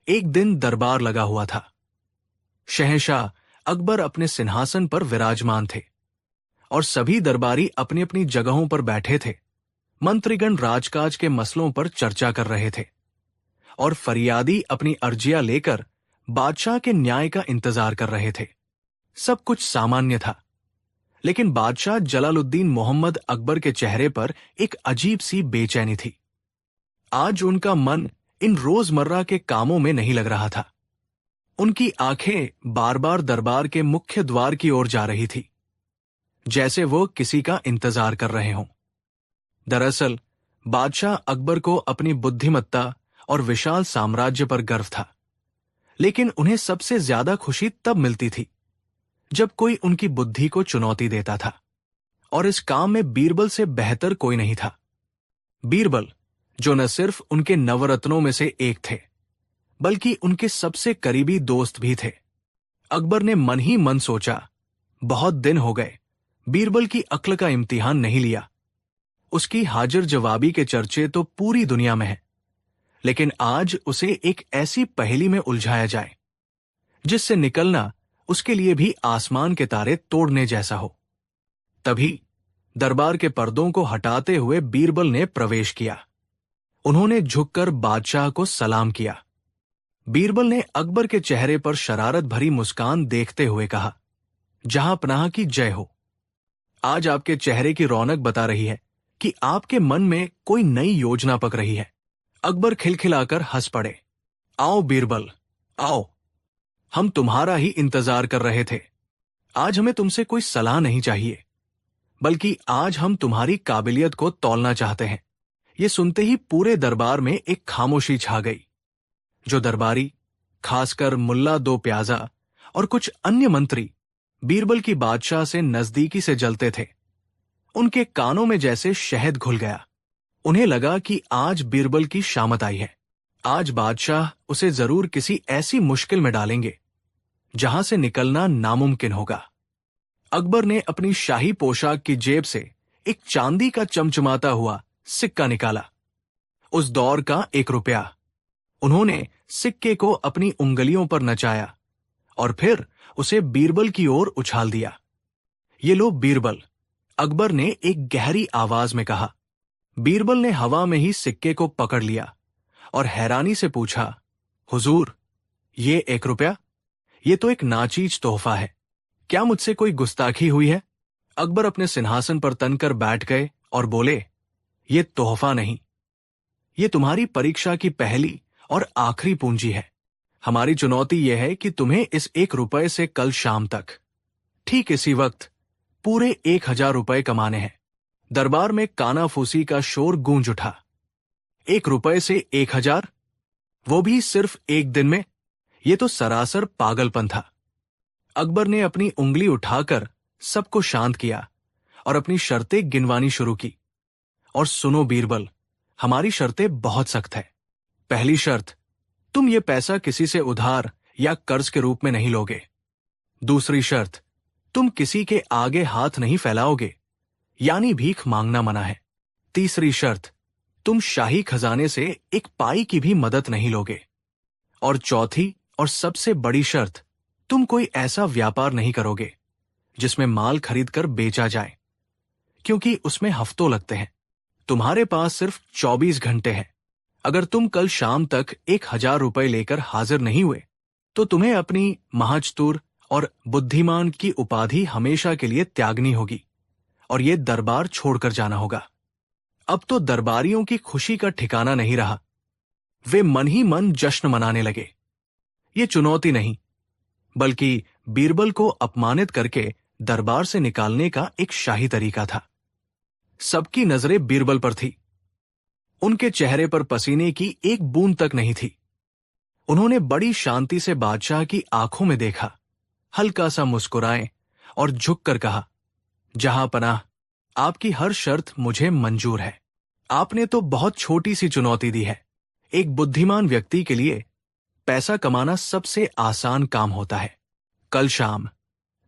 एक दिन दरबार लगा हुआ था। शहंशाह अकबर अपने सिंहासन पर विराजमान थे और सभी दरबारी अपनी अपनी जगहों पर बैठे थे। मंत्रीगण राजकाज के मसलों पर चर्चा कर रहे थे और फरियादी अपनी अर्जियां लेकर बादशाह के न्याय का इंतजार कर रहे थे। सब कुछ सामान्य था, लेकिन बादशाह जलालुद्दीन मोहम्मद अकबर के चेहरे पर एक अजीब सी बेचैनी थी। आज उनका मन इन रोजमर्रा के कामों में नहीं लग रहा था। उनकी आंखें बार बार दरबार के मुख्य द्वार की ओर जा रही थी, जैसे वो किसी का इंतजार कर रहे हों। दरअसल बादशाह अकबर को अपनी बुद्धिमत्ता और विशाल साम्राज्य पर गर्व था, लेकिन उन्हें सबसे ज्यादा खुशी तब मिलती थी जब कोई उनकी बुद्धि को चुनौती देता था, और इस काम में बीरबल से बेहतर कोई नहीं था। बीरबल, जो न सिर्फ उनके नवरत्नों में से एक थे, बल्कि उनके सबसे करीबी दोस्त भी थे। अकबर ने मन ही मन सोचा, बहुत दिन हो गए बीरबल की अक्ल का इम्तिहान नहीं लिया। उसकी हाजिर जवाबी के चर्चे तो पूरी दुनिया में हैं, लेकिन आज उसे एक ऐसी पहेली में उलझाया जाए जिससे निकलना उसके लिए भी आसमान के तारे तोड़ने जैसा हो। तभी दरबार के पर्दों को हटाते हुए बीरबल ने प्रवेश किया। उन्होंने झुककर बादशाह को सलाम किया। बीरबल ने अकबर के चेहरे पर शरारत भरी मुस्कान देखते हुए कहा, जहां पनाह की जय हो। आज आपके चेहरे की रौनक बता रही है कि आपके मन में कोई नई योजना पक रही है। अकबर खिलखिलाकर हंस पड़े। आओ बीरबल, आओ, हम तुम्हारा ही इंतजार कर रहे थे। आज हमें तुमसे कोई सलाह नहीं चाहिए, बल्कि आज हम तुम्हारी काबिलियत को तौलना चाहते हैं। ये सुनते ही पूरे दरबार में एक खामोशी छा गई। जो दरबारी, खासकर मुल्ला दो प्याजा और कुछ अन्य मंत्री बीरबल की बादशाह से नजदीकी से जलते थे, उनके कानों में जैसे शहद घुल गया। उन्हें लगा कि आज बीरबल की शामत आई है। आज बादशाह उसे जरूर किसी ऐसी मुश्किल में डालेंगे जहां से निकलना नामुमकिन होगा। अकबर ने अपनी शाही पोशाक की जेब से एक चांदी का चमचमाता हुआ सिक्का निकाला। उस दौर का 1 रुपया। उन्होंने सिक्के को अपनी उंगलियों पर नचाया और फिर उसे बीरबल की ओर उछाल दिया। ये लो बीरबल, अकबर ने एक गहरी आवाज में कहा। बीरबल ने हवा में ही सिक्के को पकड़ लिया और हैरानी से पूछा, हुजूर, ये 1 रुपया? ये तो एक नाचीज तोहफा है। क्या मुझसे कोई गुस्ताखी हुई है? अकबर अपने सिंहासन पर तनकर बैठ गए और बोले, ये तोहफा नहीं, ये तुम्हारी परीक्षा की पहली और आखिरी पूंजी है। हमारी चुनौती यह है कि तुम्हें इस 1 रुपए से कल शाम तक ठीक इसी वक्त पूरे 1000 रुपए कमाने हैं। दरबार में कानाफूसी का शोर गूंज उठा। 1 रुपए से 1000, वो भी सिर्फ एक दिन में? ये तो सरासर पागलपन था। अकबर ने अपनी उंगली उठाकर सबको शांत किया और अपनी शर्तें गिनवानी शुरू की। और सुनो बीरबल, हमारी शर्तें बहुत सख्त है। पहली शर्त, तुम ये पैसा किसी से उधार या कर्ज के रूप में नहीं लोगे। दूसरी शर्त, तुम किसी के आगे हाथ नहीं फैलाओगे, यानी भीख मांगना मना है। तीसरी शर्त, तुम शाही खजाने से एक पाई की भी मदद नहीं लोगे। और चौथी और सबसे बड़ी शर्त, तुम कोई ऐसा व्यापार नहीं करोगे जिसमें माल खरीदकर बेचा जाए, क्योंकि उसमें हफ्तों लगते हैं। तुम्हारे पास सिर्फ 24 घंटे हैं। अगर तुम कल शाम तक 1000 रुपए लेकर हाजिर नहीं हुए तो तुम्हें अपनी महाचतुर और बुद्धिमान की उपाधि हमेशा के लिए त्यागनी होगी और ये दरबार छोड़कर जाना होगा। अब तो दरबारियों की खुशी का ठिकाना नहीं रहा। वे मन ही मन जश्न मनाने लगे। ये चुनौती नहीं, बल्कि बीरबल को अपमानित करके दरबार से निकालने का एक शाही तरीका था। सबकी नजरें बीरबल पर थी। उनके चेहरे पर पसीने की एक बूंद तक नहीं थी। उन्होंने बड़ी शांति से बादशाह की आंखों में देखा, हल्का सा मुस्कुराए और झुककर कहा, जहां पनाह, आपकी हर शर्त मुझे मंजूर है। आपने तो बहुत छोटी सी चुनौती दी है। एक बुद्धिमान व्यक्ति के लिए पैसा कमाना सबसे आसान काम होता है। कल शाम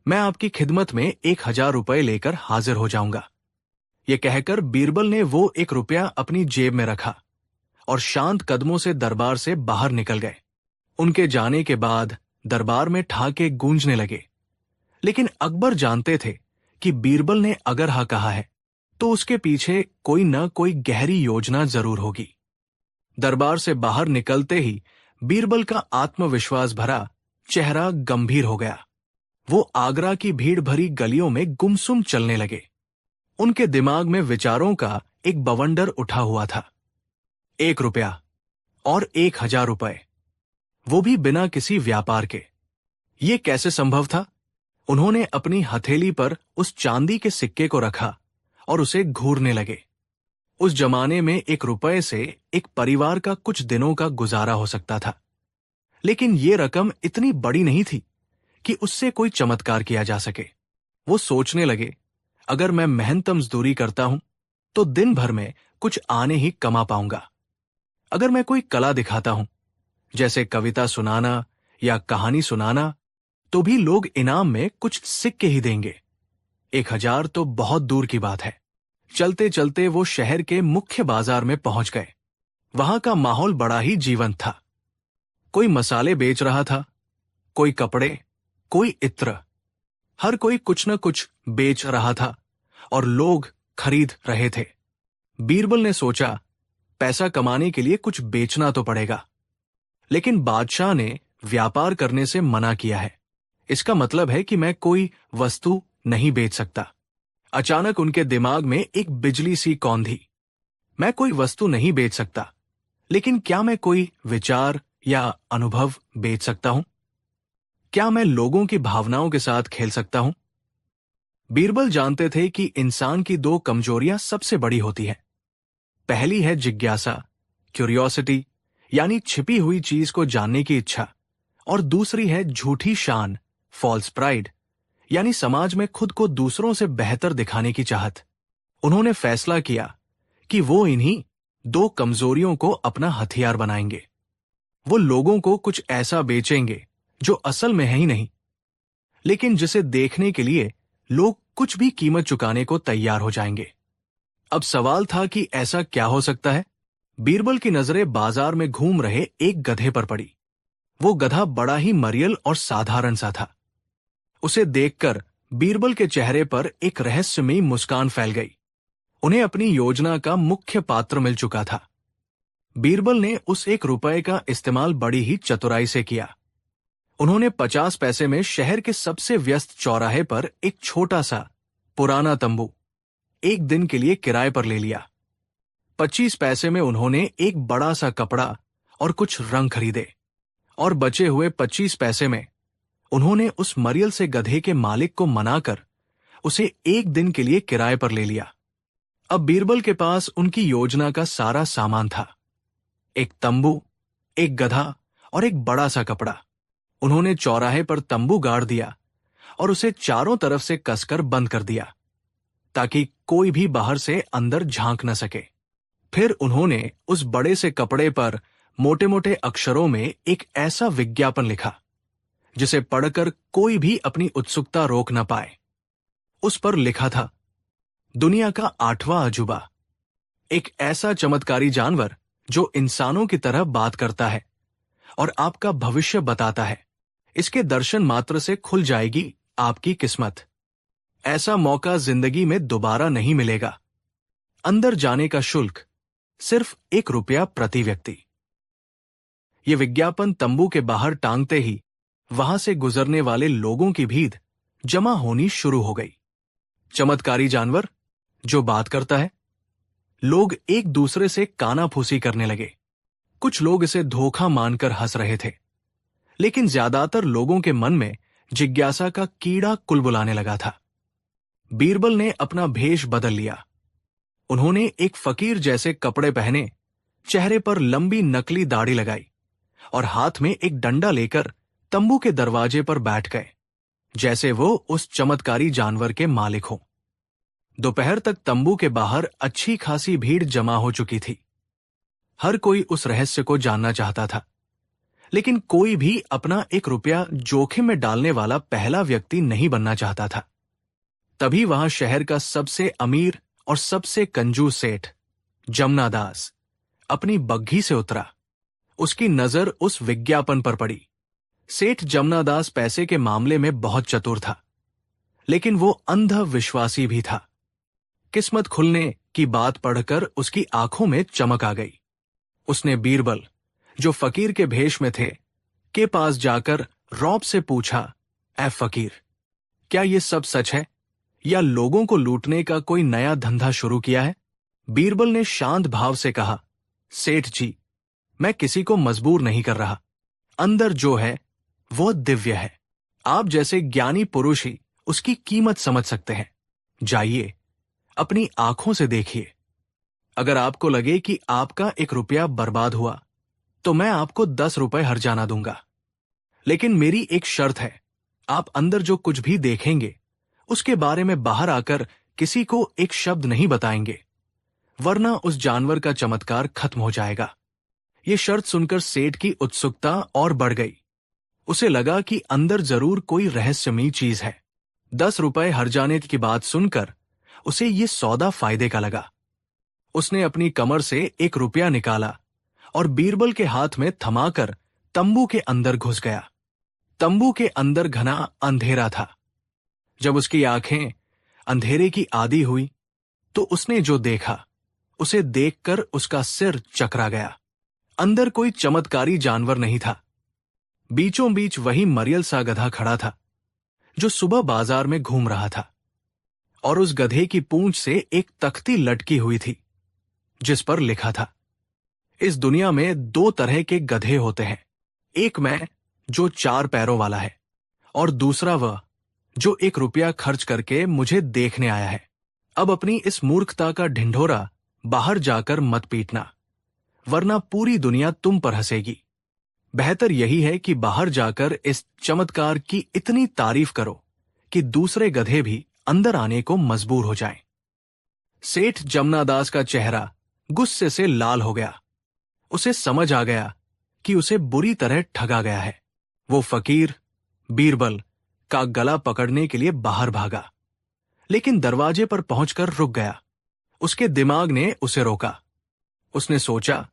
मैं आपकी खिदमत में 1000 रुपए लेकर हाजिर हो जाऊंगा। यह कहकर बीरबल ने वो 1 रुपया अपनी जेब में रखा और शांत कदमों से दरबार से बाहर निकल गए। उनके जाने के बाद दरबार में ठाके गूंजने लगे। लेकिन अकबर जानते थे कि बीरबल ने अगर हाँ कहा है तो उसके पीछे कोई न कोई गहरी योजना जरूर होगी। दरबार से बाहर निकलते ही बीरबल का आत्मविश्वास भरा चेहरा गंभीर हो गया। वो आगरा की भीड़ भरी गलियों में गुमसुम चलने लगे। उनके दिमाग में विचारों का एक बवंडर उठा हुआ था। 1 रुपया और 1000 रुपए, वो भी बिना किसी व्यापार के। ये कैसे संभव था? उन्होंने अपनी हथेली पर उस चांदी के सिक्के को रखा और उसे घूरने लगे। उस जमाने में 1 रुपए से एक परिवार का कुछ दिनों का गुजारा हो सकता था। लेकिन ये रकम इतनी बड़ी नहीं थी कि उससे कोई चमत्कार किया जा सके। वो सोचने लगे, अगर मैं मेहनत मजदूरी करता हूं तो दिन भर में कुछ आने ही कमा पाऊंगा। अगर मैं कोई कला दिखाता हूं, जैसे कविता सुनाना या कहानी सुनाना, तो भी लोग इनाम में कुछ सिक्के ही देंगे। 1000 तो बहुत दूर की बात है। चलते चलते वो शहर के मुख्य बाजार में पहुंच गए। वहां का माहौल बड़ा ही जीवंत था। कोई मसाले बेच रहा था, कोई कपड़े, कोई इत्र। हर कोई कुछ न कुछ बेच रहा था और लोग खरीद रहे थे। बीरबल ने सोचा, पैसा कमाने के लिए कुछ बेचना तो पड़ेगा। लेकिन बादशाह ने व्यापार करने से मना किया है। इसका मतलब है कि मैं कोई वस्तु नहीं बेच सकता। अचानक उनके दिमाग में एक बिजली सी कौंधी। मैं कोई वस्तु नहीं बेच सकता, लेकिन क्या मैं कोई विचार या अनुभव बेच सकता हूं? क्या मैं लोगों की भावनाओं के साथ खेल सकता हूं? बीरबल जानते थे कि इंसान की 2 कमजोरियां सबसे बड़ी होती हैं। पहली है जिज्ञासा, क्यूरियोसिटी, यानी छिपी हुई चीज को जानने की इच्छा, और दूसरी है झूठी शान, फॉल्स प्राइड, यानी समाज में खुद को दूसरों से बेहतर दिखाने की चाहत। उन्होंने फैसला किया कि वो इन्हीं 2 कमजोरियों को अपना हथियार बनाएंगे। वो लोगों को कुछ ऐसा बेचेंगे जो असल में है ही नहीं, लेकिन जिसे देखने के लिए लोग कुछ भी कीमत चुकाने को तैयार हो जाएंगे। अब सवाल था कि ऐसा क्या हो सकता है? बीरबल की नजरें बाजार में घूम रहे एक गधे पर पड़ी। वो गधा बड़ा ही मरियल और साधारण सा था। उसे देखकर बीरबल के चेहरे पर एक रहस्यमयी मुस्कान फैल गई। उन्हें अपनी योजना का मुख्य पात्र मिल चुका था। बीरबल ने उस 1 रुपए का इस्तेमाल बड़ी ही चतुराई से किया। उन्होंने 50 पैसे में शहर के सबसे व्यस्त चौराहे पर एक छोटा सा पुराना तंबू 1 दिन के लिए किराए पर ले लिया। 25 पैसे में उन्होंने एक बड़ा सा कपड़ा और कुछ रंग खरीदे, और बचे हुए 25 पैसे में उन्होंने उस मरियल से गधे के मालिक को मनाकर उसे 1 दिन के लिए किराए पर ले लिया। अब बीरबल के पास उनकी योजना का सारा सामान था। एक तंबू, एक गधा और एक बड़ा सा कपड़ा। उन्होंने चौराहे पर तंबू गाड़ दिया और उसे चारों तरफ से कसकर बंद कर दिया, ताकि कोई भी बाहर से अंदर झांक न सके। फिर उन्होंने उस बड़े से कपड़े पर मोटे मोटे अक्षरों में एक ऐसा विज्ञापन लिखा जिसे पढ़कर कोई भी अपनी उत्सुकता रोक न पाए। उस पर लिखा था, दुनिया का 8वां अजूबा, एक ऐसा चमत्कारी जानवर जो इंसानों की तरह बात करता है और आपका भविष्य बताता है। इसके दर्शन मात्र से खुल जाएगी आपकी किस्मत। ऐसा मौका जिंदगी में दोबारा नहीं मिलेगा। अंदर जाने का शुल्क सिर्फ 1 रुपया प्रति व्यक्ति। ये विज्ञापन तंबू के बाहर टांगते ही वहां से गुजरने वाले लोगों की भीड़ जमा होनी शुरू हो गई। चमत्कारी जानवर जो बात करता है। लोग एक दूसरे से कानाफूसी करने लगे। कुछ लोग इसे धोखा मानकर हंस रहे थे, लेकिन ज्यादातर लोगों के मन में जिज्ञासा का कीड़ा कुलबुलाने लगा था। बीरबल ने अपना भेष बदल लिया। उन्होंने एक फकीर जैसे कपड़े पहने, चेहरे पर लंबी नकली दाढ़ी लगाई और हाथ में एक डंडा लेकर तंबू के दरवाजे पर बैठ गए, जैसे वो उस चमत्कारी जानवर के मालिक हो। दोपहर तक तंबू के बाहर अच्छी खासी भीड़ जमा हो चुकी थी। हर कोई उस रहस्य को जानना चाहता था, लेकिन कोई भी अपना 1 रुपया जोखिम में डालने वाला पहला व्यक्ति नहीं बनना चाहता था। तभी वहां शहर का सबसे अमीर और सबसे कंजूस सेठ जमनादास अपनी बग्घी से उतरा। उसकी नजर उस विज्ञापन पर पड़ी। सेठ जमनादास पैसे के मामले में बहुत चतुर था, लेकिन वो अंधा विश्वासी भी था। किस्मत खुलने की बात पढ़कर उसकी आंखों में चमक आ गई। उसने बीरबल, जो फकीर के भेष में थे, के पास जाकर रौब से पूछा, ऐ फकीर, क्या ये सब सच है या लोगों को लूटने का कोई नया धंधा शुरू किया है? बीरबल ने शांत भाव से कहा, सेठ जी, मैं किसी को मजबूर नहीं कर रहा। अंदर जो है वो दिव्य है। आप जैसे ज्ञानी पुरुष ही उसकी कीमत समझ सकते हैं। जाइए, अपनी आंखों से देखिए। अगर आपको लगे कि आपका 1 रुपया बर्बाद हुआ, तो मैं आपको 10 रुपए हर्जाना दूंगा। लेकिन मेरी एक शर्त है, आप अंदर जो कुछ भी देखेंगे उसके बारे में बाहर आकर किसी को एक शब्द नहीं बताएंगे, वरना उस जानवर का चमत्कार खत्म हो जाएगा। ये शर्त सुनकर सेठ की उत्सुकता और बढ़ गई। उसे लगा कि अंदर जरूर कोई रहस्यमयी चीज है। 10 रुपए हर्जाने की बात सुनकर उसे ये सौदा फायदे का लगा। उसने अपनी कमर से 1 रुपया निकाला और बीरबल के हाथ में थमाकर तंबू के अंदर घुस गया। तंबू के अंदर घना अंधेरा था। जब उसकी आंखें अंधेरे की आदी हुई, तो उसने जो देखा, उसे देखकर उसका सिर चकरा गया। अंदर कोई चमत्कारी जानवर नहीं था। बीचों बीच वही मरियल सा गधा खड़ा था, जो सुबह बाजार में घूम रहा था, और उस गधे की पूंछ से एक तख्ती लटकी हुई थी, जिस पर लिखा था, इस दुनिया में 2 तरह के गधे होते हैं, एक मैं जो 4 पैरों वाला है, और दूसरा वह जो 1 रुपया खर्च करके मुझे देखने आया है। अब अपनी इस मूर्खता का ढिंढोरा बाहर जाकर मत पीटना, वरना पूरी दुनिया तुम पर हंसेगी। बेहतर यही है कि बाहर जाकर इस चमत्कार की इतनी तारीफ करो कि दूसरे गधे भी अंदर आने को मजबूर हो जाएं। सेठ जमनादास का चेहरा गुस्से से लाल हो गया। उसे समझ आ गया कि उसे बुरी तरह ठगा गया है। वो फकीर बीरबल का गला पकड़ने के लिए बाहर भागा, लेकिन दरवाजे पर पहुंचकर रुक गया। उसके दिमाग ने उसे रोका। उसने सोचा,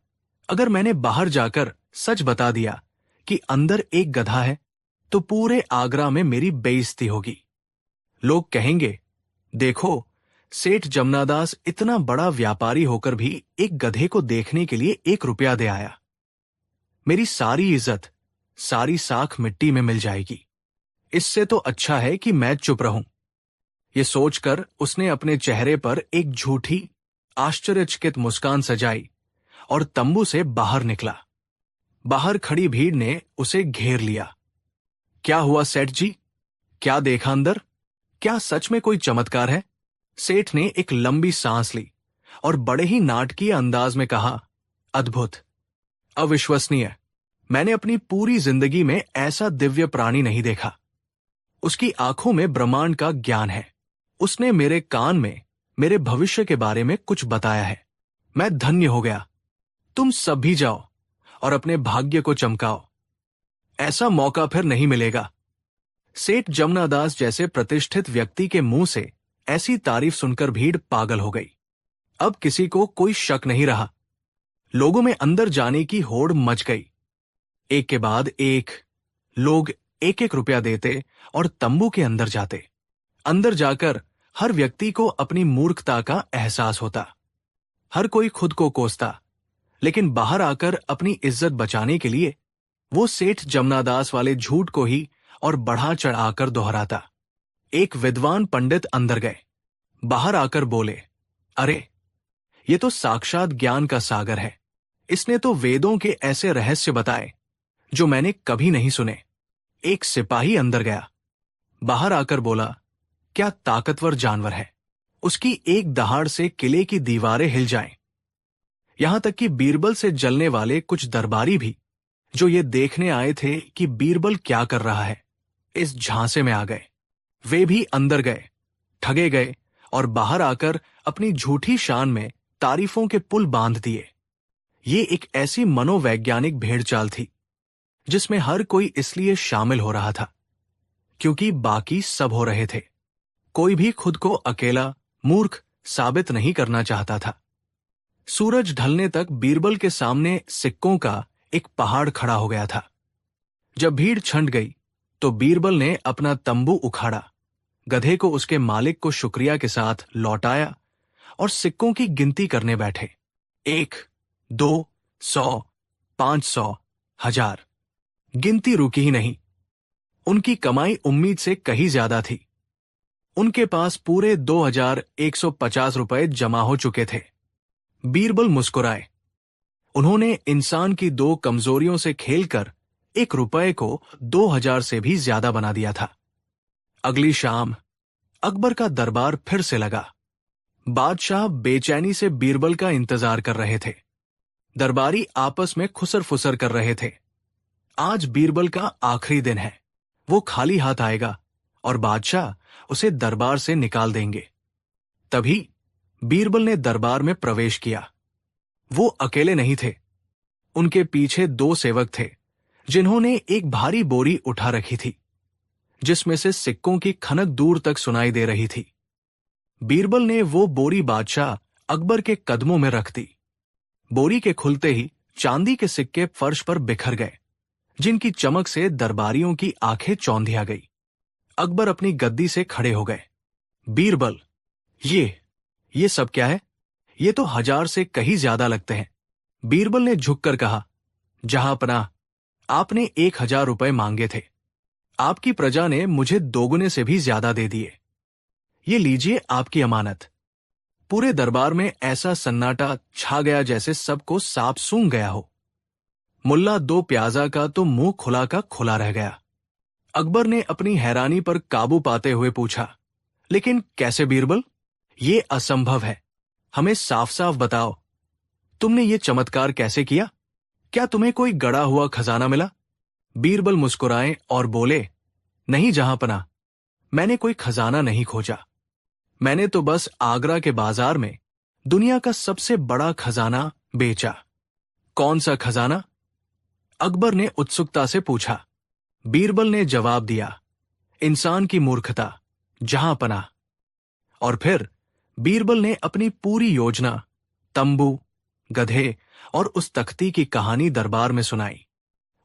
अगर मैंने बाहर जाकर सच बता दिया कि अंदर एक गधा है, तो पूरे आगरा में मेरी बेइज्जती होगी। लोग कहेंगे, देखो, सेठ जमनादास इतना बड़ा व्यापारी होकर भी एक गधे को देखने के लिए 1 रुपया दे आया। मेरी सारी इज्जत, सारी साख मिट्टी में मिल जाएगी। इससे तो अच्छा है कि मैं चुप रहूं। ये सोचकर उसने अपने चेहरे पर एक झूठी, आश्चर्यचकित मुस्कान सजाई और तंबू से बाहर निकला। बाहर खड़ी भीड़ ने उसे घेर लिया। क्या हुआ सेठ जी? क्या देखा अंदर? क्या सच में कोई चमत्कार है? सेठ ने एक लंबी सांस ली और बड़े ही नाटकीय अंदाज में कहा, अद्भुत, अविश्वसनीय। मैंने अपनी पूरी जिंदगी में ऐसा दिव्य प्राणी नहीं देखा। उसकी आंखों में ब्रह्मांड का ज्ञान है। उसने मेरे कान में मेरे भविष्य के बारे में कुछ बताया है। मैं धन्य हो गया। तुम सब भी जाओ और अपने भाग्य को चमकाओ। ऐसा मौका फिर नहीं मिलेगा। सेठ जमनादास जैसे प्रतिष्ठित व्यक्ति के मुंह से ऐसी तारीफ सुनकर भीड़ पागल हो गई। अब किसी को कोई शक नहीं रहा। लोगों में अंदर जाने की होड़ मच गई। एक के बाद एक लोग 1-1 रुपया देते और तंबू के अंदर जाते। अंदर जाकर हर व्यक्ति को अपनी मूर्खता का एहसास होता। हर कोई खुद को कोसता, लेकिन बाहर आकर अपनी इज्जत बचाने के लिए वो सेठ जमनादास वाले झूठ को ही और बढ़ा चढ़ाकर दोहराता। एक विद्वान पंडित अंदर गए। बाहर आकर बोले, अरे, ये तो साक्षात ज्ञान का सागर है। इसने तो वेदों के ऐसे रहस्य बताए जो मैंने कभी नहीं सुने। एक सिपाही अंदर गया। बाहर आकर बोला, क्या ताकतवर जानवर है। उसकी एक दहाड़ से किले की दीवारें हिल जाएं। यहां तक कि बीरबल से जलने वाले कुछ दरबारी भी, जो ये देखने आए थे कि बीरबल क्या कर रहा है, इस झांसे में आ गए। वे भी अंदर गए, ठगे गए और बाहर आकर अपनी झूठी शान में तारीफों के पुल बांध दिए। ये एक ऐसी मनोवैज्ञानिक भेड़चाल थी जिसमें हर कोई इसलिए शामिल हो रहा था क्योंकि बाकी सब हो रहे थे। कोई भी खुद को अकेला मूर्ख साबित नहीं करना चाहता था। सूरज ढलने तक बीरबल के सामने सिक्कों का एक पहाड़ खड़ा हो गया था। जब भीड़ छंट गई तो बीरबल ने अपना तंबू उखाड़ा, गधे को उसके मालिक को शुक्रिया के साथ लौटाया और सिक्कों की गिनती करने बैठे। 1, 2, 100, 500, 1000। गिनती रुकी ही नहीं। उनकी कमाई उम्मीद से कहीं ज्यादा थी। उनके पास पूरे 2150 रुपए जमा हो चुके थे। बीरबल मुस्कुराए। उन्होंने इंसान की 2 कमजोरियों से खेलकर 1 रुपए को 2000 से भी ज्यादा बना दिया था। अगली शाम अकबर का दरबार फिर से लगा। बादशाह बेचैनी से बीरबल का इंतजार कर रहे थे। दरबारी आपस में खुसर फुसर कर रहे थे। आज बीरबल का आखिरी दिन है। वो खाली हाथ आएगा और बादशाह उसे दरबार से निकाल देंगे। तभी बीरबल ने दरबार में प्रवेश किया। वो अकेले नहीं थे। उनके पीछे 2 सेवक थे जिन्होंने एक भारी बोरी उठा रखी थी, जिसमें से सिक्कों की खनक दूर तक सुनाई दे रही थी। बीरबल ने वो बोरी बादशाह अकबर के कदमों में रख दी। बोरी के खुलते ही चांदी के सिक्के फर्श पर बिखर गए, जिनकी चमक से दरबारियों की आंखें चौंधिया गई। अकबर अपनी गद्दी से खड़े हो गए। बीरबल, ये सब क्या है? ये तो 1000 से कहीं ज्यादा लगते हैं। बीरबल ने झुककर कहा, जहांपनाह, आपने 1000 रुपए मांगे थे। आपकी प्रजा ने मुझे 2 गुने से भी ज्यादा दे दिए। ये लीजिए आपकी अमानत। पूरे दरबार में ऐसा सन्नाटा छा गया जैसे सबको सांप सूंघ गया हो। मुल्ला 2 प्याजा का तो मुंह खुला का खुला रह गया। अकबर ने अपनी हैरानी पर काबू पाते हुए पूछा, लेकिन कैसे बीरबल? ये असंभव है। हमें साफ साफ बताओ, तुमने ये चमत्कार कैसे किया? क्या तुम्हें कोई गड़ा हुआ खजाना मिला? बीरबल मुस्कुराए और बोले, नहीं जहांपनाह, मैंने कोई खजाना नहीं खोजा। मैंने तो बस आगरा के बाजार में दुनिया का सबसे बड़ा खजाना बेचा। कौन सा खजाना? अकबर ने उत्सुकता से पूछा। बीरबल ने जवाब दिया, इंसान की मूर्खता, जहांपनाह। और फिर बीरबल ने अपनी पूरी योजना, तंबू, गधे और उस तख्ती की कहानी दरबार में सुनाई।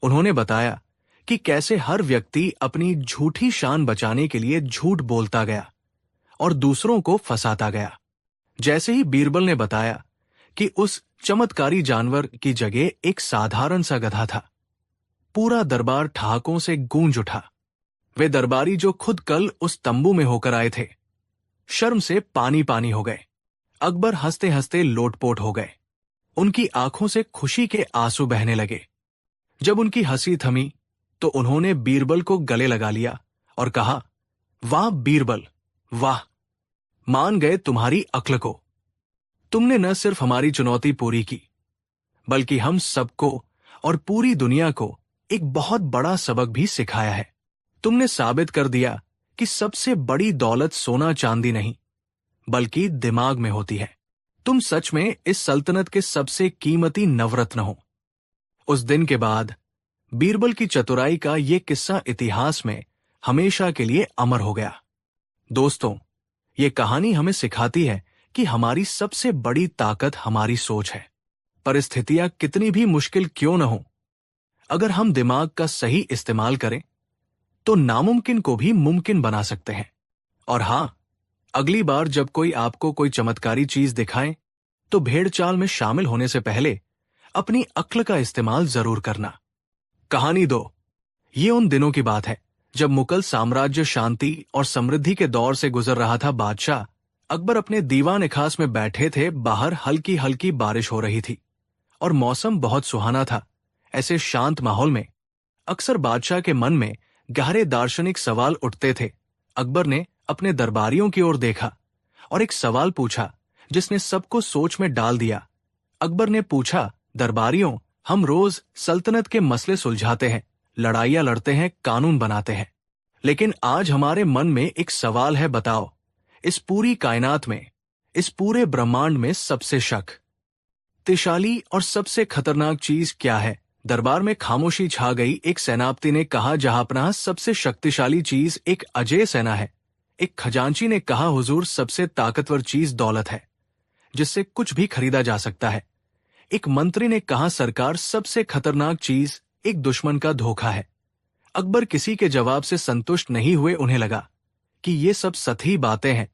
उन्होंने बताया कि कैसे हर व्यक्ति अपनी झूठी शान बचाने के लिए झूठ बोलता गया और दूसरों को फंसाता गया। जैसे ही बीरबल ने बताया कि उस चमत्कारी जानवर की जगह एक साधारण सा गधा था, पूरा दरबार ठहाकों से गूंज उठा। वे दरबारी जो खुद कल उस तंबू में होकर आए थे, शर्म से पानी पानी हो गए। अकबर हंसते हंसते लोटपोट हो गए। उनकी आंखों से खुशी के आंसू बहने लगे। जब उनकी हंसी थमी तो उन्होंने बीरबल को गले लगा लिया और कहा, वाह बीरबल, वाह, मान गए तुम्हारी अक्ल को। तुमने न सिर्फ हमारी चुनौती पूरी की, बल्कि हम सबको और पूरी दुनिया को एक बहुत बड़ा सबक भी सिखाया है। तुमने साबित कर दिया कि सबसे बड़ी दौलत सोना चांदी नहीं, बल्कि दिमाग में होती है। तुम सच में इस सल्तनत के सबसे कीमती नवरत्न हो। उस दिन के बाद बीरबल की चतुराई का ये किस्सा इतिहास में हमेशा के लिए अमर हो गया। दोस्तों, ये कहानी हमें सिखाती है कि हमारी सबसे बड़ी ताकत हमारी सोच है। परिस्थितियां कितनी भी मुश्किल क्यों न हो, अगर हम दिमाग का सही इस्तेमाल करें तो नामुमकिन को भी मुमकिन बना सकते हैं। और हां, अगली बार जब कोई आपको कोई चमत्कारी चीज दिखाए तो भेड़चाल में शामिल होने से पहले अपनी अक्ल का इस्तेमाल जरूर करना। कहानी 2। ये उन दिनों की बात है जब मुगल साम्राज्य शांति और समृद्धि के दौर से गुजर रहा था। बादशाह अकबर अपने दीवान खास में बैठे थे। बाहर हल्की हल्की बारिश हो रही थी और मौसम बहुत सुहाना था। ऐसे शांत माहौल में अक्सर बादशाह के मन में गहरे दार्शनिक सवाल उठते थे। अकबर ने अपने दरबारियों की ओर देखा और एक सवाल पूछा जिसने सबको सोच में डाल दिया। अकबर ने पूछा, दरबारियों, हम रोज सल्तनत के मसले सुलझाते हैं, लड़ाइयां लड़ते हैं, कानून बनाते हैं, लेकिन आज हमारे मन में एक सवाल है। बताओ, इस पूरी कायनात में, इस पूरे ब्रह्मांड में सबसे शक्तिशाली और सबसे खतरनाक चीज क्या है? दरबार में खामोशी छा गई। एक सेनापति ने कहा, जहांपनाह, सबसे शक्तिशाली चीज एक अजेय सेना है। एक खजांची ने कहा, हुजूर, सबसे ताकतवर चीज दौलत है, जिससे कुछ भी खरीदा जा सकता है। एक मंत्री ने कहा, सरकार, सबसे खतरनाक चीज एक दुश्मन का धोखा है। अकबर किसी के जवाब से संतुष्ट नहीं हुए। उन्हें लगा कि ये सब सतही बातें हैं।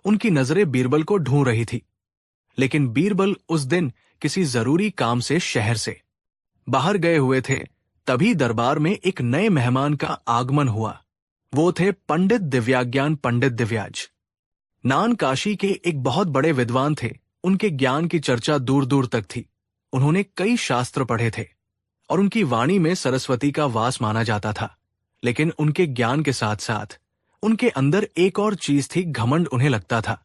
उनकी नजरें बीरबल को ढूंढ रही थी, लेकिन बीरबल उस दिन किसी जरूरी काम से शहर से बाहर गए हुए थे। तभी दरबार में एक नए मेहमान का आगमन हुआ। वो थे पंडित दिव्याज्ञान, पंडित दिव्याज। नान काशी के एक बहुत बड़े विद्वान थे। उनके ज्ञान की चर्चा दूर दूर तक थी। उन्होंने कई शास्त्र पढ़े थे और उनकी वाणी में सरस्वती का वास माना जाता था। लेकिन उनके ज्ञान के साथ साथ उनके अंदर एक और चीज थी, घमंड। उन्हें लगता था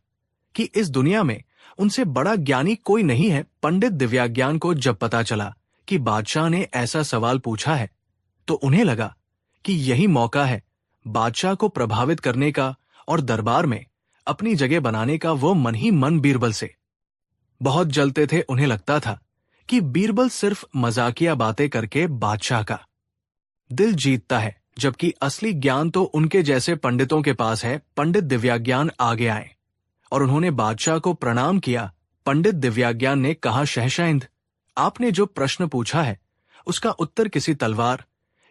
कि इस दुनिया में उनसे बड़ा ज्ञानी कोई नहीं है। पंडित दिव्याज्ञान को जब पता चला कि बादशाह ने ऐसा सवाल पूछा है, तो उन्हें लगा कि यही मौका है बादशाह को प्रभावित करने का और दरबार में अपनी जगह बनाने का। वो मन ही मन बीरबल से बहुत जलते थे। उन्हें लगता था कि बीरबल सिर्फ मजाकिया बातें करके बादशाह का दिल जीतता है, जबकि असली ज्ञान तो उनके जैसे पंडितों के पास है। पंडित दिव्याज्ञान आगे आए और उन्होंने बादशाह को प्रणाम किया। पंडित दिव्याज्ञान ने कहा, शहंशाह, आपने जो प्रश्न पूछा है उसका उत्तर किसी तलवार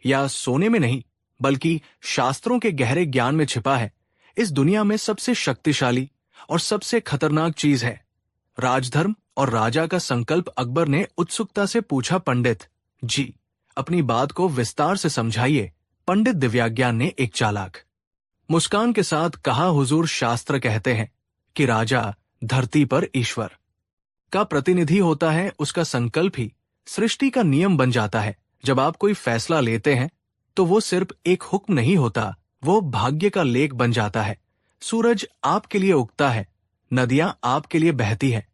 या सोने में नहीं, बल्कि शास्त्रों के गहरे ज्ञान में छिपा है। इस दुनिया में सबसे शक्तिशाली और सबसे खतरनाक चीज है राजधर्म और राजा का संकल्प। अकबर ने उत्सुकता से पूछा, पंडित जी, अपनी बात को विस्तार से समझाइए। पंडित दिव्याज्ञान ने एक चालाक मुस्कान के साथ कहा, हुजूर, शास्त्र कहते हैं कि राजा धरती पर ईश्वर का प्रतिनिधि होता है। उसका संकल्प ही सृष्टि का नियम बन जाता है। जब आप कोई फैसला लेते हैं तो वो सिर्फ एक हुक्म नहीं होता, वो भाग्य का लेख बन जाता है। सूरज आपके लिए उगता है, नदियां आपके लिए बहती है।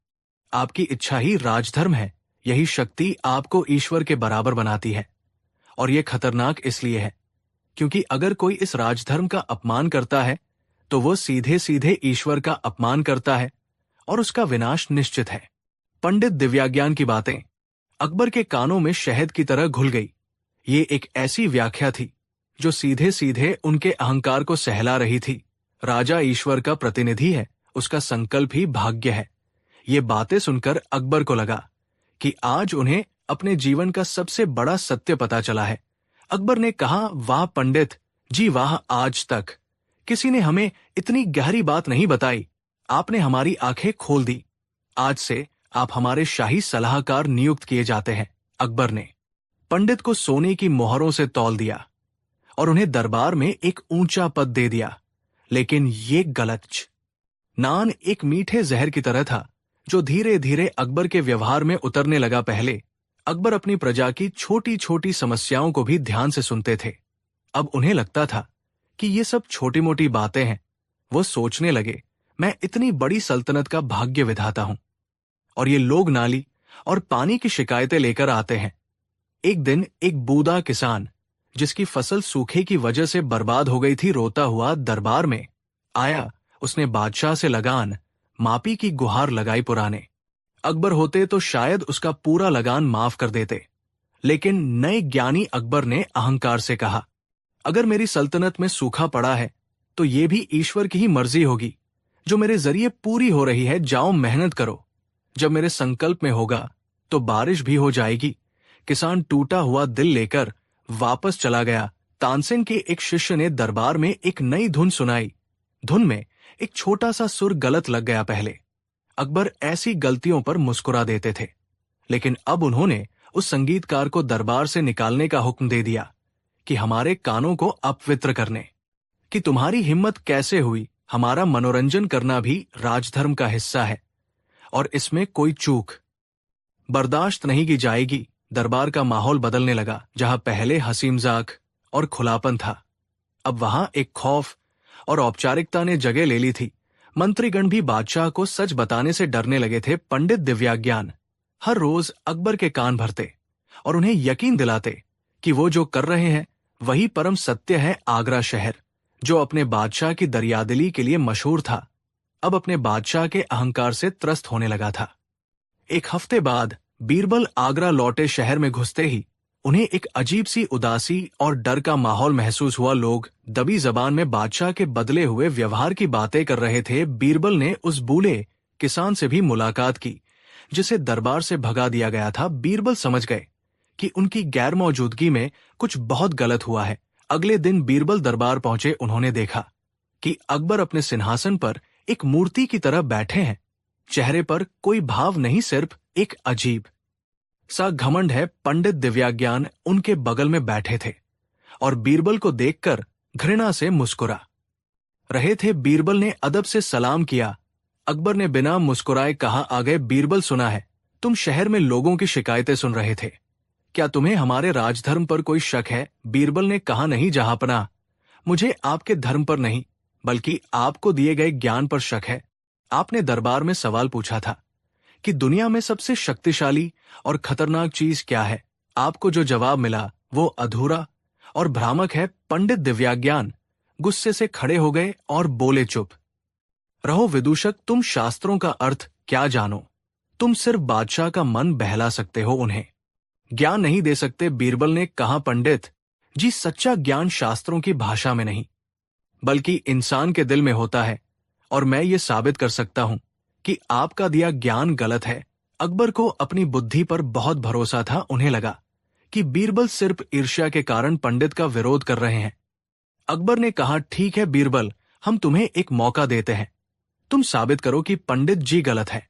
आपकी इच्छा ही राजधर्म है। यही शक्ति आपको ईश्वर के बराबर बनाती है। और ये खतरनाक इसलिए है क्योंकि अगर कोई इस राजधर्म का अपमान करता है तो वो सीधे सीधे ईश्वर का अपमान करता है और उसका विनाश निश्चित है। पंडित दिव्याज्ञान की बातें अकबर के कानों में शहद की तरह घुल गई। ये एक ऐसी व्याख्या थी जो सीधे सीधे उनके अहंकार को सहला रही थी। राजा ईश्वर का प्रतिनिधि है, उसका संकल्प ही भाग्य है। ये बातें सुनकर अकबर को लगा कि आज उन्हें अपने जीवन का सबसे बड़ा सत्य पता चला है। अकबर ने कहा, वाह पंडित जी वाह, आज तक किसी ने हमें इतनी गहरी बात नहीं बताई। आपने हमारी आंखें खोल दी। आज से आप हमारे शाही सलाहकार नियुक्त किए जाते हैं। अकबर ने पंडित को सोने की मोहरों से तौल दिया और उन्हें दरबार में एक ऊंचा पद दे दिया। लेकिन ये गलत नान एक मीठे जहर की तरह था जो धीरे धीरे अकबर के व्यवहार में उतरने लगा। पहले अकबर अपनी प्रजा की छोटी छोटी समस्याओं को भी ध्यान से सुनते थे। अब उन्हें लगता था कि ये सब छोटी मोटी बातें हैं। वो सोचने लगे, मैं इतनी बड़ी सल्तनत का भाग्य विधाता हूं और ये लोग नाली और पानी की शिकायतें लेकर आते हैं। एक दिन एक बूढ़ा किसान जिसकी फसल सूखे की वजह से बर्बाद हो गई थी, रोता हुआ दरबार में आया। उसने बादशाह से लगान मापी की गुहार लगाई। पुराने अकबर होते तो शायद उसका पूरा लगान माफ कर देते, लेकिन नए ज्ञानी अकबर ने अहंकार से कहा, अगर मेरी सल्तनत में सूखा पड़ा है तो ये भी ईश्वर की ही मर्जी होगी जो मेरे जरिए पूरी हो रही है। जाओ मेहनत करो, जब मेरे संकल्प में होगा तो बारिश भी हो जाएगी। किसान टूटा हुआ दिल लेकर वापस चला गया। तानसेन के एक शिष्य ने दरबार में एक नई धुन सुनाई। धुन में एक छोटा सा सुर गलत लग गया। पहले अकबर ऐसी गलतियों पर मुस्कुरा देते थे, लेकिन अब उन्होंने उस संगीतकार को दरबार से निकालने का हुक्म दे दिया कि हमारे कानों को अपवित्र करने कि तुम्हारी हिम्मत कैसे हुई। हमारा मनोरंजन करना भी राजधर्म का हिस्सा है और इसमें कोई चूक बर्दाश्त नहीं की जाएगी। दरबार का माहौल बदलने लगा। जहां पहले हंसी मजाक और खुलापन था, अब वहां एक खौफ और औपचारिकता ने जगह ले ली थी। मंत्रीगण भी बादशाह को सच बताने से डरने लगे थे। पंडित दिव्याज्ञान हर रोज अकबर के कान भरते और उन्हें यकीन दिलाते कि वो जो कर रहे हैं वही परम सत्य है। आगरा शहर, जो अपने बादशाह की दरियादिली के लिए मशहूर था, अब अपने बादशाह के अहंकार से त्रस्त होने लगा था। एक हफ्ते बाद बीरबल आगरा लौटे। शहर में घुसते ही उन्हें एक अजीब सी उदासी और डर का माहौल महसूस हुआ। लोग दबी जबान में बादशाह के बदले हुए व्यवहार की बातें कर रहे थे। बीरबल ने उस बूढ़े किसान से भी मुलाकात की जिसे दरबार से भगा दिया गया था, बीरबल समझ गए कि उनकी गैर मौजूदगी में कुछ बहुत गलत हुआ है। अगले दिन बीरबल दरबार पहुंचे। उन्होंने देखा कि अकबर अपने सिंहासन पर एक मूर्ति की तरह बैठे हैं। चेहरे पर कोई भाव नहीं, सिर्फ एक अजीब सा घमंड है। पंडित दिव्याज्ञान उनके बगल में बैठे थे और बीरबल को देखकर घृणा से मुस्कुरा रहे थे। बीरबल ने अदब से सलाम किया। अकबर ने बिना मुस्कुराए कहा, आ गए बीरबल, सुना है तुम शहर में लोगों की शिकायतें सुन रहे थे। क्या तुम्हें हमारे राजधर्म पर कोई शक है? बीरबल ने कहा, नहीं जहांपनाह, मुझे आपके धर्म पर नहीं बल्कि आपको दिए गए ज्ञान पर शक है। आपने दरबार में सवाल पूछा था कि दुनिया में सबसे शक्तिशाली और खतरनाक चीज क्या है। आपको जो जवाब मिला वो अधूरा और भ्रामक है। पंडित दिव्याज्ञान गुस्से से खड़े हो गए और बोले, चुप रहो विदूषक, तुम शास्त्रों का अर्थ क्या जानो? तुम सिर्फ बादशाह का मन बहला सकते हो, उन्हें ज्ञान नहीं दे सकते। बीरबल ने कहा, पंडित जी, सच्चा ज्ञान शास्त्रों की भाषा में नहीं बल्कि इंसान के दिल में होता है, और मैं ये साबित कर सकता हूं कि आपका दिया ज्ञान गलत है। अकबर को अपनी बुद्धि पर बहुत भरोसा था। उन्हें लगा कि बीरबल सिर्फ ईर्ष्या के कारण पंडित का विरोध कर रहे हैं। अकबर ने कहा, ठीक है बीरबल, हम तुम्हें एक मौका देते हैं। तुम साबित करो कि पंडित जी गलत है,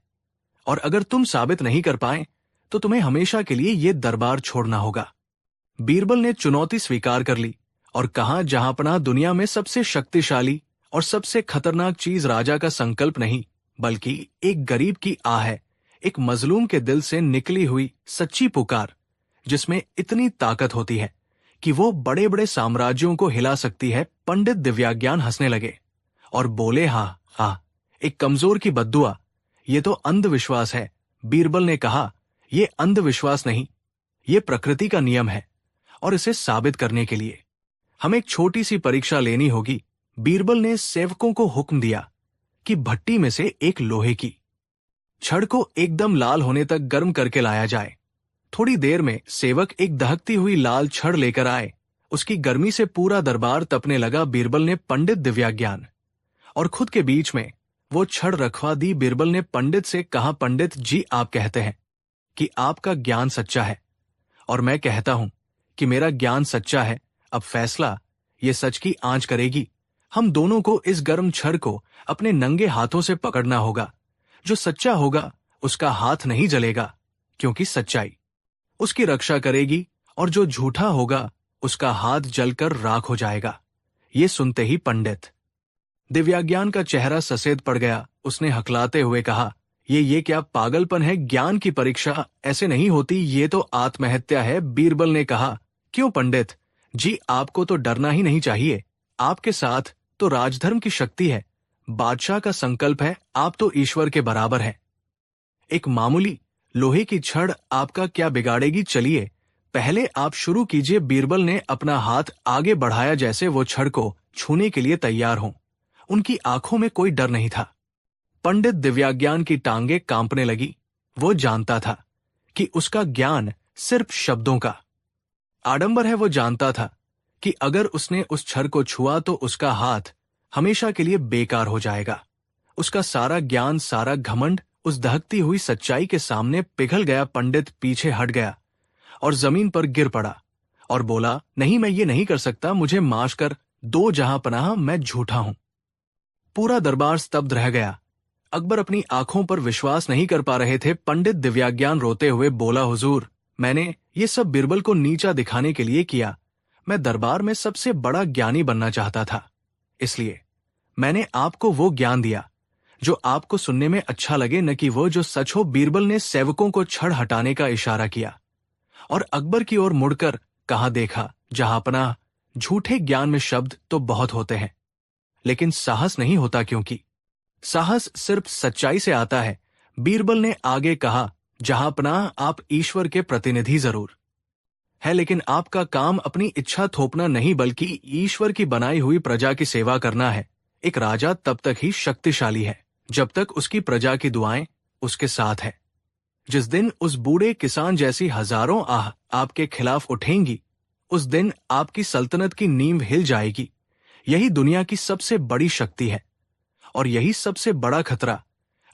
और अगर तुम साबित नहीं कर पाए तो तुम्हें हमेशा के लिए ये दरबार छोड़ना होगा। बीरबल ने चुनौती स्वीकार कर ली और कहा, जहांपनाह, दुनिया में सबसे शक्तिशाली और सबसे खतरनाक चीज राजा का संकल्प नहीं बल्कि एक गरीब की आह है, एक मजलूम के दिल से निकली हुई सच्ची पुकार, जिसमें इतनी ताकत होती है कि वो बड़े बड़े साम्राज्यों को हिला सकती है। पंडित दिव्याज्ञान हंसने लगे और बोले, हाँ हाँ, एक कमजोर की बद्दुआ, ये तो अंधविश्वास है। बीरबल ने कहा, ये अंधविश्वास नहीं, ये प्रकृति का नियम है, और इसे साबित करने के लिए हमें एक छोटी सी परीक्षा लेनी होगी। बीरबल ने सेवकों को हुक्म दिया कि भट्टी में से एक लोहे की छड़ को एकदम लाल होने तक गर्म करके लाया जाए। थोड़ी देर में सेवक एक दहकती हुई लाल छड़ लेकर आए। उसकी गर्मी से पूरा दरबार तपने लगा। बीरबल ने पंडित दिव्याज्ञान और खुद के बीच में वो छड़ रखवा दी। बीरबल ने पंडित से कहा, पंडित जी, आप कहते हैं कि आपका ज्ञान सच्चा है और मैं कहता हूं कि मेरा ज्ञान सच्चा है। अब फैसला ये सच की आंच करेगी। हम दोनों को इस गर्म छड़ को अपने नंगे हाथों से पकड़ना होगा। जो सच्चा होगा उसका हाथ नहीं जलेगा, क्योंकि सच्चाई उसकी रक्षा करेगी, और जो झूठा होगा उसका हाथ जलकर राख हो जाएगा। ये सुनते ही पंडित दिव्याज्ञान का चेहरा सफेद पड़ गया। उसने हकलाते हुए कहा, ये क्या पागलपन है? ज्ञान की परीक्षा ऐसे नहीं होती, ये तो आत्महत्या है। बीरबल ने कहा, क्यों पंडित जी, आपको तो डरना ही नहीं चाहिए। आपके साथ तो राजधर्म की शक्ति है, बादशाह का संकल्प है, आप तो ईश्वर के बराबर हैं। एक मामूली लोहे की छड़ आपका क्या बिगाड़ेगी? चलिए पहले आप शुरू कीजिए। बीरबल ने अपना हाथ आगे बढ़ाया जैसे वो छड़ को छूने के लिए तैयार हों। उनकी आंखों में कोई डर नहीं था। पंडित दिव्याज्ञान की टांगें कांपने लगी। वो जानता था कि उसका ज्ञान सिर्फ शब्दों का आडंबर है। वो जानता था कि अगर उसने उस छड़ को छुआ तो उसका हाथ हमेशा के लिए बेकार हो जाएगा। उसका सारा ज्ञान, सारा घमंड उस दहकती हुई सच्चाई के सामने पिघल गया। पंडित पीछे हट गया और जमीन पर गिर पड़ा और बोला, नहीं, मैं ये नहीं कर सकता, मुझे माफ कर दो जहांपनाह, मैं झूठा हूं। पूरा दरबार स्तब्ध रह गया। अकबर अपनी आंखों पर विश्वास नहीं कर पा रहे थे। पंडित दिव्याज्ञान रोते हुए बोला, हुजूर, मैंने ये सब बीरबल को नीचा दिखाने के लिए किया। मैं दरबार में सबसे बड़ा ज्ञानी बनना चाहता था, इसलिए मैंने आपको वो ज्ञान दिया जो आपको सुनने में अच्छा लगे, न कि वो जो सच हो। बीरबल ने सेवकों को छड़ हटाने का इशारा किया और अकबर की ओर मुड़कर कहा, देखा जहांपनाह, झूठे ज्ञान में शब्द तो बहुत होते हैं, लेकिन साहस नहीं होता, क्योंकि साहस सिर्फ सच्चाई से आता है। बीरबल ने आगे कहा, जहांपनाह, आप ईश्वर के प्रतिनिधि जरूर है, लेकिन आपका काम अपनी इच्छा थोपना नहीं बल्कि ईश्वर की बनाई हुई प्रजा की सेवा करना है। एक राजा तब तक ही शक्तिशाली है जब तक उसकी प्रजा की दुआएं उसके साथ है। जिस दिन उस बूढ़े किसान जैसी हजारों आह आपके खिलाफ उठेंगी, उस दिन आपकी सल्तनत की नींव हिल जाएगी। यही दुनिया की सबसे बड़ी शक्ति है और यही सबसे बड़ा खतरा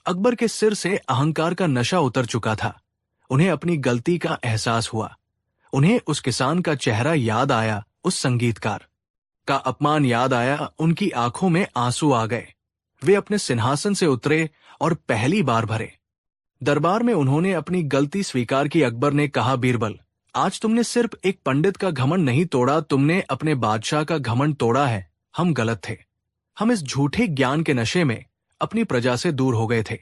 अकबर के सिर से अहंकार का नशा उतर चुका था। उन्हें अपनी गलती का एहसास हुआ। उन्हें उस किसान का चेहरा याद आया, उस संगीतकार का अपमान याद आया। उनकी आंखों में आंसू आ गए। वे अपने सिंहासन से उतरे और पहली बार भरे। दरबार में उन्होंने अपनी गलती स्वीकार की। अकबर ने कहा, बीरबल, आज तुमने सिर्फ एक पंडित का घमंड नहीं तोड़ा, तुमने अपने बादशाह का घमंड तोड़ा है। हम गलत थे। हम इस झूठे ज्ञान के नशे में अपनी प्रजा से दूर हो गए थे।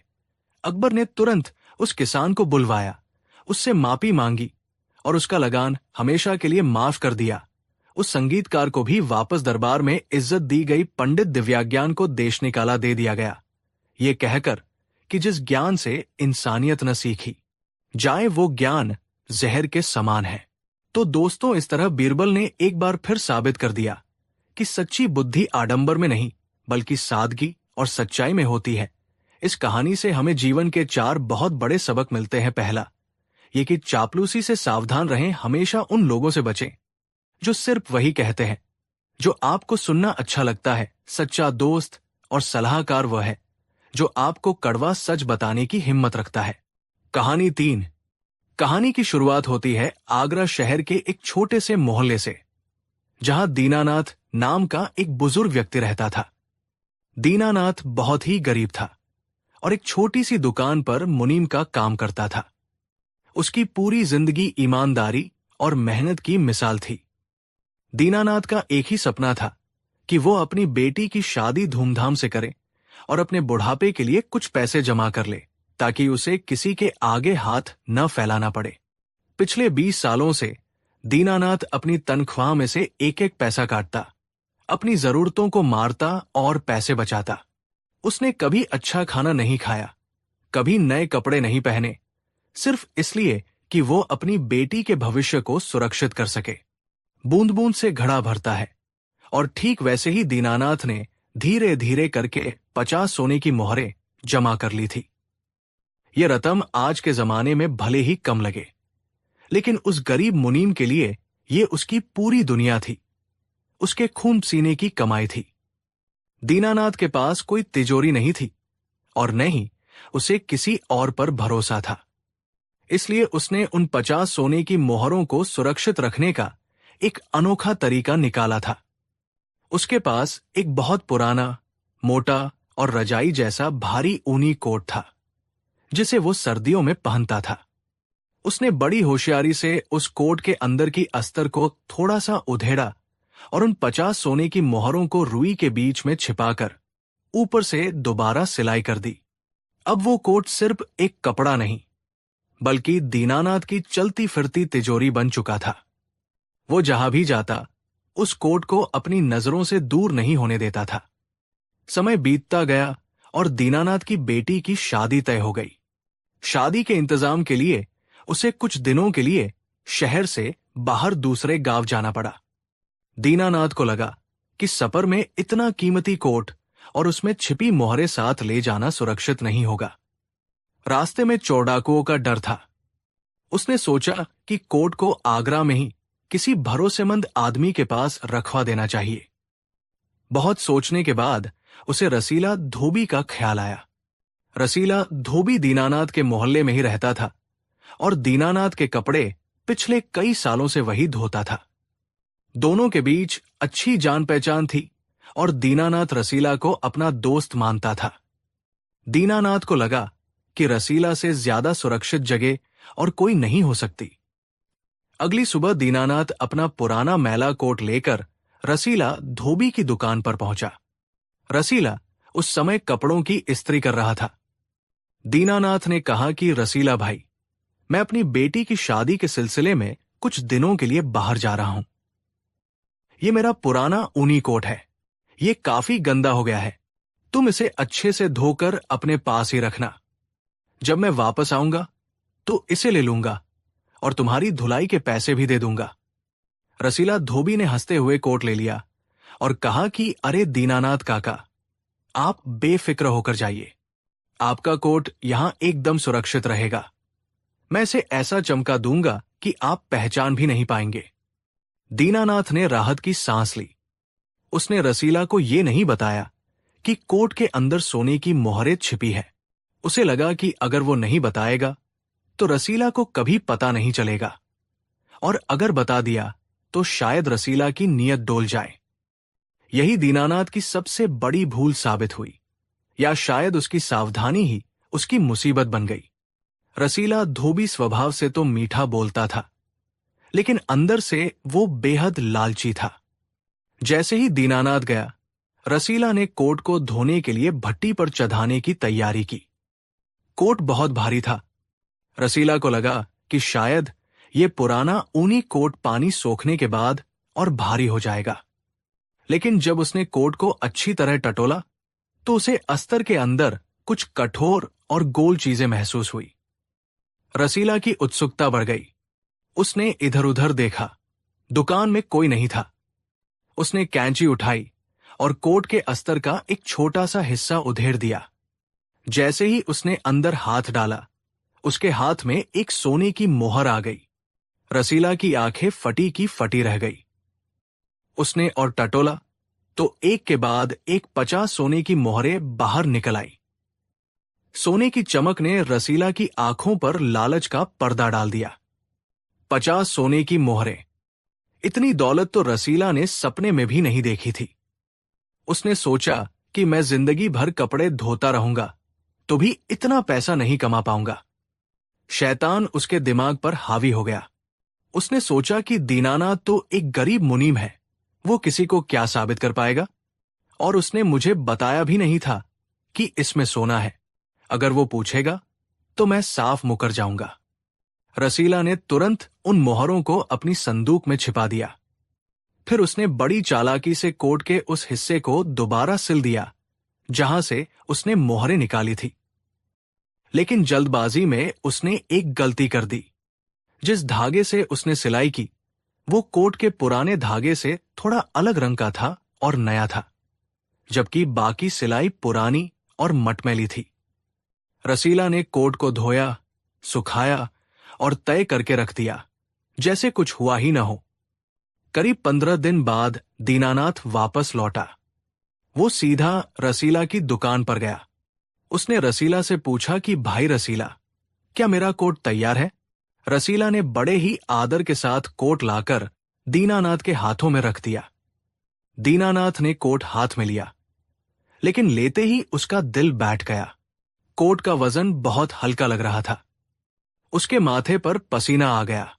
अकबर ने तुरंत उस किसान को बुलवाया, उससे माफी मांगी और उसका लगान हमेशा के लिए माफ कर दिया। उस संगीतकार को भी वापस दरबार में इज्जत दी गई। पंडित दिव्याज्ञान को देश निकाला दे दिया गया, ये कहकर कि जिस ज्ञान से इंसानियत न सीखी जाए वो ज्ञान जहर के समान है। तो दोस्तों, इस तरह बीरबल ने एक बार फिर साबित कर दिया कि सच्ची बुद्धि आडंबर में नहीं बल्कि सादगी और सच्चाई में होती है। इस कहानी से हमें जीवन के 4 बहुत बड़े सबक मिलते हैं। पहला, ये कि चापलूसी से सावधान रहें। हमेशा उन लोगों से बचें जो सिर्फ वही कहते हैं जो आपको सुनना अच्छा लगता है। सच्चा दोस्त और सलाहकार वह है जो आपको कड़वा सच बताने की हिम्मत रखता है। कहानी 3। कहानी की शुरुआत होती है आगरा शहर के एक छोटे से मोहल्ले से, जहां दीनानाथ नाम का एक बुजुर्ग व्यक्ति रहता था। दीनानाथ बहुत ही गरीब था और एक छोटी सी दुकान पर मुनीम का काम करता था। उसकी पूरी जिंदगी ईमानदारी और मेहनत की मिसाल थी। दीनानाथ का एक ही सपना था कि वो अपनी बेटी की शादी धूमधाम से करे और अपने बुढ़ापे के लिए कुछ पैसे जमा कर ले, ताकि उसे किसी के आगे हाथ न फैलाना पड़े। पिछले 20 सालों से दीनानाथ अपनी तनख्वाह में से एक एक पैसा काटता, अपनी जरूरतों को मारता और पैसे बचाता। उसने कभी अच्छा खाना नहीं खाया, कभी नए कपड़े नहीं पहने, सिर्फ इसलिए कि वो अपनी बेटी के भविष्य को सुरक्षित कर सके। बूंद बूंद से घड़ा भरता है, और ठीक वैसे ही दीनानाथ ने धीरे धीरे करके 50 सोने की मोहरें जमा कर ली थी। यह रकम आज के जमाने में भले ही कम लगे, लेकिन उस गरीब मुनीम के लिए ये उसकी पूरी दुनिया थी, उसके खून पसीने की कमाई थी। दीनानाथ के पास कोई तिजोरी नहीं थी और न ही उसे किसी और पर भरोसा था। इसलिए उसने उन 50 सोने की मोहरों को सुरक्षित रखने का एक अनोखा तरीका निकाला था। उसके पास एक बहुत पुराना, मोटा और रजाई जैसा भारी ऊनी कोट था, जिसे वो सर्दियों में पहनता था। उसने बड़ी होशियारी से उस कोट के अंदर की अस्तर को थोड़ा सा उधेड़ा और उन 50 सोने की मोहरों को रुई के बीच में छिपाकर ऊपर से दोबारा सिलाई कर दी। अब वो कोट सिर्फ एक कपड़ा नहीं, बल्कि दीनानाथ की चलती फिरती तिजोरी बन चुका था। वो जहां भी जाता, उस कोट को अपनी नजरों से दूर नहीं होने देता था। समय बीतता गया और दीनानाथ की बेटी की शादी तय हो गई। शादी के इंतजाम के लिए उसे कुछ दिनों के लिए शहर से बाहर दूसरे गांव जाना पड़ा। दीनानाथ को लगा कि सफर में इतना कीमती कोट और उसमें छिपी मोहरें साथ ले जाना सुरक्षित नहीं होगा। रास्ते में चोर डाकुओं का डर था। उसने सोचा कि कोट को आगरा में ही किसी भरोसेमंद आदमी के पास रखवा देना चाहिए। बहुत सोचने के बाद उसे रसीला धोबी का ख्याल आया। रसीला धोबी दीनानाथ के मोहल्ले में ही रहता था और दीनानाथ के कपड़े पिछले कई सालों से वही धोता था। दोनों के बीच अच्छी जान पहचान थी और दीनानाथ रसीला को अपना दोस्त मानता था। दीनानाथ को लगा कि रसीला से ज्यादा सुरक्षित जगह और कोई नहीं हो सकती। अगली सुबह दीनानाथ अपना पुराना मैला कोट लेकर रसीला धोबी की दुकान पर पहुंचा। रसीला उस समय कपड़ों की इस्त्री कर रहा था। दीनानाथ ने कहा कि रसीला भाई, मैं अपनी बेटी की शादी के सिलसिले में कुछ दिनों के लिए बाहर जा रहा हूं। ये मेरा पुराना ऊनी कोट है, ये काफी गंदा हो गया है। तुम इसे अच्छे से धोकर अपने पास ही रखना। जब मैं वापस आऊंगा तो इसे ले लूंगा और तुम्हारी धुलाई के पैसे भी दे दूंगा। रसीला धोबी ने हंसते हुए कोट ले लिया और कहा कि अरे दीनानाथ काका, आप बेफिक्र होकर जाइए, आपका कोट यहां एकदम सुरक्षित रहेगा। मैं इसे ऐसा चमका दूंगा कि आप पहचान भी नहीं पाएंगे। दीनानाथ ने राहत की सांस ली। उसने रसीला को यह नहीं बताया कि कोट के अंदर सोने की मोहरें छिपी है। उसे लगा कि अगर वो नहीं बताएगा तो रसीला को कभी पता नहीं चलेगा, और अगर बता दिया तो शायद रसीला की नीयत डोल जाए। यही दीनानाथ की सबसे बड़ी भूल साबित हुई, या शायद उसकी सावधानी ही उसकी मुसीबत बन गई। रसीला धोबी स्वभाव से तो मीठा बोलता था, लेकिन अंदर से वो बेहद लालची था। जैसे ही दीनानाथ गया, रसीला ने कोट को धोने के लिए भट्टी पर चढ़ाने की तैयारी की। कोट बहुत भारी था। रसीला को लगा कि शायद ये पुराना ऊनी कोट पानी सोखने के बाद और भारी हो जाएगा, लेकिन जब उसने कोट को अच्छी तरह टटोला तो उसे अस्तर के अंदर कुछ कठोर और गोल चीजें महसूस हुई। रसीला की उत्सुकता बढ़ गई। उसने इधर उधर देखा, दुकान में कोई नहीं था। उसने कैंची उठाई और कोट के अस्तर का एक छोटा सा हिस्सा उधेड़ दिया। जैसे ही उसने अंदर हाथ डाला, उसके हाथ में एक सोने की मोहर आ गई। रसीला की आंखें फटी की फटी रह गई। उसने और टटोला तो एक के बाद एक 50 सोने की मोहरें बाहर निकल आई। सोने की चमक ने रसीला की आंखों पर लालच का पर्दा डाल दिया। 50 सोने की मोहरें, इतनी दौलत तो रसीला ने सपने में भी नहीं देखी थी। उसने सोचा कि मैं जिंदगी भर कपड़े धोता रहूंगा तो भी इतना पैसा नहीं कमा पाऊंगा। शैतान उसके दिमाग पर हावी हो गया। उसने सोचा कि दीनानाथ तो एक गरीब मुनीम है, वो किसी को क्या साबित कर पाएगा, और उसने मुझे बताया भी नहीं था कि इसमें सोना है। अगर वो पूछेगा तो मैं साफ मुकर जाऊंगा। रसीला ने तुरंत उन मोहरों को अपनी संदूक में छिपा दिया। फिर उसने बड़ी चालाकी से कोट के उस हिस्से को दोबारा सिल दिया जहां से उसने मोहरें निकाली थी। लेकिन जल्दबाजी में उसने एक गलती कर दी। जिस धागे से उसने सिलाई की वो कोट के पुराने धागे से थोड़ा अलग रंग का था और नया था, जबकि बाकी सिलाई पुरानी और मटमैली थी। रसीला ने कोट को धोया, सुखाया और तय करके रख दिया जैसे कुछ हुआ ही न हो। करीब 15 दिन बाद दीनानाथ वापस लौटा। वो सीधा रसीला की दुकान पर गया। उसने रसीला से पूछा कि भाई रसीला, क्या मेरा कोट तैयार है? रसीला ने बड़े ही आदर के साथ कोट लाकर दीनानाथ के हाथों में रख दिया। दीनानाथ ने कोट हाथ में लिया, लेकिन लेते ही उसका दिल बैठ गया। कोट का वजन बहुत हल्का लग रहा था। उसके माथे पर पसीना आ गया।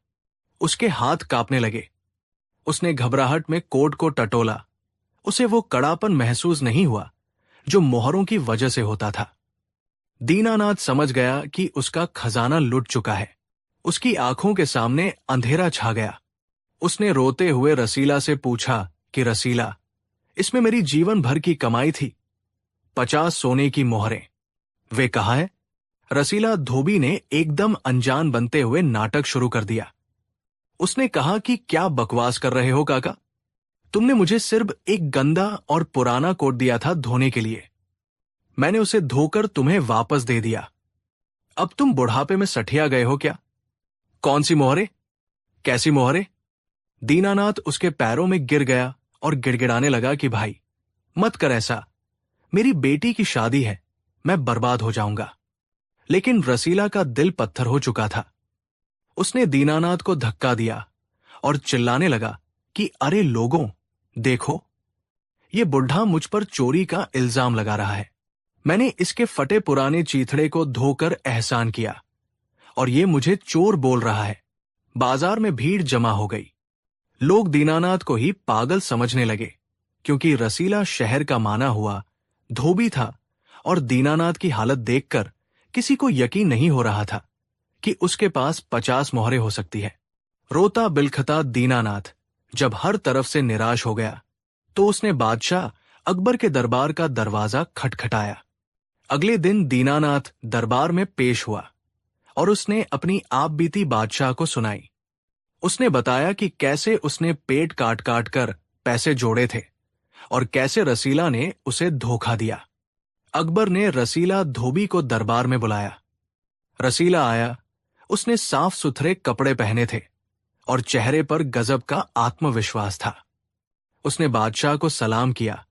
उसके हाथ कांपने लगे। उसने घबराहट में कोट को टटोला। उसे वो कड़ापन महसूस नहीं हुआ जो मोहरों की वजह से होता था। दीनानाथ समझ गया कि उसका खजाना लुट चुका है। उसकी आंखों के सामने अंधेरा छा गया। उसने रोते हुए रसीला से पूछा कि रसीला, इसमें मेरी जीवन भर की कमाई थी, 50 सोने की मोहरें, वे कहाँ है? रसीला धोबी ने एकदम अनजान बनते हुए नाटक शुरू कर दिया। उसने कहा कि क्या बकवास कर रहे हो काका? तुमने मुझे सिर्फ एक गंदा और पुराना कोट दिया था धोने के लिए। मैंने उसे धोकर तुम्हें वापस दे दिया। अब तुम बुढ़ापे में सठिया गए हो क्या? कौन सी मोहरें? कैसी मोहरें? दीनानाथ उसके पैरों में गिर गया और गिड़गिड़ाने लगा कि भाई मत कर ऐसा, मेरी बेटी की शादी है, मैं बर्बाद हो जाऊंगा। लेकिन रसीला का दिल पत्थर हो चुका था। उसने दीनानाथ को धक्का दिया और चिल्लाने लगा कि अरे लोगों, देखो, ये बुढ़ा मुझ पर चोरी का इल्जाम लगा रहा है। मैंने इसके फटे पुराने चीथड़े को धोकर एहसान किया और ये मुझे चोर बोल रहा है। बाजार में भीड़ जमा हो गई। लोग दीनानाथ को ही पागल समझने लगे, क्योंकि रसीला शहर का माना हुआ धोबी था और दीनानाथ की हालत देखकर किसी को यकीन नहीं हो रहा था कि उसके पास 50 मोहरें हो सकती है। रोता बिलखता दीनानाथ जब हर तरफ से निराश हो गया तो उसने बादशाह अकबर के दरबार का दरवाजा खटखटाया। अगले दिन दीनानाथ दरबार में पेश हुआ और उसने अपनी आप बीती बादशाह को सुनाई। उसने बताया कि कैसे उसने पेट काट काट कर पैसे जोड़े थे और कैसे रसीला ने उसे धोखा दिया। अकबर ने रसीला धोबी को दरबार में बुलाया। रसीला आया। उसने साफ सुथरे कपड़े पहने थे और चेहरे पर गजब का आत्मविश्वास था। उसने बादशाह को सलाम किया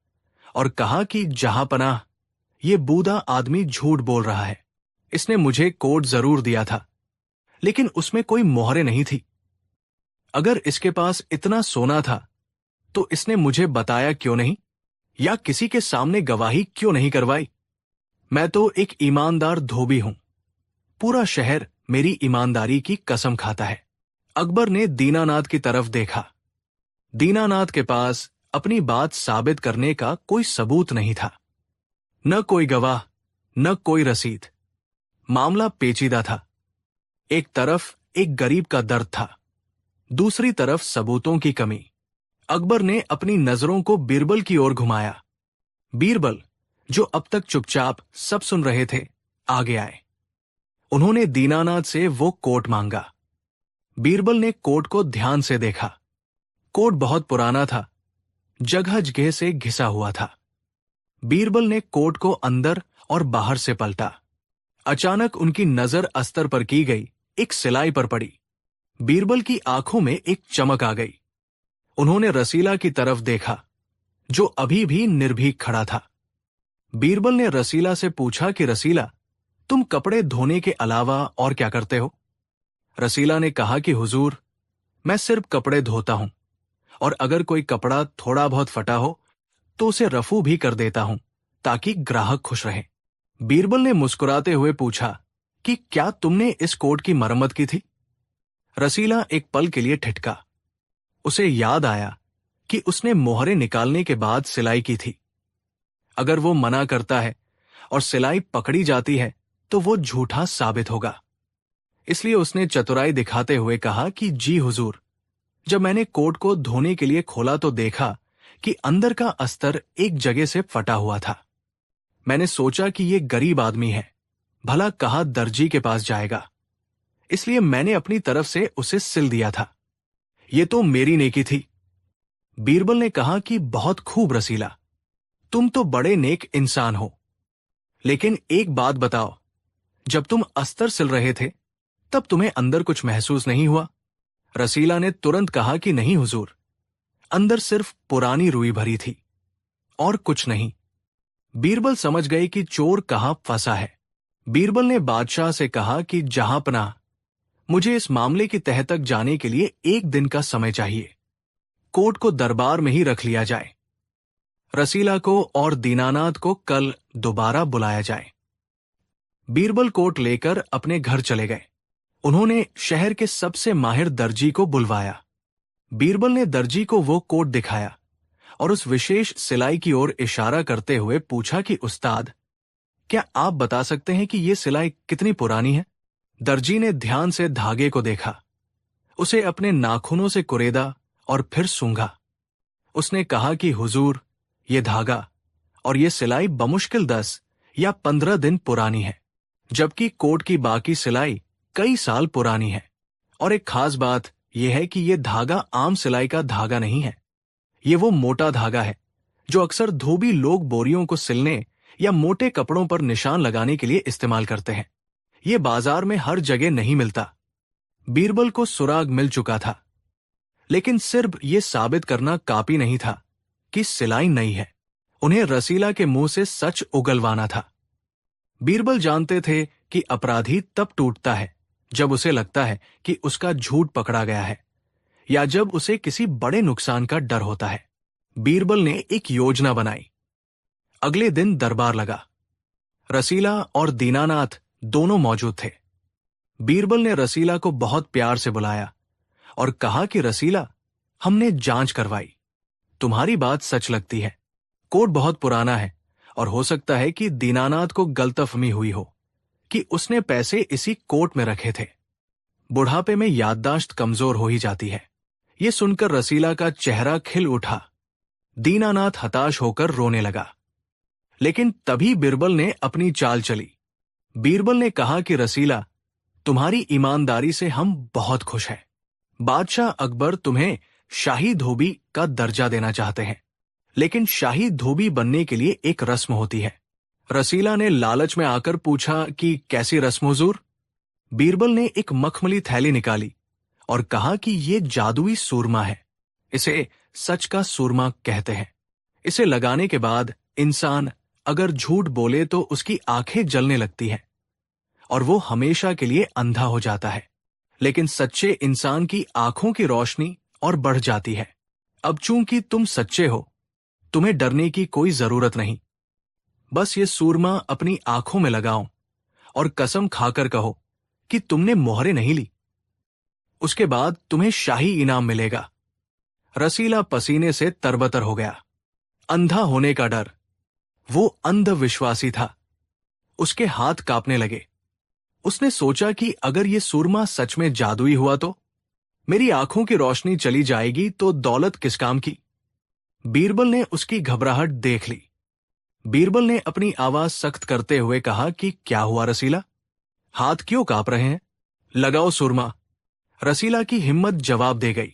और कहा कि जहां पनाह, ये बूढ़ा आदमी झूठ बोल रहा है। इसने मुझे कोट जरूर दिया था, लेकिन उसमें कोई मोहरें नहीं थी। अगर इसके पास इतना सोना था तो इसने मुझे बताया क्यों नहीं, या किसी के सामने गवाही क्यों नहीं करवाई? मैं तो एक ईमानदार धोबी हूं। पूरा शहर मेरी ईमानदारी की कसम खाता है। अकबर ने दीनानाथ की तरफ देखा। दीनानाथ के पास अपनी बात साबित करने का कोई सबूत नहीं था। न कोई गवाह, न कोई रसीद। मामला पेचीदा था। एक तरफ एक गरीब का दर्द था, दूसरी तरफ सबूतों की कमी। अकबर ने अपनी नजरों को बीरबल की ओर घुमाया। बीरबल, जो अब तक चुपचाप सब सुन रहे थे, आगे आए। उन्होंने दीनानाथ से वो कोट मांगा। बीरबल ने कोट को ध्यान से देखा। कोट बहुत पुराना था, जगह जगह से घिसा हुआ था। बीरबल ने कोट को अंदर और बाहर से पलटा। अचानक उनकी नजर अस्तर पर की गई एक सिलाई पर पड़ी। बीरबल की आंखों में एक चमक आ गई। उन्होंने रसीला की तरफ देखा, जो अभी भी निर्भीक खड़ा था। बीरबल ने रसीला से पूछा कि रसीला, तुम कपड़े धोने के अलावा और क्या करते हो? रसीला ने कहा कि हुजूर, मैं सिर्फ कपड़े धोता हूं, और अगर कोई कपड़ा थोड़ा बहुत फटा हो तो उसे रफू भी कर देता हूं, ताकि ग्राहक खुश रहे। बीरबल ने मुस्कुराते हुए पूछा कि क्या तुमने इस कोट की मरम्मत की थी? रसीला एक पल के लिए ठिठका। उसे याद आया कि उसने मोहरें निकालने के बाद सिलाई की थी। अगर वो मना करता है और सिलाई पकड़ी जाती है तो वो झूठा साबित होगा। इसलिए उसने चतुराई दिखाते हुए कहा कि जी हुजूर, जब मैंने कोट को धोने के लिए खोला तो देखा कि अंदर का अस्तर एक जगह से फटा हुआ था। मैंने सोचा कि ये गरीब आदमी है, भला कहा दर्जी के पास जाएगा, इसलिए मैंने अपनी तरफ से उसे सिल दिया था। ये तो मेरी नेकी थी। बीरबल ने कहा कि बहुत खूब रसीला, तुम तो बड़े नेक इंसान हो। लेकिन एक बात बताओ, जब तुम अस्तर सिल रहे थे तब तुम्हें अंदर कुछ महसूस नहीं हुआ? रसीला ने तुरंत कहा कि नहीं हुजूर, अंदर सिर्फ पुरानी रुई भरी थी और कुछ नहीं। बीरबल समझ गए कि चोर कहां फंसा है। बीरबल ने बादशाह से कहा कि जहांपनाह, मुझे इस मामले की तह तक जाने के लिए 1 दिन का समय चाहिए। कोर्ट को दरबार में ही रख लिया जाए। रसीला को और दीनानाथ को कल दोबारा बुलाया जाए। बीरबल कोट लेकर अपने घर चले गए। उन्होंने शहर के सबसे माहिर दर्जी को बुलवाया। बीरबल ने दर्जी को वो कोट दिखाया और उस विशेष सिलाई की ओर इशारा करते हुए पूछा कि उस्ताद, क्या आप बता सकते हैं कि ये सिलाई कितनी पुरानी है? दर्जी ने ध्यान से धागे को देखा, उसे अपने नाखूनों से कुरेदा और फिर सूंघा। उसने कहा कि हुजूर, ये धागा और ये सिलाई बमुश्किल 10 या 15 दिन पुरानी है, जबकि कोट की बाकी सिलाई कई साल पुरानी है। और एक खास बात यह है कि यह धागा आम सिलाई का धागा नहीं है। ये वो मोटा धागा है जो अक्सर धोबी लोग बोरियों को सिलने या मोटे कपड़ों पर निशान लगाने के लिए इस्तेमाल करते हैं। ये बाजार में हर जगह नहीं मिलता। बीरबल को सुराग मिल चुका था, लेकिन सिर्फ ये साबित करना काफी नहीं था कि सिलाई नई है। उन्हें रसीला के मुंह से सच उगलवाना था। बीरबल जानते थे कि अपराधी तब टूटता है जब उसे लगता है कि उसका झूठ पकड़ा गया है, या जब उसे किसी बड़े नुकसान का डर होता है। बीरबल ने एक योजना बनाई। अगले दिन दरबार लगा। रसीला और दीनानाथ दोनों मौजूद थे। बीरबल ने रसीला को बहुत प्यार से बुलाया और कहा कि रसीला, हमने जांच करवाई, तुम्हारी बात सच लगती है। कोट बहुत पुराना है और हो सकता है कि दीनानाथ को गलतफहमी हुई हो कि उसने पैसे इसी कोट में रखे थे। बुढ़ापे में याददाश्त कमजोर हो ही जाती है। ये सुनकर रसीला का चेहरा खिल उठा। दीनानाथ हताश होकर रोने लगा। लेकिन तभी बीरबल ने अपनी चाल चली। बीरबल ने कहा कि रसीला, तुम्हारी ईमानदारी से हम बहुत खुश हैं। बादशाह अकबर तुम्हें शाही धोबी का दर्जा देना चाहते हैं, लेकिन शाही धोबी बनने के लिए एक रस्म होती है। रसीला ने लालच में आकर पूछा कि कैसी रस्म हुजूर? बीरबल ने एक मखमली थैली निकाली और कहा कि ये जादुई सूरमा है। इसे सच का सूरमा कहते हैं। इसे लगाने के बाद इंसान अगर झूठ बोले तो उसकी आंखें जलने लगती हैं और वो हमेशा के लिए अंधा हो जाता है। लेकिन सच्चे इंसान की आंखों की रोशनी और बढ़ जाती है। अब चूंकि तुम सच्चे हो, तुम्हें डरने की कोई जरूरत नहीं। बस ये सूरमा अपनी आंखों में लगाओ और कसम खाकर कहो कि तुमने मोहरे नहीं ली। उसके बाद तुम्हें शाही इनाम मिलेगा। रसीला पसीने से तरबतर हो गया। अंधा होने का डर, वो अंधविश्वासी था। उसके हाथ कांपने लगे। उसने सोचा कि अगर ये सूरमा सच में जादुई हुआ तो मेरी आंखों की रोशनी चली जाएगी तो दौलत किस काम की। बीरबल ने उसकी घबराहट देख ली। बीरबल ने अपनी आवाज सख्त करते हुए कहा कि क्या हुआ रसीला, हाथ क्यों कांप रहे हैं? लगाओ सुरमा। रसीला की हिम्मत जवाब दे गई।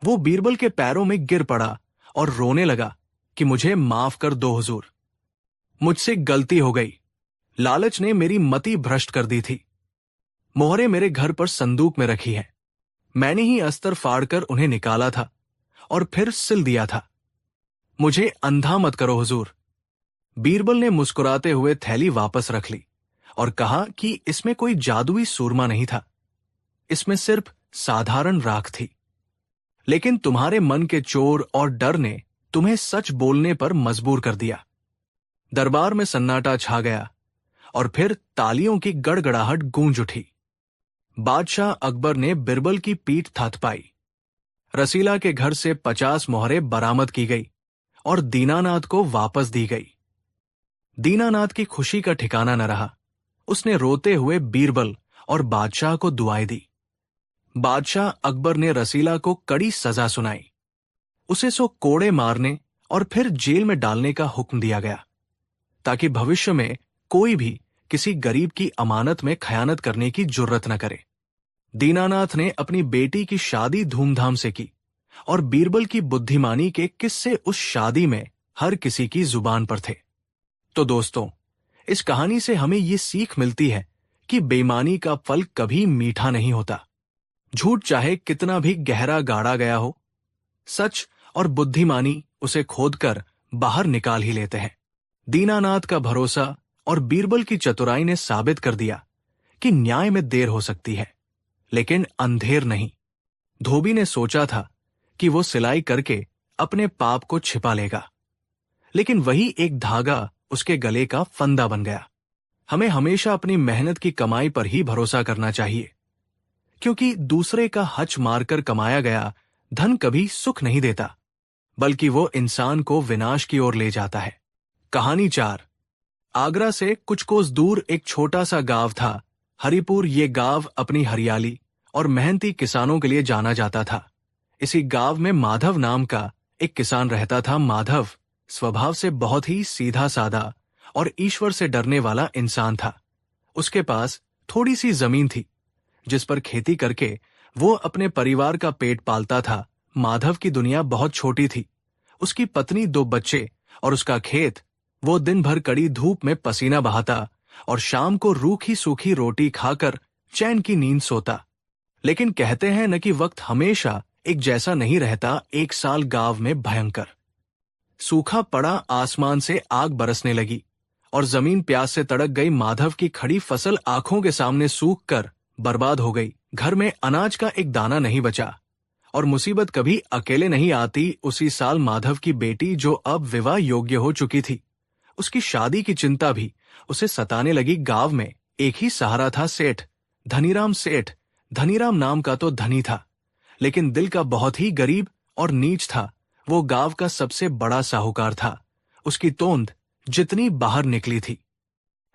वो बीरबल के पैरों में गिर पड़ा और रोने लगा कि मुझे माफ कर दो हुजूर, मुझसे गलती हो गई। लालच ने मेरी मति भ्रष्ट कर दी थी। मोहरे मेरे घर पर संदूक में रखी है। मैंने ही अस्तर फाड़कर उन्हें निकाला था और फिर सिल दिया था। मुझे अंधा मत करो हुजूर। बीरबल ने मुस्कुराते हुए थैली वापस रख ली और कहा कि इसमें कोई जादुई सूरमा नहीं था, इसमें सिर्फ साधारण राख थी। लेकिन तुम्हारे मन के चोर और डर ने तुम्हें सच बोलने पर मजबूर कर दिया। दरबार में सन्नाटा छा गया और फिर तालियों की गड़गड़ाहट गूंज उठी। बादशाह अकबर ने बिरबल की पीठ थपथपाई। रसीला के घर से 50 मोहरे बरामद की गई और दीनानाथ को वापस दी गई। दीनानाथ की खुशी का ठिकाना न रहा। उसने रोते हुए बीरबल और बादशाह को दुआएं दी। बादशाह अकबर ने रसीला को कड़ी सजा सुनाई। उसे 100 कोड़े मारने और फिर जेल में डालने का हुक्म दिया गया, ताकि भविष्य में कोई भी किसी गरीब की अमानत में खयानत करने की जुर्रत न करे। दीनानाथ ने अपनी बेटी की शादी धूमधाम से की और बीरबल की बुद्धिमानी के किस्से उस शादी में हर किसी की जुबान पर थे। तो दोस्तों, इस कहानी से हमें ये सीख मिलती है कि बेईमानी का फल कभी मीठा नहीं होता। झूठ चाहे कितना भी गहरा गाड़ा गया हो, सच और बुद्धिमानी उसे खोदकर बाहर निकाल ही लेते हैं। दीनानाथ का भरोसा और बीरबल की चतुराई ने साबित कर दिया कि न्याय में देर हो सकती है, लेकिन अंधेर नहीं। धोबी ने सोचा था कि वो सिलाई करके अपने पाप को छिपा लेगा, लेकिन वही एक धागा उसके गले का फंदा बन गया। हमें हमेशा अपनी मेहनत की कमाई पर ही भरोसा करना चाहिए, क्योंकि दूसरे का हच मारकर कमाया गया धन कभी सुख नहीं देता, बल्कि वो इंसान को विनाश की ओर ले जाता है। कहानी 4। आगरा से कुछ कोस दूर एक छोटा सा गांव था, हरिपुर। ये गांव अपनी हरियाली और मेहनती किसानों के लिए जाना जाता था। इसी गांव में माधव नाम का एक किसान रहता था। माधव स्वभाव से बहुत ही सीधा साधा और ईश्वर से डरने वाला इंसान था। उसके पास थोड़ी सी जमीन थी, जिस पर खेती करके वो अपने परिवार का पेट पालता था। माधव की दुनिया बहुत छोटी थी। उसकी पत्नी, 2 बच्चे और उसका खेत। वो दिन भर कड़ी धूप में पसीना बहाता और शाम को रूखी सूखी रोटी खाकर चैन की नींद सोता। लेकिन कहते हैं न कि वक्त हमेशा एक जैसा नहीं रहता। एक साल गांव में भयंकर सूखा पड़ा, आसमान से आग बरसने लगी और जमीन प्यास से तड़क गई। माधव की खड़ी फसल आंखों के सामने सूख कर बर्बाद हो गई। घर में अनाज का एक दाना नहीं बचा। और मुसीबत कभी अकेले नहीं आती। उसी साल माधव की बेटी, जो अब विवाह योग्य हो चुकी थी, उसकी शादी की चिंता भी उसे सताने लगी। गांव में एक ही सहारा था, सेठ धनीराम। सेठ धनीराम नाम का तो धनी था, लेकिन दिल का बहुत ही गरीब और नीच था। वो गांव का सबसे बड़ा साहूकार था। उसकी तोंद जितनी बाहर निकली थी,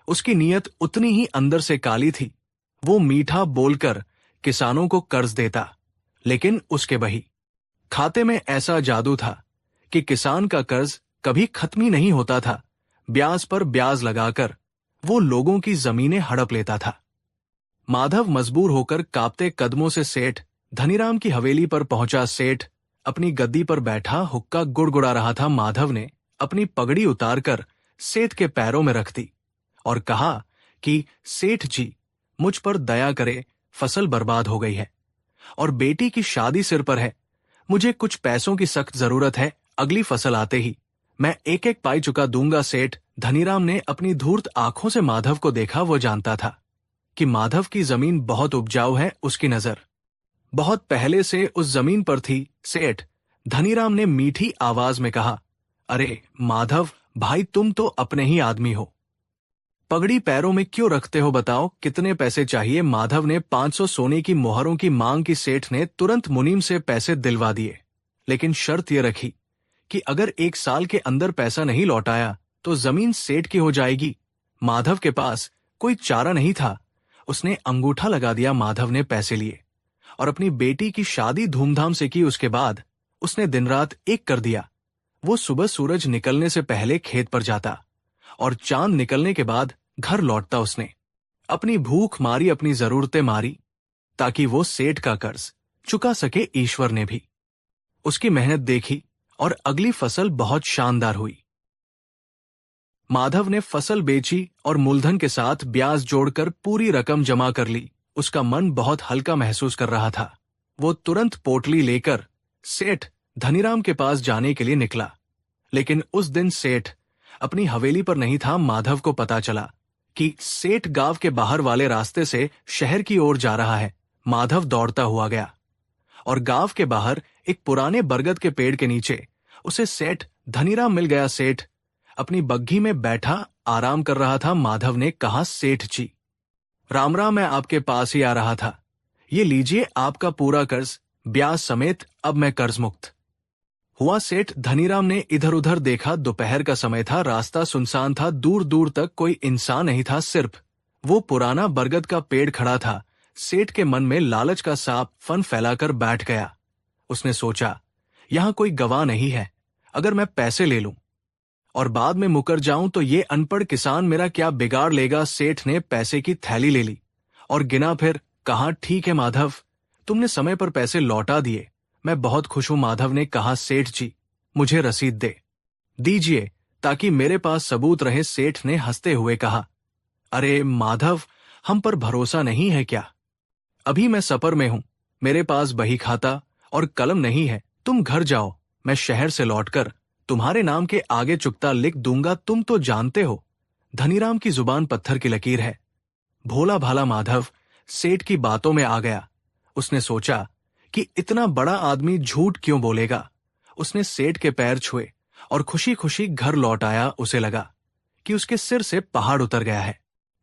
उसकी नीयत उतनी ही अंदर से काली थी। वो मीठा बोलकर किसानों को कर्ज देता, लेकिन उसके बही खाते में ऐसा जादू था कि किसान का कर्ज कभी खत्म ही नहीं होता था। ब्याज पर ब्याज लगाकर वो लोगों की जमीनें हड़प लेता था। माधव मजबूर होकर कांपते कदमों से सेठ धनीराम की हवेली पर पहुंचा। सेठ अपनी गद्दी पर बैठा हुक्का गुड़गुड़ा रहा था। माधव ने अपनी पगड़ी उतारकर सेठ के पैरों में रख दी और कहा कि सेठ जी, मुझ पर दया करे, फसल बर्बाद हो गई है और बेटी की शादी सिर पर है। मुझे कुछ पैसों की सख्त जरूरत है। अगली फसल आते ही मैं एक एक पाई चुका दूंगा। सेठ धनीराम ने अपनी धूर्त आंखों से माधव को देखा। वो जानता था कि माधव की जमीन बहुत उपजाऊ है। उसकी नजर बहुत पहले से उस जमीन पर थी। सेठ धनीराम ने मीठी आवाज में कहा, अरे माधव भाई, तुम तो अपने ही आदमी हो। पगड़ी पैरों में क्यों रखते हो, बताओ कितने पैसे चाहिए। माधव ने 500 सोने की मोहरों की मांग की। सेठ ने तुरंत मुनीम से पैसे दिलवा दिए, लेकिन शर्त यह रखी कि अगर 1 साल के अंदर पैसा नहीं लौटाया तो जमीन सेठ की हो जाएगी। माधव के पास कोई चारा नहीं था। उसने अंगूठा लगा दिया। माधव ने पैसे लिए और अपनी बेटी की शादी धूमधाम से की। उसके बाद उसने दिन रात एक कर दिया। वो सुबह सूरज निकलने से पहले खेत पर जाता और चांद निकलने के बाद घर लौटता। उसने अपनी भूख मारी, अपनी जरूरतें मारी, ताकि वो सेठ का कर्ज चुका सके। ईश्वर ने भी उसकी मेहनत देखी और अगली फसल बहुत शानदार हुई। माधव ने फसल बेची और मूलधन के साथ ब्याज जोड़कर पूरी रकम जमा कर ली। उसका मन बहुत हल्का महसूस कर रहा था। वो तुरंत पोटली लेकर सेठ धनीराम के पास जाने के लिए निकला। लेकिन उस दिन सेठ अपनी हवेली पर नहीं था। माधव को पता चला कि सेठ गांव के बाहर वाले रास्ते से शहर की ओर जा रहा है। माधव दौड़ता हुआ गया और गांव के बाहर एक पुराने बरगद के पेड़ के नीचे उसे सेठ धनीराम मिल गया। सेठ अपनी बग्घी में बैठा आराम कर रहा था। माधव ने कहा, सेठ जी राम राम, मैं आपके पास ही आ रहा था। ये लीजिए आपका पूरा कर्ज, ब्याज समेत। अब मैं कर्ज मुक्त हुआ। सेठ धनीराम ने इधर उधर देखा। दोपहर का समय था। रास्ता सुनसान था। दूर दूर तक कोई इंसान नहीं था, सिर्फ वो पुराना बरगद का पेड़ खड़ा था। सेठ के मन में लालच का सांप फन फैलाकर बैठ गया। उसने सोचा, यहां कोई गवाह नहीं है। अगर मैं पैसे ले लूं और बाद में मुकर जाऊं तो ये अनपढ़ किसान मेरा क्या बिगाड़ लेगा। सेठ ने पैसे की थैली ले ली और गिना, फिर कहा, ठीक है माधव, तुमने समय पर पैसे लौटा दिए, मैं बहुत खुश हूं। माधव ने कहा, सेठ जी मुझे रसीद दीजिए ताकि मेरे पास सबूत रहे। सेठ ने हंसते हुए कहा, अरे माधव, हम पर भरोसा नहीं है क्या? अभी मैं सफर में हूं, मेरे पास बही खाता और कलम नहीं है। तुम घर जाओ, मैं शहर से लौटकर तुम्हारे नाम के आगे चुकता लिख दूंगा। तुम तो जानते हो धनीराम की जुबान पत्थर की लकीर है। भोला भाला माधव सेठ की बातों में आ गया। उसने सोचा कि इतना बड़ा आदमी झूठ क्यों बोलेगा। उसने सेठ के पैर छुए और खुशी खुशी घर लौट आया। उसे लगा कि उसके सिर से पहाड़ उतर गया है।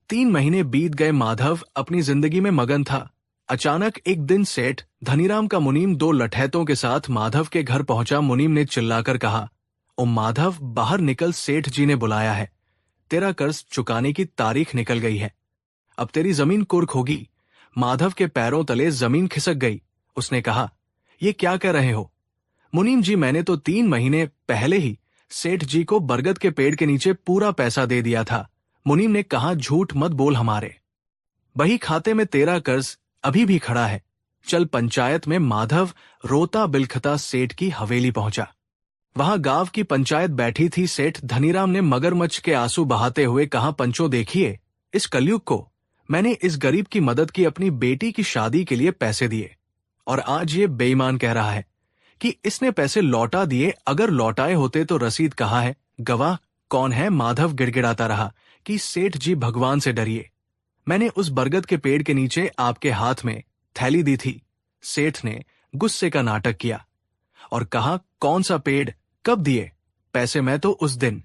3 महीने बीत गए। माधव अपनी जिंदगी में मगन था। अचानक एक दिन सेठ धनीराम का मुनीम 2 लठैतों के साथ माधव के घर पहुंचा। मुनीम ने चिल्लाकर कहा, ओ माधव, बाहर निकल, सेठ जी ने बुलाया है। तेरा कर्ज चुकाने की तारीख निकल गई है। अब तेरी जमीन कुर्क होगी। माधव के पैरों तले जमीन खिसक गई। उसने कहा, ये क्या कह रहे हो मुनीम जी? मैंने तो 3 महीने पहले ही सेठ जी को बरगद के पेड़ के नीचे पूरा पैसा दे दिया था। मुनीम ने कहा, झूठ मत बोल, हमारे बही खाते में तेरा कर्ज अभी भी खड़ा है। चल पंचायत में। माधव रोता बिलखता सेठ की हवेली पहुंचा। वहां गांव की पंचायत बैठी थी। सेठ धनीराम ने मगरमच्छ के आंसू बहाते हुए कहा, पंचों देखिए, इस कलयुग को मैंने इस गरीब की मदद की, अपनी बेटी की शादी के लिए पैसे दिए, और आज ये बेईमान कह रहा है कि इसने पैसे लौटा दिए। अगर लौटाए होते तो रसीद कहाँ है? गवाह कौन है? माधव गिड़गिड़ाता रहा कि सेठ जी भगवान से डरिए, मैंने उस बरगद के पेड़ के नीचे आपके हाथ में थैली दी थी। सेठ ने गुस्से का नाटक किया और कहा, कौन सा पेड़, कब दिए पैसे? मैं तो उस दिन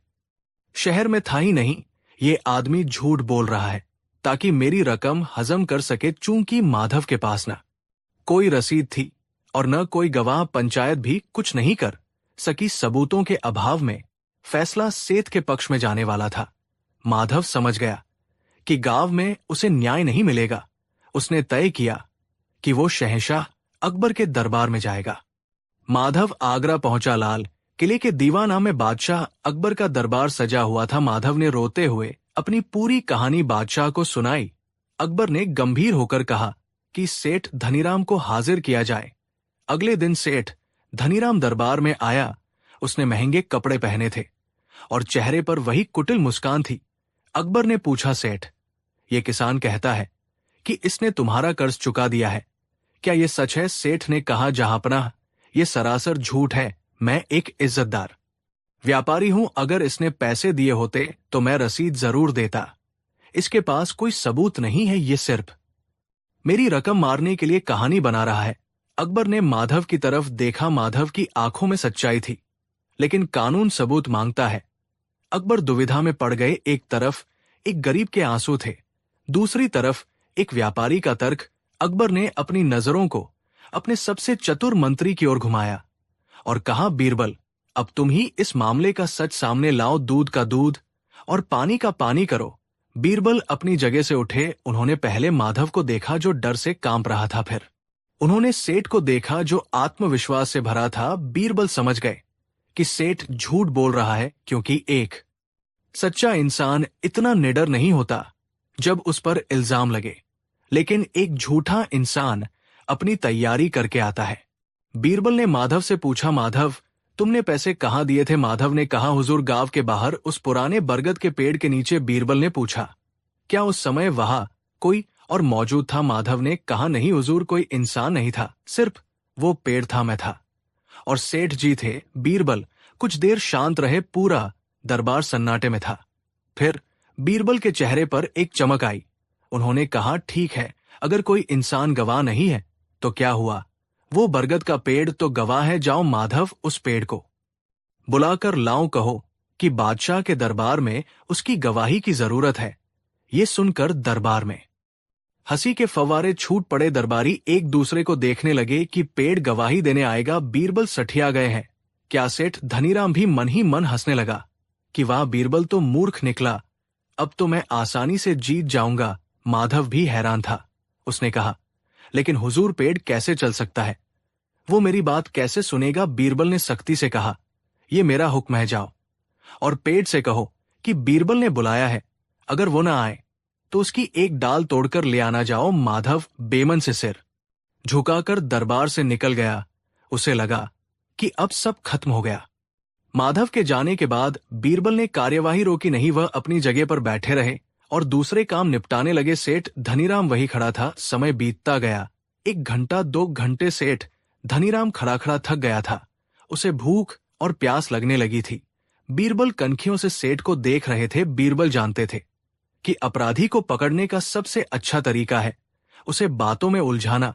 शहर में था ही नहीं। ये आदमी झूठ बोल रहा है ताकि मेरी रकम हजम कर सके। चूंकि माधव के पास न कोई रसीद थी और न कोई गवाह, पंचायत भी कुछ नहीं कर सकी। सबूतों के अभाव में फैसला सेठ के पक्ष में जाने वाला था। माधव समझ गया कि गांव में उसे न्याय नहीं मिलेगा। उसने तय किया कि वो शहंशाह अकबर के दरबार में जाएगा। माधव आगरा पहुंचा। लाल किले के दीवाना में बादशाह अकबर का दरबार सजा हुआ था। माधव ने रोते हुए अपनी पूरी कहानी बादशाह को सुनाई। अकबर ने गंभीर होकर कहा कि सेठ धनीराम को हाजिर किया जाए। अगले दिन सेठ धनीराम दरबार में आया। उसने महंगे कपड़े पहने थे और चेहरे पर वही कुटिल मुस्कान थी। अकबर ने पूछा, सेठ, ये किसान कहता है कि इसने तुम्हारा कर्ज चुका दिया है, क्या ये सच है? सेठ ने कहा, जहांपनाह, ये सरासर झूठ है। मैं एक इज्जतदार व्यापारी हूं। अगर इसने पैसे दिए होते तो मैं रसीद जरूर देता। इसके पास कोई सबूत नहीं है, ये सिर्फ मेरी रकम मारने के लिए कहानी बना रहा है। अकबर ने माधव की तरफ देखा। माधव की आंखों में सच्चाई थी, लेकिन कानून सबूत मांगता है। अकबर दुविधा में पड़ गए। एक तरफ एक गरीब के आंसू थे, दूसरी तरफ एक व्यापारी का तर्क। अकबर ने अपनी नजरों को अपने सबसे चतुर मंत्री की ओर घुमाया और कहा, बीरबल, अब तुम ही इस मामले का सच सामने लाओ। दूध का दूध और पानी का पानी करो। बीरबल अपनी जगह से उठे। उन्होंने पहले माधव को देखा जो डर से कांप रहा था, फिर उन्होंने सेठ को देखा जो आत्मविश्वास से भरा था। बीरबल समझ गए कि सेठ झूठ बोल रहा है, क्योंकि एक सच्चा इंसान इतना निडर नहीं होता जब उस पर इल्जाम लगे, लेकिन एक झूठा इंसान अपनी तैयारी करके आता है। बीरबल ने माधव से पूछा, माधव, तुमने पैसे कहाँ दिए थे? माधव ने कहा, हुजूर, गांव के बाहर उस पुराने बरगद के पेड़ के नीचे। बीरबल ने पूछा, क्या उस समय वहां कोई और मौजूद था? माधव ने कहा, नहीं हुजूर, कोई इंसान नहीं था, सिर्फ वो पेड़ था, मैं था और सेठ जी थे। बीरबल कुछ देर शांत रहे। पूरा दरबार सन्नाटे में था। फिर बीरबल के चेहरे पर एक चमक आई। उन्होंने कहा, ठीक है, अगर कोई इंसान गवाह नहीं है तो क्या हुआ? वो बरगद का पेड़ तो गवाह है। जाओ माधव, उस पेड़ को बुलाकर लाओ। कहो कि बादशाह के दरबार में उसकी गवाही की जरूरत है। ये सुनकर दरबार में हंसी के फव्वारे छूट पड़े। दरबारी एक दूसरे को देखने लगे कि पेड़ गवाही देने आएगा। बीरबल सठिया गए हैं क्या? सेठ धनीराम भी मन ही मन हंसने लगा कि वाह, बीरबल तो मूर्ख निकला, अब तो मैं आसानी से जीत जाऊंगा। माधव भी हैरान था। उसने कहा, लेकिन हुजूर, पेड़ कैसे चल सकता है? वो मेरी बात कैसे सुनेगा? बीरबल ने सख्ती से कहा, ये मेरा हुक्म है, जाओ और पेड़ से कहो कि बीरबल ने बुलाया है। अगर वो ना आए तो उसकी एक डाल तोड़कर ले आना। जाओ। माधव बेमन से सिर झुकाकर दरबार से निकल गया। उसे लगा कि अब सब खत्म हो गया। माधव के जाने के बाद बीरबल ने कार्यवाही रोकी नहीं। वह अपनी जगह पर बैठे रहे और दूसरे काम निपटाने लगे। सेठ धनीराम वही खड़ा था। समय बीतता गया। 1 घंटा, 2 घंटे। सेठ धनीराम खड़ा खड़ा थक गया था। उसे भूख और प्यास लगने लगी थी। बीरबल कनखियों से सेठ को देख रहे थे। बीरबल जानते थे कि अपराधी को पकड़ने का सबसे अच्छा तरीका है उसे बातों में उलझाना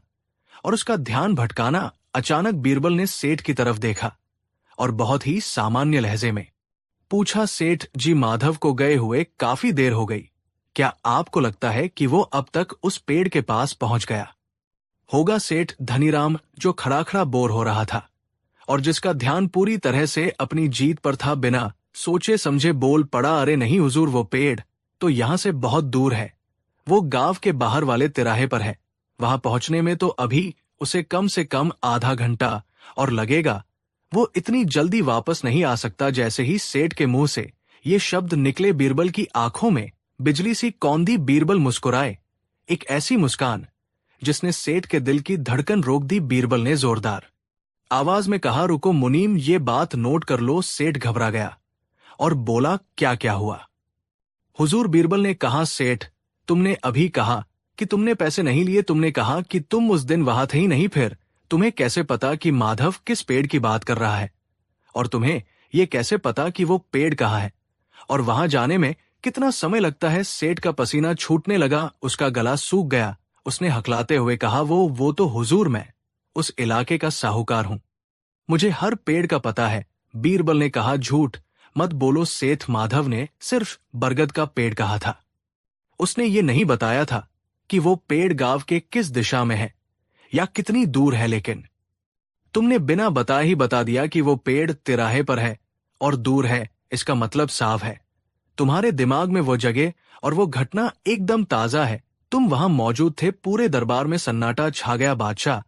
और उसका ध्यान भटकाना। अचानक बीरबल ने सेठ की तरफ देखा और बहुत ही सामान्य लहजे में पूछा, सेठ जी, माधव को गए हुए काफी देर हो गई। क्या आपको लगता है कि वो अब तक उस पेड़ के पास पहुंच गया होगा? सेठ धनीराम, जो खड़ा खड़ा बोर हो रहा था और जिसका ध्यान पूरी तरह से अपनी जीत पर था, बिना सोचे समझे बोल पड़ा, अरे नहीं हुजूर, वो पेड़ तो यहां से बहुत दूर है। वो गांव के बाहर वाले तिराहे पर है। वहां पहुंचने में तो अभी उसे कम से कम आधा घंटा और लगेगा। वो इतनी जल्दी वापस नहीं आ सकता। जैसे ही सेठ के मुंह से ये शब्द निकले, बीरबल की आंखों में बिजली सी कौंधी। बीरबल मुस्कुराए, एक ऐसी मुस्कान जिसने सेठ के दिल की धड़कन रोक दी। बीरबल ने जोरदार आवाज में कहा, रुको मुनीम, ये बात नोट कर लो। सेठ घबरा गया और बोला, क्या क्या हुआ हुजूर? बीरबल ने कहा, सेठ, तुमने अभी कहा कि तुमने पैसे नहीं लिए। तुमने कहा कि तुम उस दिन वहां थे ही नहीं। फिर तुम्हें कैसे पता कि माधव किस पेड़ की बात कर रहा है? और तुम्हें यह कैसे पता कि वो पेड़ कहाँ है और वहां जाने में कितना समय लगता है? सेठ का पसीना छूटने लगा, उसका गला सूख गया। उसने हकलाते हुए कहा, वो तो हुजूर, मैं उस इलाके का साहूकार हूं, मुझे हर पेड़ का पता है। बीरबल ने कहा, झूठ मत बोलो सेठ। माधव ने सिर्फ बरगद का पेड़ कहा था। उसने ये नहीं बताया था कि वो पेड़ गांव के किस दिशा में है या कितनी दूर है, लेकिन तुमने बिना बताए ही बता दिया कि वो पेड़ तिराहे पर है और दूर है। इसका मतलब साफ है, तुम्हारे दिमाग में वो जगह और वो घटना एकदम ताजा है। तुम वहां मौजूद थे। पूरे दरबार में सन्नाटा छा गया। बादशाह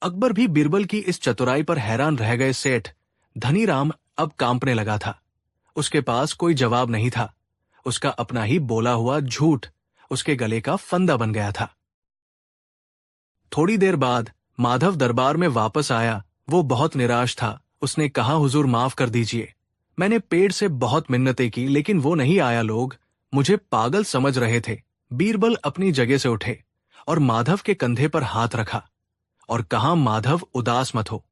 अकबर भी बीरबल की इस चतुराई पर हैरान रह गए। सेठ धनीराम अब कांपने लगा था। उसके पास कोई जवाब नहीं था। उसका अपना ही बोला हुआ झूठ उसके गले का फंदा बन गया था। थोड़ी देर बाद माधव दरबार में वापस आया। वो बहुत निराश था। उसने कहा, हुजूर, माफ कर दीजिए, मैंने पेड़ से बहुत मिन्नतें की, लेकिन वो नहीं आया। लोग मुझे पागल समझ रहे थे। बीरबल अपनी जगह से उठे और माधव के कंधे पर हाथ रखा और कहा, माधव, उदास मत हो,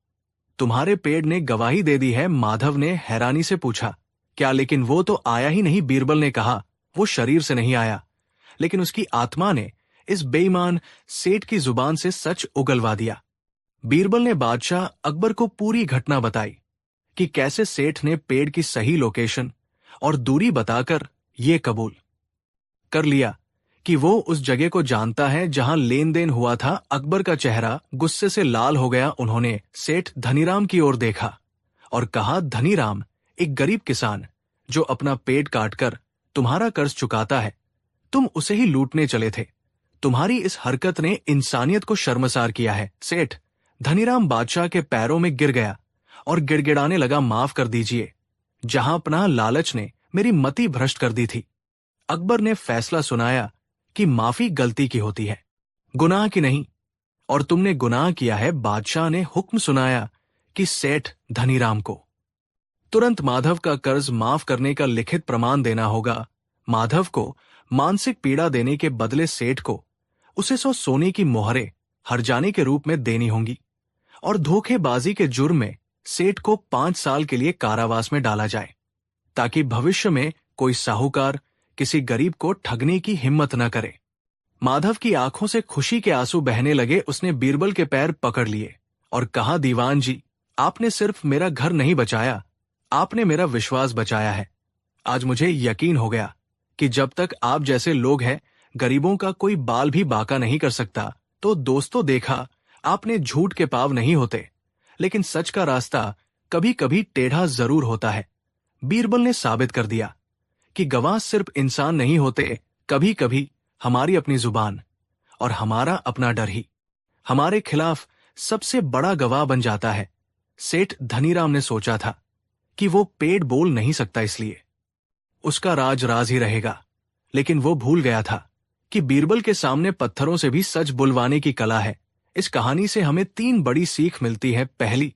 तुम्हारे पेड़ ने गवाही दे दी है। माधव ने हैरानी से पूछा, क्या? लेकिन वो तो आया ही नहीं। बीरबल ने कहा, वो शरीर से नहीं आया, लेकिन उसकी आत्मा ने इस बेईमान सेठ की जुबान से सच उगलवा दिया। बीरबल ने बादशाह अकबर को पूरी घटना बताई कि कैसे सेठ ने पेड़ की सही लोकेशन और दूरी बताकर ये कबूल कर लिया कि वो उस जगह को जानता है जहां लेन देन हुआ था। अकबर का चेहरा गुस्से से लाल हो गया। उन्होंने सेठ धनीराम की ओर देखा और कहा, धनीराम, एक गरीब किसान जो अपना पेट काटकर तुम्हारा कर्ज चुकाता है, तुम उसे ही लूटने चले थे। तुम्हारी इस हरकत ने इंसानियत को शर्मसार किया है। सेठ धनीराम बादशाह के पैरों में गिर गया और गिड़गिड़ाने लगा, माफ कर दीजिए, जहां अपना लालच ने मेरी मति भ्रष्ट कर दी थी। अकबर ने फैसला सुनाया कि माफी गलती की होती है, गुनाह की नहीं, और तुमने गुनाह किया है। बादशाह ने हुक्म सुनाया कि सेठ धनीराम को तुरंत माधव का कर्ज माफ करने का लिखित प्रमाण देना होगा। माधव को मानसिक पीड़ा देने के बदले सेठ को उसे 100 सोने की मोहरें हर्जाने के रूप में देनी होंगी और धोखेबाजी के जुर्म में सेठ को 5 साल के लिए कारावास में डाला जाए, ताकि भविष्य में कोई साहूकार किसी गरीब को ठगने की हिम्मत न करे। माधव की आंखों से खुशी के आंसू बहने लगे। उसने बीरबल के पैर पकड़ लिए और कहा, दीवान जी, आपने सिर्फ मेरा घर नहीं बचाया, आपने मेरा विश्वास बचाया है। आज मुझे यकीन हो गया कि जब तक आप जैसे लोग हैं, गरीबों का कोई बाल भी बाका नहीं कर सकता। तो दोस्तों, देखा आपने, झूठ के पाव नहीं होते, लेकिन सच का रास्ता कभी कभी टेढ़ा जरूर होता है। बीरबल ने साबित कर दिया कि गवाह सिर्फ इंसान नहीं होते, कभी कभी हमारी अपनी जुबान और हमारा अपना डर ही हमारे खिलाफ सबसे बड़ा गवाह बन जाता है। सेठ धनीराम ने सोचा था कि वो पेड़ बोल नहीं सकता, इसलिए उसका राज राज ही रहेगा, लेकिन वो भूल गया था कि बीरबल के सामने पत्थरों से भी सच बुलवाने की कला है। इस कहानी से हमें 3 बड़ी सीख मिलती है। पहली,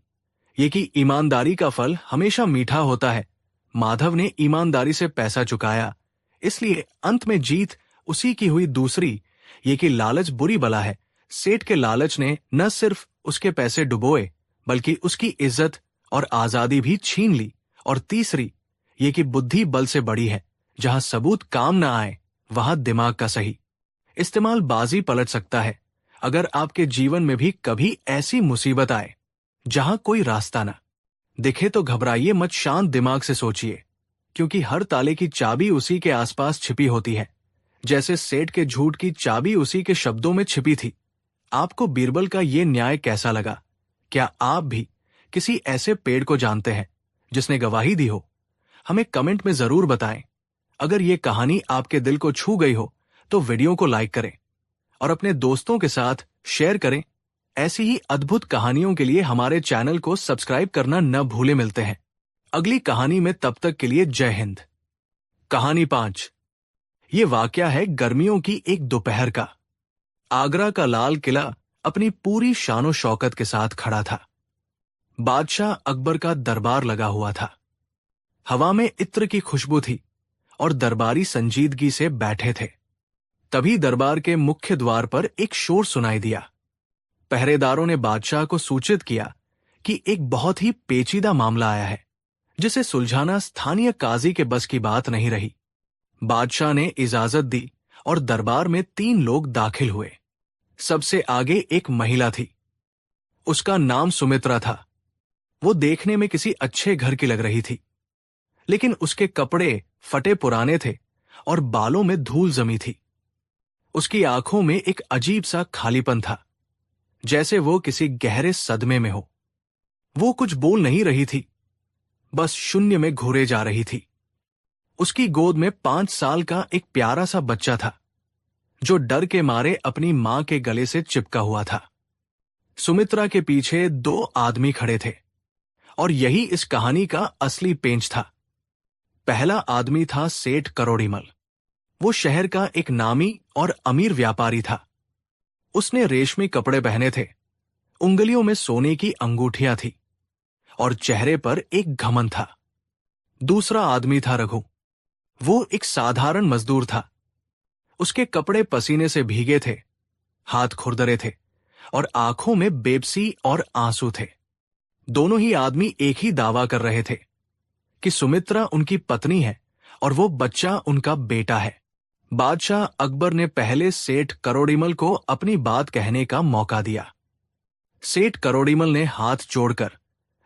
ये कि ईमानदारी का फल हमेशा मीठा होता है। माधव ने ईमानदारी से पैसा चुकाया, इसलिए अंत में जीत उसी की हुई। दूसरी, ये कि लालच बुरी बला है। सेठ के लालच ने न सिर्फ उसके पैसे डुबोए, बल्कि उसकी इज्जत और आजादी भी छीन ली। और तीसरी, ये कि बुद्धि बल से बड़ी है। जहां सबूत काम न आए, वहां दिमाग का सही इस्तेमाल बाजी पलट सकता है। अगर आपके जीवन में भी कभी ऐसी मुसीबत आए जहां कोई रास्ता ना दिखे, तो घबराइए मत, शांत दिमाग से सोचिए, क्योंकि हर ताले की चाबी उसी के आसपास छिपी होती है, जैसे सेठ के झूठ की चाबी उसी के शब्दों में छिपी थी। आपको बीरबल का ये न्याय कैसा लगा? क्या आप भी किसी ऐसे पेड़ को जानते हैं जिसने गवाही दी हो? हमें कमेंट में जरूर बताएं। अगर ये कहानी आपके दिल को छू गई हो तो वीडियो को लाइक करें और अपने दोस्तों के साथ शेयर करें। ऐसी ही अद्भुत कहानियों के लिए हमारे चैनल को सब्सक्राइब करना न भूले। मिलते हैं अगली कहानी में, तब तक के लिए जय हिंद। कहानी 5। ये वाकया है गर्मियों की एक दोपहर का। आगरा का लाल किला अपनी पूरी शानो शौकत के साथ खड़ा था। बादशाह अकबर का दरबार लगा हुआ था। हवा में इत्र की खुशबू थी और दरबारी संजीदगी से बैठे थे। तभी दरबार के मुख्य द्वार पर एक शोर सुनाई दिया। पहरेदारों ने बादशाह को सूचित किया कि एक बहुत ही पेचीदा मामला आया है, जिसे सुलझाना स्थानीय काजी के बस की बात नहीं रही। बादशाह ने इजाजत दी और दरबार में 3 लोग दाखिल हुए। सबसे आगे एक महिला थी। उसका नाम सुमित्रा था। वो देखने में किसी अच्छे घर की लग रही थी, लेकिन उसके कपड़े फटे पुराने थे और बालों में धूल जमी थी। उसकी आंखों में एक अजीब सा खालीपन था, जैसे वो किसी गहरे सदमे में हो। वो कुछ बोल नहीं रही थी, बस शून्य में घूरे जा रही थी। उसकी गोद में 5 साल का एक प्यारा सा बच्चा था, जो डर के मारे अपनी मां के गले से चिपका हुआ था। सुमित्रा के पीछे 2 आदमी खड़े थे, और यही इस कहानी का असली पेंच था। पहला आदमी था सेठ करोड़ीमल। वो शहर का एक नामी और अमीर व्यापारी था। उसने रेशमी कपड़े पहने थे, उंगलियों में सोने की अंगूठियां थी और चेहरे पर एक घमंड था। दूसरा आदमी था रघु। वो एक साधारण मजदूर था। उसके कपड़े पसीने से भीगे थे, हाथ खुरदरे थे और आंखों में बेबसी और आंसू थे। दोनों ही आदमी एक ही दावा कर रहे थे कि सुमित्रा उनकी पत्नी है और वो बच्चा उनका बेटा है। बादशाह अकबर ने पहले सेठ करोड़ीमल को अपनी बात कहने का मौका दिया। सेठ करोड़ीमल ने हाथ जोड़कर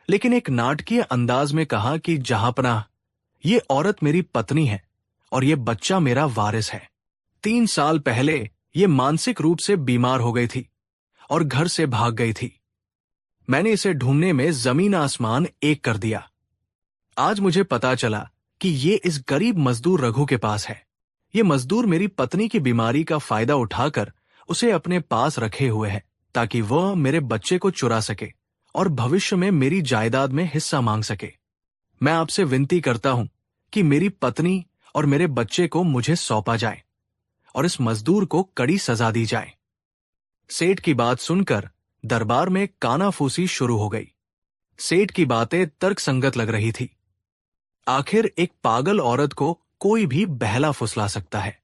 लेकिन एक नाटकीय अंदाज में कहा कि जहांपनाह, ये औरत मेरी पत्नी है और ये बच्चा मेरा वारिस है। 3 साल पहले ये मानसिक रूप से बीमार हो गई थी और घर से भाग गई थी। मैंने इसे ढूंढने में जमीन आसमान एक कर दिया। आज मुझे पता चला कि ये इस गरीब मजदूर रघु के पास है। ये मजदूर मेरी पत्नी की बीमारी का फायदा उठाकर उसे अपने पास रखे हुए है ताकि वह मेरे बच्चे को चुरा सके और भविष्य में मेरी जायदाद में हिस्सा मांग सके। मैं आपसे विनती करता हूं कि मेरी पत्नी और मेरे बच्चे को मुझे सौंपा जाए और इस मजदूर को कड़ी सजा दी जाए। सेठ की बात सुनकर दरबार में कानाफूसी शुरू हो गई। सेठ की बातें तर्कसंगत लग रही थी। आखिर एक पागल औरत को कोई भी बहला फुसला सकता है।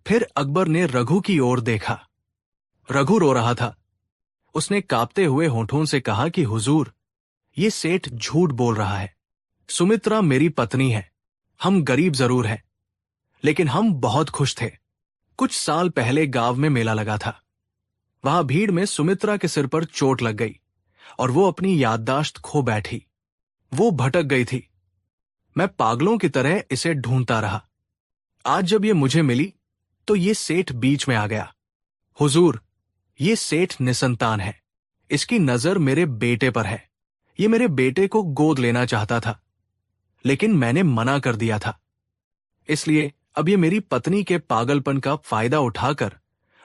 फिर अकबर ने रघु की ओर देखा। रघु रो रहा था। उसने कांपते हुए होठों से कहा कि हुजूर, ये सेठ झूठ बोल रहा है। सुमित्रा मेरी पत्नी है। हम गरीब जरूर हैं, लेकिन हम बहुत खुश थे। कुछ साल पहले गांव में मेला लगा था। वहां भीड़ में सुमित्रा के सिर पर चोट लग गई और वो अपनी याददाश्त खो बैठी। वो भटक गई थी। मैं पागलों की तरह इसे ढूंढता रहा। आज जब ये मुझे मिली तो ये सेठ बीच में आ गया। हुजूर, ये सेठ निसंतान है। इसकी नजर मेरे बेटे पर है। ये मेरे बेटे को गोद लेना चाहता था, लेकिन मैंने मना कर दिया था। इसलिए अब ये मेरी पत्नी के पागलपन का फायदा उठाकर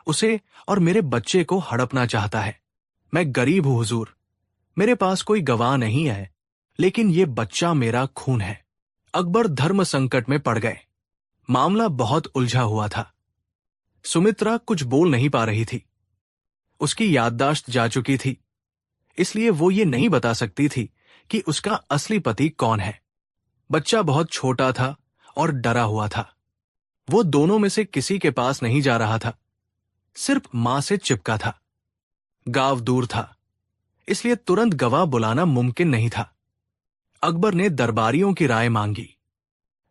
उसे और मेरे बच्चे को हड़पना चाहता है। मैं गरीब हूं हुजूर, मेरे पास कोई गवाह नहीं है, लेकिन ये बच्चा मेरा खून है। अकबर धर्म संकट में पड़ गए। मामला बहुत उलझा हुआ था। सुमित्रा कुछ बोल नहीं पा रही थी। उसकी याददाश्त जा चुकी थी, इसलिए वो ये नहीं बता सकती थी कि उसका असली पति कौन है। बच्चा बहुत छोटा था और डरा हुआ था। वो दोनों में से किसी के पास नहीं जा रहा था, सिर्फ मां से चिपका था। गांव दूर था, इसलिए तुरंत गवाह बुलाना मुमकिन नहीं था। अकबर ने दरबारियों की राय मांगी।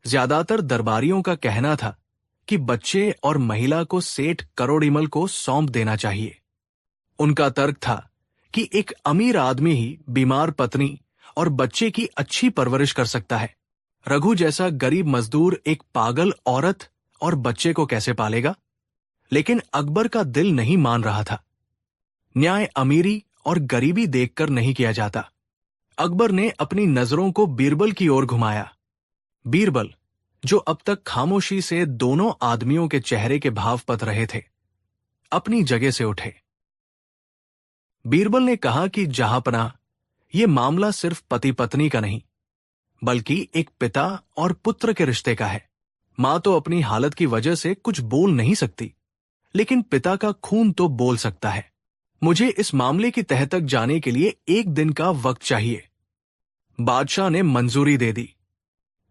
ज्यादातर दरबारियों का कहना था कि बच्चे और महिला को सेठ करोड़ीमल को सौंप देना चाहिए। उनका तर्क था कि एक अमीर आदमी ही बीमार पत्नी और बच्चे की अच्छी परवरिश कर सकता है। रघु जैसा गरीब मजदूर एक पागल औरत और बच्चे को कैसे पालेगा? लेकिन अकबर का दिल नहीं मान रहा था। न्याय अमीरी और गरीबी देखकर नहीं किया जाता। अकबर ने अपनी नजरों को बीरबल की ओर घुमाया। बीरबल, जो अब तक खामोशी से दोनों आदमियों के चेहरे के भाव पत रहे थे, अपनी जगह से उठे। बीरबल ने कहा कि जहांपनाह, यह मामला सिर्फ पति पत्नी का नहीं, बल्कि एक पिता और पुत्र के रिश्ते का है। मां तो अपनी हालत की वजह से कुछ बोल नहीं सकती, लेकिन पिता का खून तो बोल सकता है। मुझे इस मामले की तह तक जाने के लिए 1 दिन का वक्त चाहिए। बादशाह ने मंजूरी दे दी।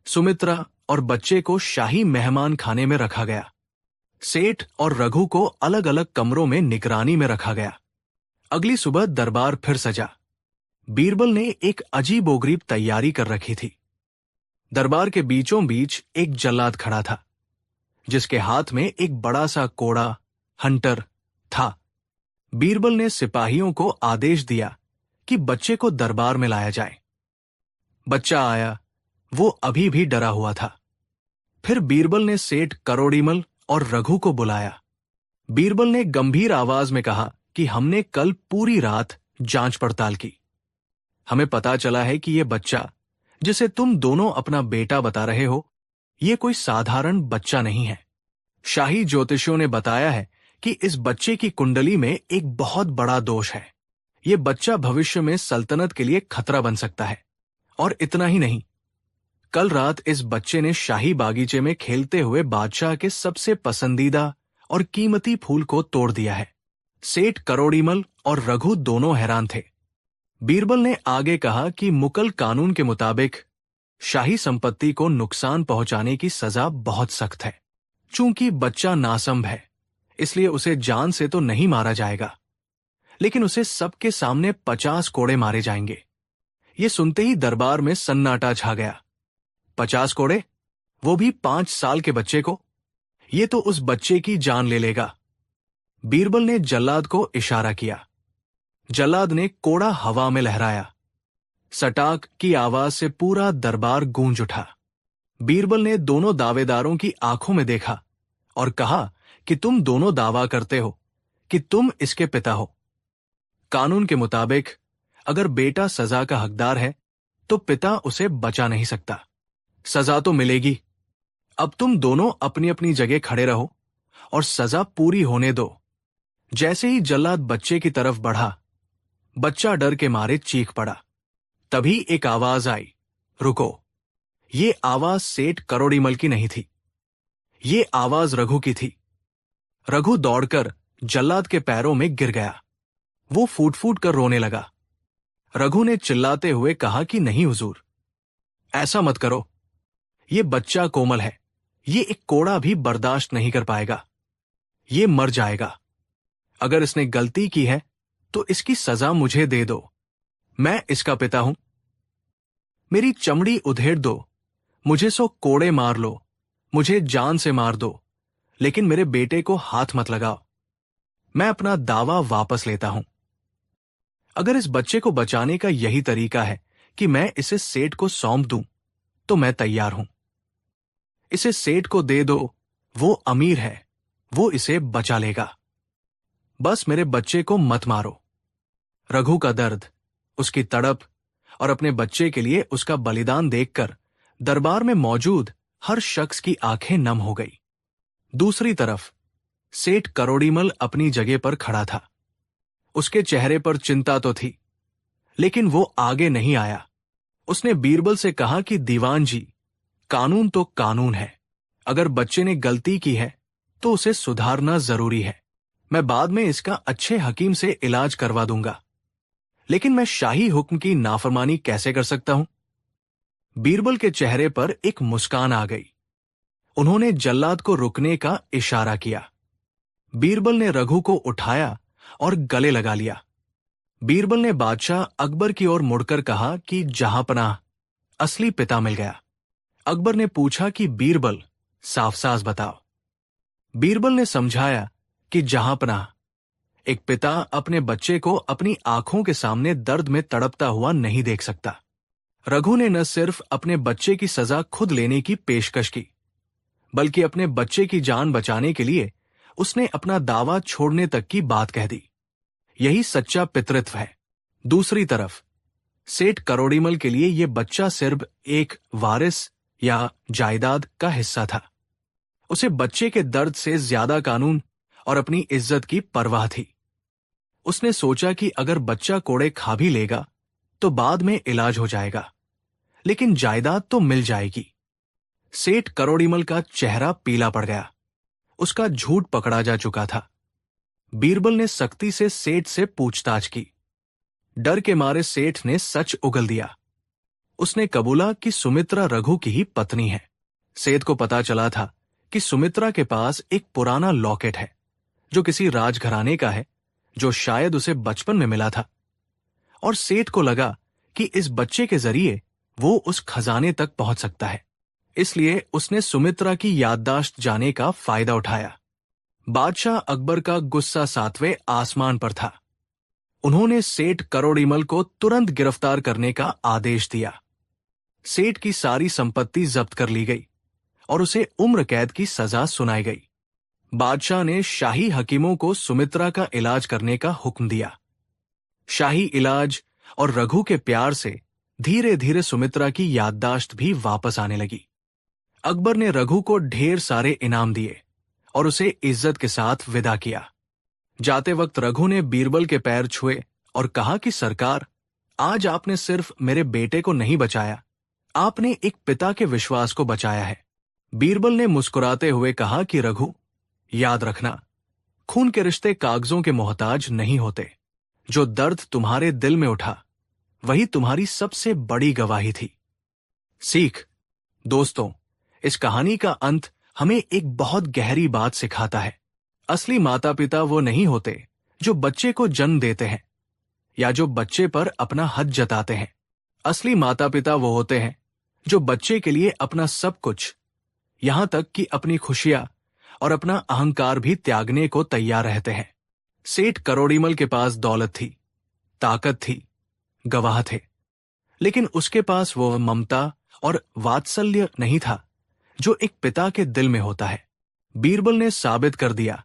सुमित्रा और बच्चे को शाही मेहमान खाने में रखा गया। सेठ और रघु को अलग अलग कमरों में निगरानी में रखा गया। अगली सुबह दरबार फिर सजा। बीरबल ने एक अजीबोगरीब तैयारी कर रखी थी। दरबार के बीचों बीच एक जल्लाद खड़ा था, जिसके हाथ में एक बड़ा सा कोड़ा हंटर था। बीरबल ने सिपाहियों को आदेश दिया कि बच्चे को दरबार में लाया जाए। बच्चा आया। वो अभी भी डरा हुआ था। फिर बीरबल ने सेठ करोड़ीमल और रघु को बुलाया। बीरबल ने गंभीर आवाज में कहा कि हमने कल पूरी रात जांच पड़ताल की। हमें पता चला है कि यह बच्चा, जिसे तुम दोनों अपना बेटा बता रहे हो, यह कोई साधारण बच्चा नहीं है। शाही ज्योतिषियों ने बताया है कि इस बच्चे की कुंडली में एक बहुत बड़ा दोष है। यह बच्चा भविष्य में सल्तनत के लिए खतरा बन सकता है। और इतना ही नहीं, कल रात इस बच्चे ने शाही बागीचे में खेलते हुए बादशाह के सबसे पसंदीदा और कीमती फूल को तोड़ दिया है। सेठ करोड़ीमल और रघु दोनों हैरान थे। बीरबल ने आगे कहा कि मुकल कानून के मुताबिक शाही संपत्ति को नुकसान पहुंचाने की सजा बहुत सख्त है। चूंकि बच्चा नासंभ है, इसलिए उसे जान से तो नहीं मारा जाएगा, लेकिन उसे सबके सामने 50 कोड़े मारे जाएंगे। ये सुनते ही दरबार में सन्नाटा छा गया। 50 कोड़े, वो भी 5 साल के बच्चे को? ये तो उस बच्चे की जान ले लेगा। बीरबल ने जल्लाद को इशारा किया। जल्लाद ने कोड़ा हवा में लहराया। सटाक की आवाज से पूरा दरबार गूंज उठा। बीरबल ने दोनों दावेदारों की आंखों में देखा और कहा कि तुम दोनों दावा करते हो कि तुम इसके पिता हो। कानून के मुताबिक अगर बेटा सजा का हकदार है तो पिता उसे बचा नहीं सकता। सजा तो मिलेगी। अब तुम दोनों अपनी अपनी जगह खड़े रहो और सजा पूरी होने दो। जैसे ही जल्लाद बच्चे की तरफ बढ़ा, बच्चा डर के मारे चीख पड़ा। तभी एक आवाज आई, रुको। ये आवाज सेठ करोड़ीमल की नहीं थी। ये आवाज रघु की थी। रघु दौड़कर जल्लाद के पैरों में गिर गया। वो फूट फूट कर रोने लगा। रघु ने चिल्लाते हुए कहा कि नहीं हुजूर, ऐसा मत करो। ये बच्चा कोमल है। ये एक कोड़ा भी बर्दाश्त नहीं कर पाएगा। ये मर जाएगा। अगर इसने गलती की है तो इसकी सजा मुझे दे दो। मैं इसका पिता हूं। मेरी चमड़ी उधेड़ दो। मुझे सो कोड़े मार लो। मुझे जान से मार दो, लेकिन मेरे बेटे को हाथ मत लगाओ। मैं अपना दावा वापस लेता हूं। अगर इस बच्चे को बचाने का यही तरीका है कि मैं इसे सेठ को सौंप दूं, तो मैं तैयार हूं। इसे सेठ को दे दो। वो अमीर है। वो इसे बचा लेगा। बस मेरे बच्चे को मत मारो। रघु का दर्द, उसकी तड़प और अपने बच्चे के लिए उसका बलिदान देखकर दरबार में मौजूद हर शख्स की आंखें नम हो गई। दूसरी तरफ सेठ करोड़ीमल अपनी जगह पर खड़ा था। उसके चेहरे पर चिंता तो थी, लेकिन वो आगे नहीं आया। उसने बीरबल से कहा कि दीवान जी, कानून तो कानून है। अगर बच्चे ने गलती की है तो उसे सुधारना जरूरी है। मैं बाद में इसका अच्छे हकीम से इलाज करवा दूंगा, लेकिन मैं शाही हुक्म की नाफरमानी कैसे कर सकता हूं? बीरबल के चेहरे पर एक मुस्कान आ गई। उन्होंने जल्लाद को रुकने का इशारा किया। बीरबल ने रघु को उठाया और गले लगा लिया। बीरबल ने बादशाह अकबर की ओर मुड़कर कहा कि जहांपनाह, असली पिता मिल गया। अकबर ने पूछा कि बीरबल, साफ साफ बताओ। बीरबल ने समझाया कि जहांपनाह, एक पिता अपने बच्चे को अपनी आंखों के सामने दर्द में तड़पता हुआ नहीं देख सकता। रघु ने न सिर्फ अपने बच्चे की सजा खुद लेने की पेशकश की, बल्कि अपने बच्चे की जान बचाने के लिए उसने अपना दावा छोड़ने तक की बात कह दी। यही सच्चा पितृत्व है। दूसरी तरफ सेठ करोड़ीमल के लिए यह बच्चा सिर्फ एक वारिस या जायदाद का हिस्सा था। उसे बच्चे के दर्द से ज्यादा कानून और अपनी इज्जत की परवाह थी। उसने सोचा कि अगर बच्चा कोड़े खा भी लेगा तो बाद में इलाज हो जाएगा, लेकिन जायदाद तो मिल जाएगी। सेठ करोड़ीमल का चेहरा पीला पड़ गया। उसका झूठ पकड़ा जा चुका था। बीरबल ने सख्ती से सेठ से पूछताछ की। डर के मारे सेठ ने सच उगल दिया। उसने कबूला कि सुमित्रा रघु की ही पत्नी है। सेठ को पता चला था कि सुमित्रा के पास एक पुराना लॉकेट है जो किसी राजघराने का है, जो शायद उसे बचपन में मिला था। और सेठ को लगा कि इस बच्चे के जरिए वो उस खजाने तक पहुंच सकता है। इसलिए उसने सुमित्रा की याददाश्त जाने का फायदा उठाया। बादशाह अकबर का गुस्सा 7वें आसमान पर था। उन्होंने सेठ करोड़ीमल को तुरंत गिरफ्तार करने का आदेश दिया। सेठ की सारी संपत्ति जब्त कर ली गई और उसे उम्र कैद की सजा सुनाई गई। बादशाह ने शाही हकीमों को सुमित्रा का इलाज करने का हुक्म दिया। शाही इलाज और रघु के प्यार से धीरे धीरे सुमित्रा की याददाश्त भी वापस आने लगी। अकबर ने रघु को ढेर सारे इनाम दिए और उसे इज्जत के साथ विदा किया। जाते वक्त रघु ने बीरबल के पैर छुए और कहा कि सरकार, आज आपने सिर्फ मेरे बेटे को नहीं बचाया, आपने एक पिता के विश्वास को बचाया है। बीरबल ने मुस्कुराते हुए कहा कि रघु, याद रखना, खून के रिश्ते कागजों के मोहताज नहीं होते। जो दर्द तुम्हारे दिल में उठा वही तुम्हारी सबसे बड़ी गवाही थी। सीख। दोस्तों, इस कहानी का अंत हमें एक बहुत गहरी बात सिखाता है। असली माता पिता वो नहीं होते जो बच्चे को जन्म देते हैं या जो बच्चे पर अपना हक जताते हैं। असली माता पिता वो होते हैं जो बच्चे के लिए अपना सब कुछ, यहां तक कि अपनी खुशियां और अपना अहंकार भी त्यागने को तैयार रहते हैं। सेठ करोड़ीमल के पास दौलत थी, ताकत थी, गवाह थे, लेकिन उसके पास वो ममता और वात्सल्य नहीं था जो एक पिता के दिल में होता है। बीरबल ने साबित कर दिया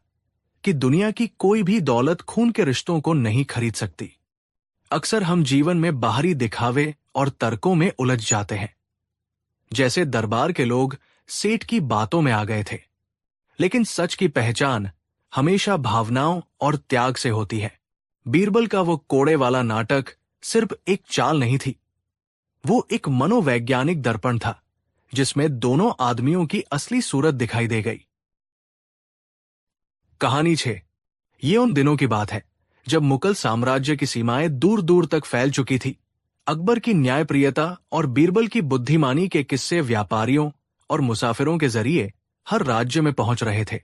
कि दुनिया की कोई भी दौलत खून के रिश्तों को नहीं खरीद सकती। अक्सर हम जीवन में बाहरी दिखावे और तर्कों में उलझ जाते हैं। जैसे दरबार के लोग सेठ की बातों में आ गए थे, लेकिन सच की पहचान हमेशा भावनाओं और त्याग से होती है। बीरबल का वो कोड़े वाला नाटक सिर्फ एक चाल नहीं थी, वो एक मनोवैज्ञानिक दर्पण था जिसमें दोनों आदमियों की असली सूरत दिखाई दे गई। कहानी 6। ये उन दिनों की बात है जब मुगल साम्राज्य की सीमाएं दूर दूर तक फैल चुकी थी। अकबर की न्यायप्रियता और बीरबल की बुद्धिमानी के किस्से व्यापारियों और मुसाफिरों के जरिए हर राज्य में पहुंच रहे थे।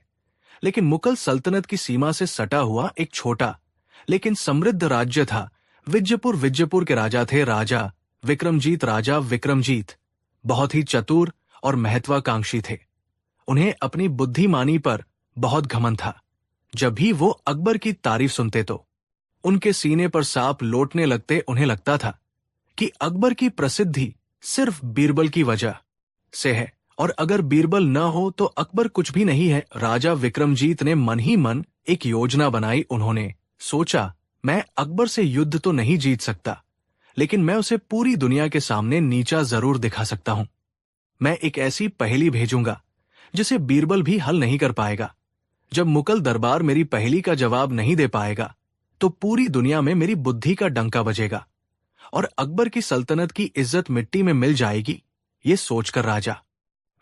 लेकिन मुगल सल्तनत की सीमा से सटा हुआ एक छोटा लेकिन समृद्ध राज्य था विजयपुर। विजयपुर के राजा थे राजा विक्रमजीत। राजा विक्रमजीत बहुत ही चतुर और महत्वाकांक्षी थे। उन्हें अपनी बुद्धिमानी पर बहुत घमंड था। जब भी वो अकबर की तारीफ सुनते तो उनके सीने पर सांप लौटने लगते। उन्हें लगता था कि अकबर की प्रसिद्धि सिर्फ बीरबल की वजह से है, और अगर बीरबल न हो तो अकबर कुछ भी नहीं है। राजा विक्रमजीत ने मन ही मन एक योजना बनाई। उन्होंने सोचा, मैं अकबर से युद्ध तो नहीं जीत सकता, लेकिन मैं उसे पूरी दुनिया के सामने नीचा जरूर दिखा सकता हूं। मैं एक ऐसी पहेली भेजूंगा जिसे बीरबल भी हल नहीं कर पाएगा। जब मुगल दरबार मेरी पहेली का जवाब नहीं दे पाएगा तो पूरी दुनिया में मेरी बुद्धि का डंका बजेगा और अकबर की सल्तनत की इज्जत मिट्टी में मिल जाएगी। ये सोचकर राजा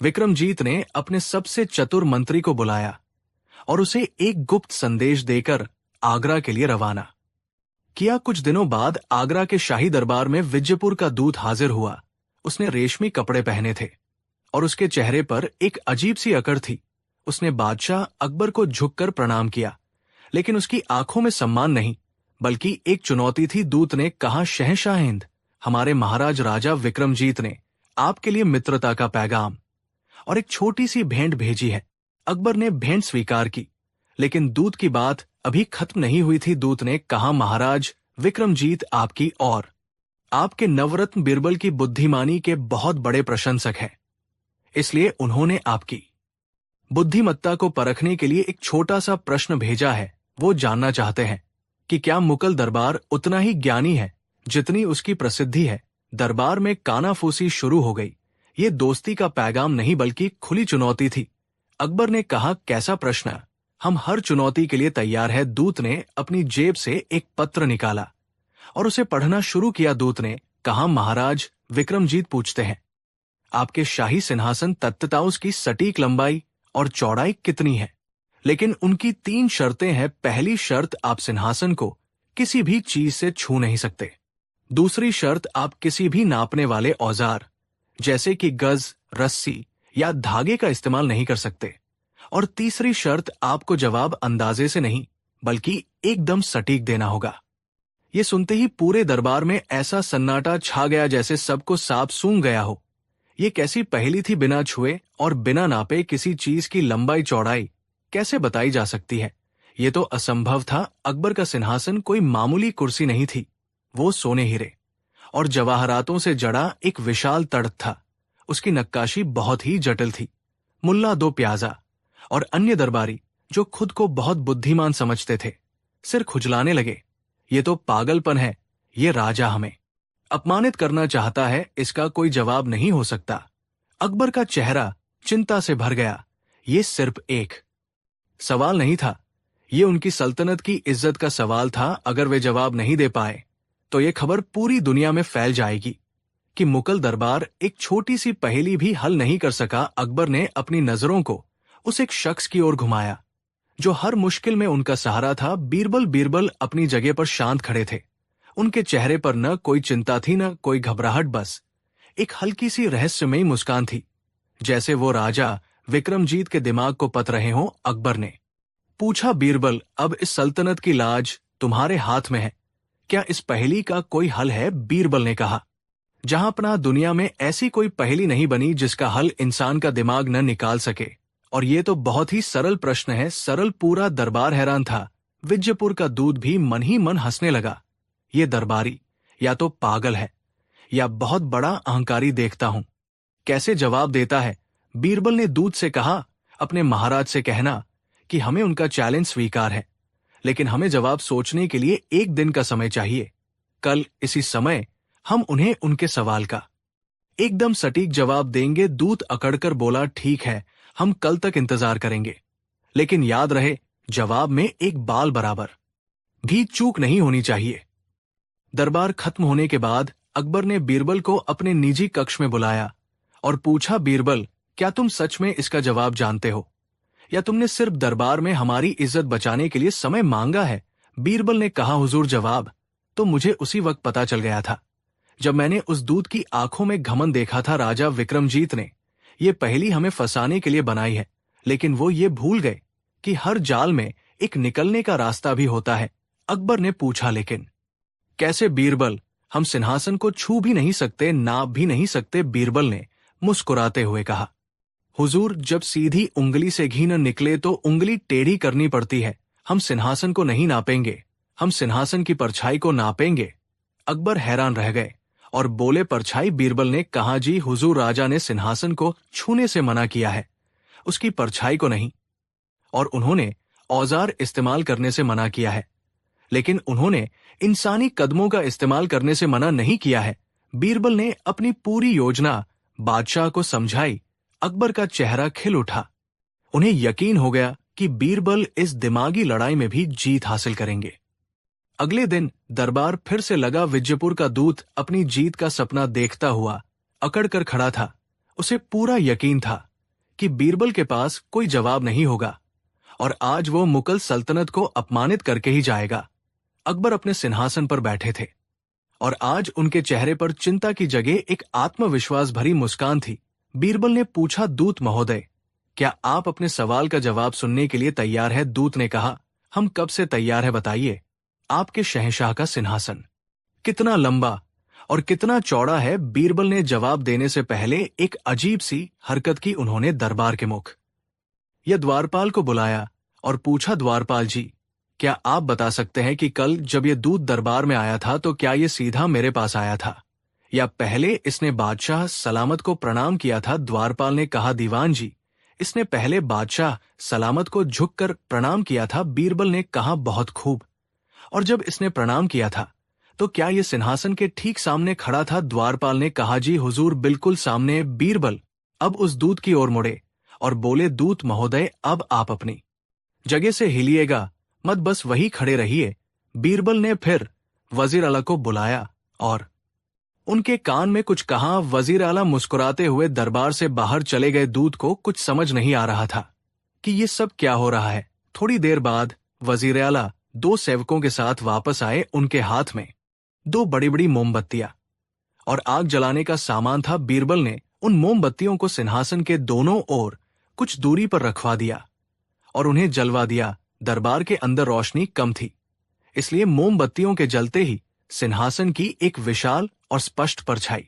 विक्रमजीत ने अपने सबसे चतुर मंत्री को बुलाया और उसे एक गुप्त संदेश देकर आगरा के लिए रवाना किया। कुछ दिनों बाद आगरा के शाही दरबार में विजयपुर का दूत हाजिर हुआ। उसने रेशमी कपड़े पहने थे और उसके चेहरे पर एक अजीब सी अकड़ थी। उसने बादशाह अकबर को झुककर प्रणाम किया, लेकिन उसकी आंखों में सम्मान नहीं बल्कि एक चुनौती थी। दूत ने कहा, शहंशाह हिंद, हमारे महाराज राजा विक्रमजीत ने आपके लिए मित्रता का पैगाम और एक छोटी सी भेंट भेजी है। अकबर ने भेंट स्वीकार की, लेकिन दूत की बात अभी खत्म नहीं हुई थी। दूत ने कहा, महाराज विक्रमजीत आपकी और आपके नवरत्न बीरबल की बुद्धिमानी के बहुत बड़े प्रशंसक हैं, इसलिए उन्होंने आपकी बुद्धिमत्ता को परखने के लिए एक छोटा सा प्रश्न भेजा है। वो जानना चाहते हैं कि क्या मुगल दरबार उतना ही ज्ञानी है जितनी उसकी प्रसिद्धि है। दरबार में कानाफूसी शुरू हो गई। ये दोस्ती का पैगाम नहीं बल्कि खुली चुनौती थी। अकबर ने कहा, कैसा प्रश्न, हम हर चुनौती के लिए तैयार है। दूत ने अपनी जेब से एक पत्र निकाला और उसे पढ़ना शुरू किया। दूत ने कहा, महाराज विक्रमजीत पूछते हैं, आपके शाही सिंहासन तख्ता उसकी सटीक लंबाई और चौड़ाई कितनी है, लेकिन उनकी 3 शर्तें हैं। पहली शर्त, आप सिंहासन को किसी भी चीज से छू नहीं सकते। दूसरी शर्त, आप किसी भी नापने वाले औजार जैसे कि गज, रस्सी या धागे का इस्तेमाल नहीं कर सकते। और तीसरी शर्त, आपको जवाब अंदाजे से नहीं बल्कि एकदम सटीक देना होगा। ये सुनते ही पूरे दरबार में ऐसा सन्नाटा छा गया जैसे सबको सांप सूंघ गया हो। ये कैसी पहेली थी, बिना छुए और बिना नापे किसी चीज की लंबाई चौड़ाई कैसे बताई जा सकती है। ये तो असंभव था। अकबर का सिंहासन कोई मामूली कुर्सी नहीं थी, वो सोने हीरे और जवाहरातों से जड़ा एक विशाल तख्त था। उसकी नक्काशी बहुत ही जटिल थी। मुल्ला दो प्याजा और अन्य दरबारी जो खुद को बहुत बुद्धिमान समझते थे, सिर खुजलाने लगे। ये तो पागलपन है, ये राजा हमें अपमानित करना चाहता है, इसका कोई जवाब नहीं हो सकता। अकबर का चेहरा चिंता से भर गया। ये सिर्फ एक सवाल नहीं था, ये उनकी सल्तनत की इज्जत का सवाल था। अगर वे जवाब नहीं दे पाए तो ये खबर पूरी दुनिया में फैल जाएगी कि मुगल दरबार एक छोटी सी पहेली भी हल नहीं कर सका। अकबर ने अपनी नजरों को उस एक शख्स की ओर घुमाया जो हर मुश्किल में उनका सहारा था। बीरबल। बीरबल अपनी जगह पर शांत खड़े थे। उनके चेहरे पर न कोई चिंता थी न कोई घबराहट, बस एक हल्की सी रहस्यमयी मुस्कान थी, जैसे वो राजा विक्रमजीत के दिमाग को पत रहे हों। अकबर ने पूछा, बीरबल, अब इस सल्तनत की लाज तुम्हारे हाथ में है, क्या इस पहेली का कोई हल है? बीरबल ने कहा, जहां अपना दुनिया में ऐसी कोई पहेली नहीं बनी जिसका हल इंसान का दिमाग न निकाल सके और ये तो बहुत ही सरल प्रश्न है, सरल। पूरा दरबार हैरान था। विजयपुर का दूत भी मन ही मन हंसने लगा। ये दरबारी या तो पागल है या बहुत बड़ा अहंकारी, देखता हूं कैसे जवाब देता है। बीरबल ने दूत से कहा, अपने महाराज से कहना कि हमें उनका चैलेंज स्वीकार है, लेकिन हमें जवाब सोचने के लिए 1 दिन का समय चाहिए। कल इसी समय हम उन्हें उनके सवाल का एकदम सटीक जवाब देंगे। दूत अकड़कर बोला, ठीक है, हम कल तक इंतजार करेंगे, लेकिन याद रहे जवाब में एक बाल बराबर भी चूक नहीं होनी चाहिए। दरबार खत्म होने के बाद अकबर ने बीरबल को अपने निजी कक्ष में बुलाया और पूछा, बीरबल, क्या तुम सच में इसका जवाब जानते हो या तुमने सिर्फ दरबार में हमारी इज्जत बचाने के लिए समय मांगा है? बीरबल ने कहा, हुजूर, जवाब तो मुझे उसी वक्त पता चल गया था जब मैंने उस दूत की आंखों में घमंड देखा था। राजा विक्रमजीत ने ये पहेली हमें फंसाने के लिए बनाई है, लेकिन वो ये भूल गए कि हर जाल में एक निकलने का रास्ता भी होता है। अकबर ने पूछा, लेकिन कैसे? बीरबल, हम सिंहासन को छू भी नहीं सकते, नाप भी नहीं सकते। बीरबल ने मुस्कुराते हुए कहा, हुजूर, जब सीधी उंगली से घी न निकले तो उंगली टेढ़ी करनी पड़ती है। हम सिंहासन को नहीं नापेंगे, हम सिंहासन की परछाई को नापेंगे। अकबर हैरान रह गए और बोले, परछाई? बीरबल ने कहा, जी हुजूर, राजा ने सिंहासन को छूने से मना किया है, उसकी परछाई को नहीं। और उन्होंने औजार इस्तेमाल करने से मना किया है, लेकिन उन्होंने इंसानी कदमों का इस्तेमाल करने से मना नहीं किया है। बीरबल ने अपनी पूरी योजना बादशाह को समझाई। अकबर का चेहरा खिल उठा। उन्हें यकीन हो गया कि बीरबल इस दिमागी लड़ाई में भी जीत हासिल करेंगे। अगले दिन दरबार फिर से लगा। विजयपुर का दूत अपनी जीत का सपना देखता हुआ अकड़ कर खड़ा था। उसे पूरा यकीन था कि बीरबल के पास कोई जवाब नहीं होगा और आज वो मुगल सल्तनत को अपमानित करके ही जाएगा। अकबर अपने सिंहासन पर बैठे थे और आज उनके चेहरे पर चिंता की जगह एक आत्मविश्वास भरी मुस्कान थी। बीरबल ने पूछा, दूत महोदय, क्या आप अपने सवाल का जवाब सुनने के लिए तैयार है? दूत ने कहा, हम कब से तैयार है, बताइए। आपके शहंशाह का सिंहासन कितना लंबा और कितना चौड़ा है? बीरबल ने जवाब देने से पहले एक अजीब सी हरकत की। उन्होंने दरबार के मुख या द्वारपाल को बुलाया और पूछा, द्वारपाल जी, क्या आप बता सकते हैं कि कल जब ये दूत दरबार में आया था तो क्या ये सीधा मेरे पास आया था या पहले इसने बादशाह सलामत को प्रणाम किया था? द्वारपाल ने कहा, दीवान जी, इसने पहले बादशाह सलामत को झुककर प्रणाम किया था। बीरबल ने कहा, बहुत खूब। और जब इसने प्रणाम किया था तो क्या ये सिंहासन के ठीक सामने खड़ा था? द्वारपाल ने कहा, जी हुजूर, बिल्कुल सामने। बीरबल अब उस दूत की ओर मुड़े और बोले, दूत महोदय, अब आप अपनी जगह से हिलिएगा मत, बस वही खड़े रहिए। बीरबल ने फिर वजीर आला को बुलाया और उनके कान में कुछ कहा। वजीर आला मुस्कुराते हुए दरबार से बाहर चले गए। दूत को कुछ समझ नहीं आ रहा था कि ये सब क्या हो रहा है। थोड़ी देर बाद वजीर आला 2 सेवकों के साथ वापस आए। उनके हाथ में 2 बड़ी बड़ी मोमबत्तियां और आग जलाने का सामान था। बीरबल ने उन मोमबत्तियों को सिंहासन के दोनों ओर कुछ दूरी पर रखवा दिया और उन्हें जलवा दिया। दरबार के अंदर रोशनी कम थी, इसलिए मोमबत्तियों के जलते ही सिंहासन की एक विशाल और स्पष्ट परछाई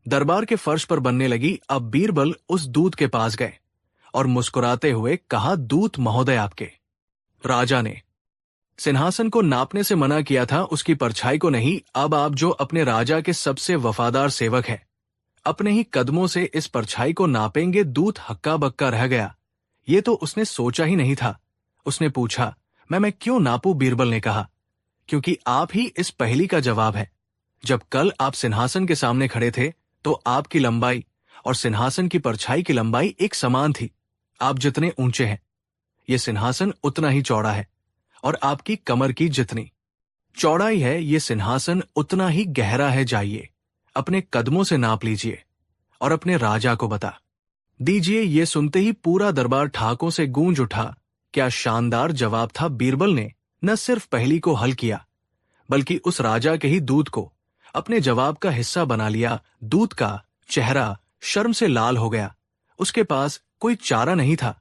दरबार के फर्श पर बनने लगी। अब बीरबल उस दूत के पास गए और मुस्कुराते हुए कहा, दूत महोदय, आपके राजा ने सिंहासन को नापने से मना किया था, उसकी परछाई को नहीं। अब आप जो अपने राजा के सबसे वफादार सेवक हैं, अपने ही कदमों से इस परछाई को नापेंगे। दूत हक्का बक्का रह गया। ये तो उसने सोचा ही नहीं था। उसने पूछा, मैं क्यों नापूं? बीरबल ने कहा, क्योंकि आप ही इस पहेली का जवाब है। जब कल आप सिंहासन के सामने खड़े थे तो आपकी लंबाई और सिंहासन की परछाई की लंबाई एक समान थी। आप जितने ऊंचे हैं, ये सिंहासन उतना ही चौड़ा है, और आपकी कमर की जितनी चौड़ाई है, ये सिंहासन उतना ही गहरा है। जाइए, अपने कदमों से नाप लीजिए और अपने राजा को बता दीजिए। ये सुनते ही पूरा दरबार ठाकों से गूंज उठा। क्या शानदार जवाब था! बीरबल ने न सिर्फ पहेली को हल किया, बल्कि उस राजा के ही दूत को अपने जवाब का हिस्सा बना लिया। दूत का चेहरा शर्म से लाल हो गया। उसके पास कोई चारा नहीं था।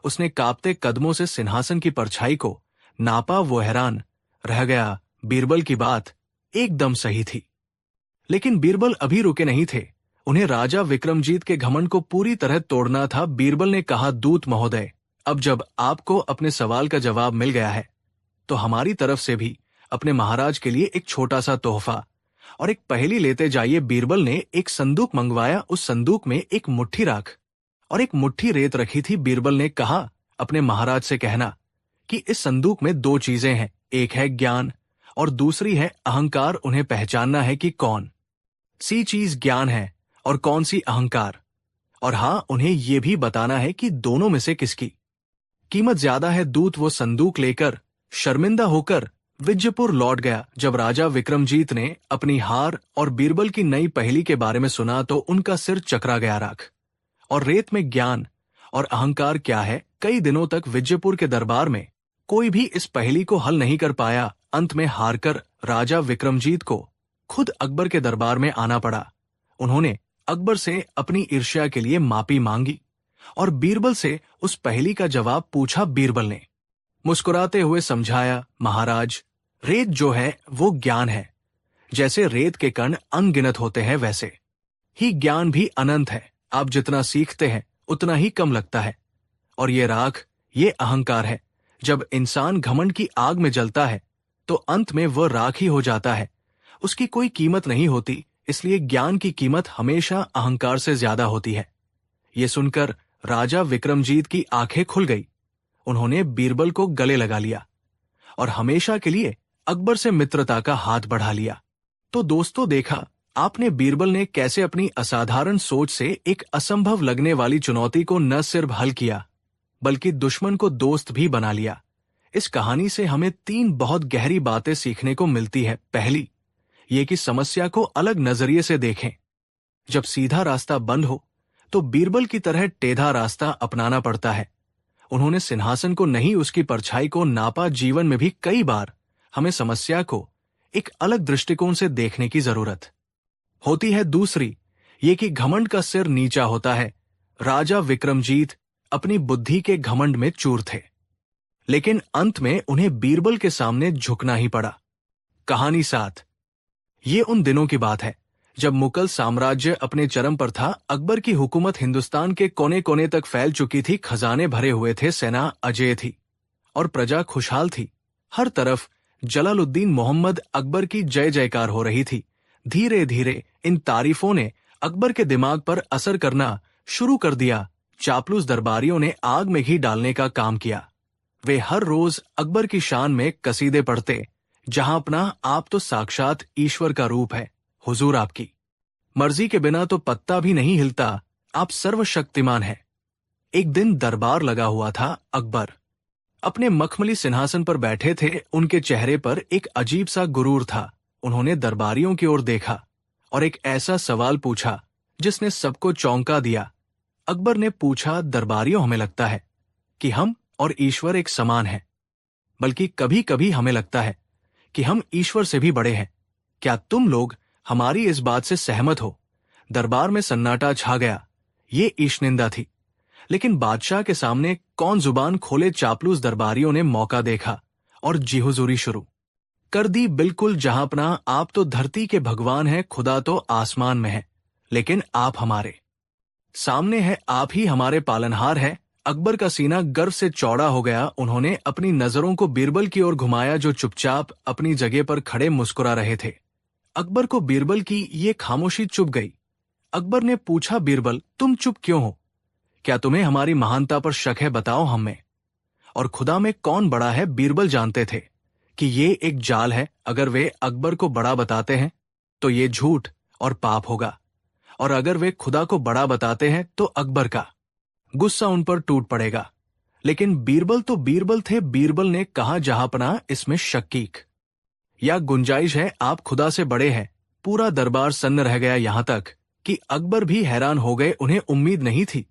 उसने कांपते कदमों से सिंहासन की परछाई को नापा। वो हैरान रह गया। बीरबल की बात एकदम सही थी। लेकिन बीरबल अभी रुके नहीं थे। उन्हें राजा विक्रमजीत के घमंड को पूरी तरह तोड़ना था। बीरबल ने कहा, दूत महोदय, अब जब आपको अपने सवाल का जवाब मिल गया है तो हमारी तरफ से भी अपने महाराज के लिए एक छोटा सा तोहफा और एक पहेली लेते जाइए। बीरबल ने एक संदूक मंगवाया। उस संदूक में एक मुट्ठी राख और एक मुट्ठी रेत रखी थी। बीरबल ने कहा, अपने महाराज से कहना कि इस संदूक में दो चीजें हैं, एक है ज्ञान और दूसरी है अहंकार। उन्हें पहचानना है कि कौन सी चीज ज्ञान है और कौन सी अहंकार, और हाँ, उन्हें यह भी बताना है कि दोनों में से किसकी कीमत ज्यादा है। दूत वो संदूक लेकर शर्मिंदा होकर विजयपुर लौट गया। जब राजा विक्रमजीत ने अपनी हार और बीरबल की नई पहेली के बारे में सुना तो उनका सिर चकरा गया। राख और रेत में ज्ञान और अहंकार क्या है? कई दिनों तक विजयपुर के दरबार में कोई भी इस पहेली को हल नहीं कर पाया। अंत में हारकर राजा विक्रमजीत को खुद अकबर के दरबार में आना पड़ा। उन्होंने अकबर से अपनी ईर्ष्या के लिए माफी मांगी और बीरबल से उस पहेली का जवाब पूछा। बीरबल ने मुस्कुराते हुए समझाया, महाराज, रेत जो है वो ज्ञान है। जैसे रेत के कण अनगिनत होते हैं वैसे ही ज्ञान भी अनंत है। आप जितना सीखते हैं उतना ही कम लगता है। और ये राख, ये अहंकार है। जब इंसान घमंड की आग में जलता है तो अंत में वह राख ही हो जाता है, उसकी कोई कीमत नहीं होती। इसलिए ज्ञान की कीमत हमेशा अहंकार से ज्यादा होती है। ये सुनकर राजा विक्रमजीत की आंखें खुल गई। उन्होंने बीरबल को गले लगा लिया और हमेशा के लिए अकबर से मित्रता का हाथ बढ़ा लिया। तो दोस्तों, देखा आपने बीरबल ने कैसे अपनी असाधारण सोच से एक असंभव लगने वाली चुनौती को न सिर्फ हल किया बल्कि दुश्मन को दोस्त भी बना लिया। इस कहानी से हमें 3 बहुत गहरी बातें सीखने को मिलती है। पहली, ये कि समस्या को अलग नजरिए से देखें। जब सीधा रास्ता बंद हो तो बीरबल की तरह टेढ़ा रास्ता अपनाना पड़ता है। उन्होंने सिंहासन को नहीं, उसकी परछाई को नापा। जीवन में भी कई बार हमें समस्या को एक अलग दृष्टिकोण से देखने की जरूरत होती है। दूसरी, ये कि घमंड का सिर नीचा होता है। राजा विक्रमजीत अपनी बुद्धि के घमंड में चूर थे, लेकिन अंत में उन्हें बीरबल के सामने झुकना ही पड़ा। कहानी 7, ये उन दिनों की बात है जब मुगल साम्राज्य अपने चरम पर था। अकबर की हुकूमत हिंदुस्तान के कोने कोने तक फैल चुकी थी। खजाने भरे हुए थे, सेना अजेय थी और प्रजा खुशहाल थी। हर तरफ जलालुद्दीन मोहम्मद अकबर की जय जयकार हो रही थी। धीरे धीरे इन तारीफों ने अकबर के दिमाग पर असर करना शुरू कर दिया। चापलूस दरबारियों ने आग में घी डालने का काम किया। वे हर रोज अकबर की शान में कसीदे पढ़ते, जहां अपना आप तो साक्षात ईश्वर का रूप है, हुजूर आपकी मर्जी के बिना तो पत्ता भी नहीं हिलता, आप सर्वशक्तिमान हैं। एक दिन दरबार लगा हुआ था। अकबर अपने मखमली सिंहासन पर बैठे थे। उनके चेहरे पर एक अजीब सा गुरूर था। उन्होंने दरबारियों की ओर देखा और एक ऐसा सवाल पूछा जिसने सबको चौंका दिया। अकबर ने पूछा, दरबारियों, हमें लगता है कि हम और ईश्वर एक समान हैं, बल्कि कभी कभी हमें लगता है कि हम ईश्वर से भी बड़े हैं। क्या तुम लोग हमारी इस बात से सहमत हो? दरबार में सन्नाटा छा गया। ये ईशनिंदा थी, लेकिन बादशाह के सामने कौन जुबान खोले? चापलूस दरबारियों ने मौका देखा और जी हुजूरी शुरू कर दी। बिल्कुल, जहां अपना आप तो धरती के भगवान हैं, खुदा तो आसमान में है, लेकिन आप हमारे सामने है, आप ही हमारे पालनहार है। अकबर का सीना गर्व से चौड़ा हो गया। उन्होंने अपनी नजरों को बीरबल की ओर घुमाया, जो चुपचाप अपनी जगह पर खड़े मुस्कुरा रहे थे। अकबर को बीरबल की ये खामोशी चुभ गई। अकबर ने पूछा, बीरबल, तुम चुप क्यों हो? क्या तुम्हें हमारी महानता पर शक है? बताओ हमें। और खुदा में कौन बड़ा है? बीरबल जानते थे कि ये एक जाल है। अगर वे अकबर को बड़ा बताते हैं तो ये झूठ और पाप होगा, और अगर वे खुदा को बड़ा बताते हैं तो अकबर का गुस्सा उन पर टूट पड़ेगा। लेकिन बीरबल तो बीरबल थे। बीरबल ने कहा, जहांपना, इसमें शक्कीक या गुंजाइश है, आप खुदा से बड़े हैं। पूरा दरबार सन्न रह गया, यहां तक कि अकबर भी हैरान हो गए। उन्हें उम्मीद नहीं थी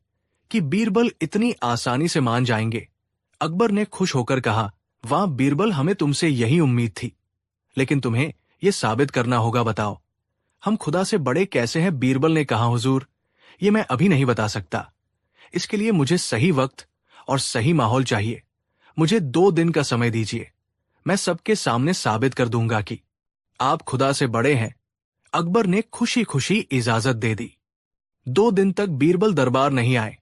कि बीरबल इतनी आसानी से मान जाएंगे। अकबर ने खुश होकर कहा, वाह बीरबल, हमें तुमसे यही उम्मीद थी, लेकिन तुम्हें यह साबित करना होगा। बताओ, हम खुदा से बड़े कैसे हैं? बीरबल ने कहा, हुजूर, ये मैं अभी नहीं बता सकता। इसके लिए मुझे सही वक्त और सही माहौल चाहिए। मुझे 2 दिन का समय दीजिए। मैं सबके सामने साबित कर दूंगा कि आप खुदा से बड़े हैं। अकबर ने खुशी खुशी इजाजत दे दी। 2 दिन तक बीरबल दरबार नहीं आए।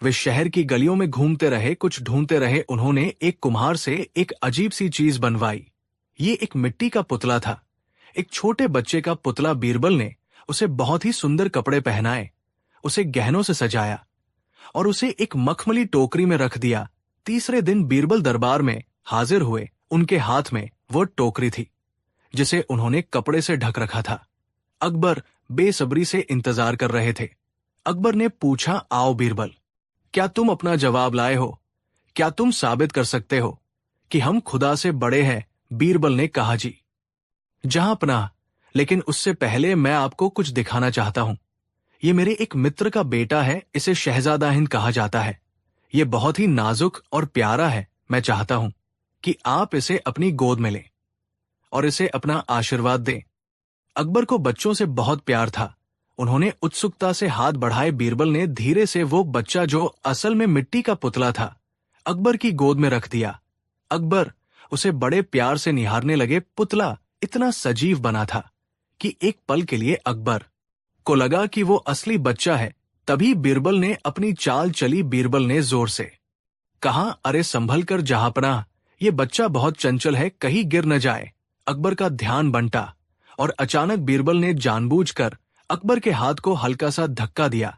वे शहर की गलियों में घूमते रहे, कुछ ढूंढते रहे। उन्होंने एक कुम्हार से एक अजीब सी चीज बनवाई। ये एक मिट्टी का पुतला था, एक छोटे बच्चे का पुतला। बीरबल ने उसे बहुत ही सुंदर कपड़े पहनाए, उसे गहनों से सजाया और उसे एक मखमली टोकरी में रख दिया। तीसरे दिन बीरबल दरबार में हाजिर हुए। उनके हाथ में वो टोकरी थी जिसे उन्होंने कपड़े से ढक रखा था। अकबर बेसब्री से इंतजार कर रहे थे। अकबर ने पूछा, आओ बीरबल, क्या तुम अपना जवाब लाए हो? क्या तुम साबित कर सकते हो कि हम खुदा से बड़े हैं? बीरबल ने कहा, जी जहां पनाह, लेकिन उससे पहले मैं आपको कुछ दिखाना चाहता हूं। ये मेरे एक मित्र का बेटा है, इसे शहजादा हिंद कहा जाता है। ये बहुत ही नाजुक और प्यारा है। मैं चाहता हूं कि आप इसे अपनी गोद में लें और इसे अपना आशीर्वाद दें। अकबर को बच्चों से बहुत प्यार था। उन्होंने उत्सुकता से हाथ बढ़ाए। बीरबल ने धीरे से वो बच्चा, जो असल में मिट्टी का पुतला था, अकबर की गोद में रख दिया। अकबर उसे बड़े प्यार से निहारने लगे। पुतला इतना सजीव बना था कि एक पल के लिए अकबर को लगा कि वो असली बच्चा है। तभी बीरबल ने अपनी चाल चली। बीरबल ने जोर से कहा, अरे संभल कर जहांपनाह, ये बच्चा बहुत चंचल है, कहीं गिर न जाए। अकबर का ध्यान बंटा और अचानक बीरबल ने जानबूझकर अकबर के हाथ को हल्का सा धक्का दिया।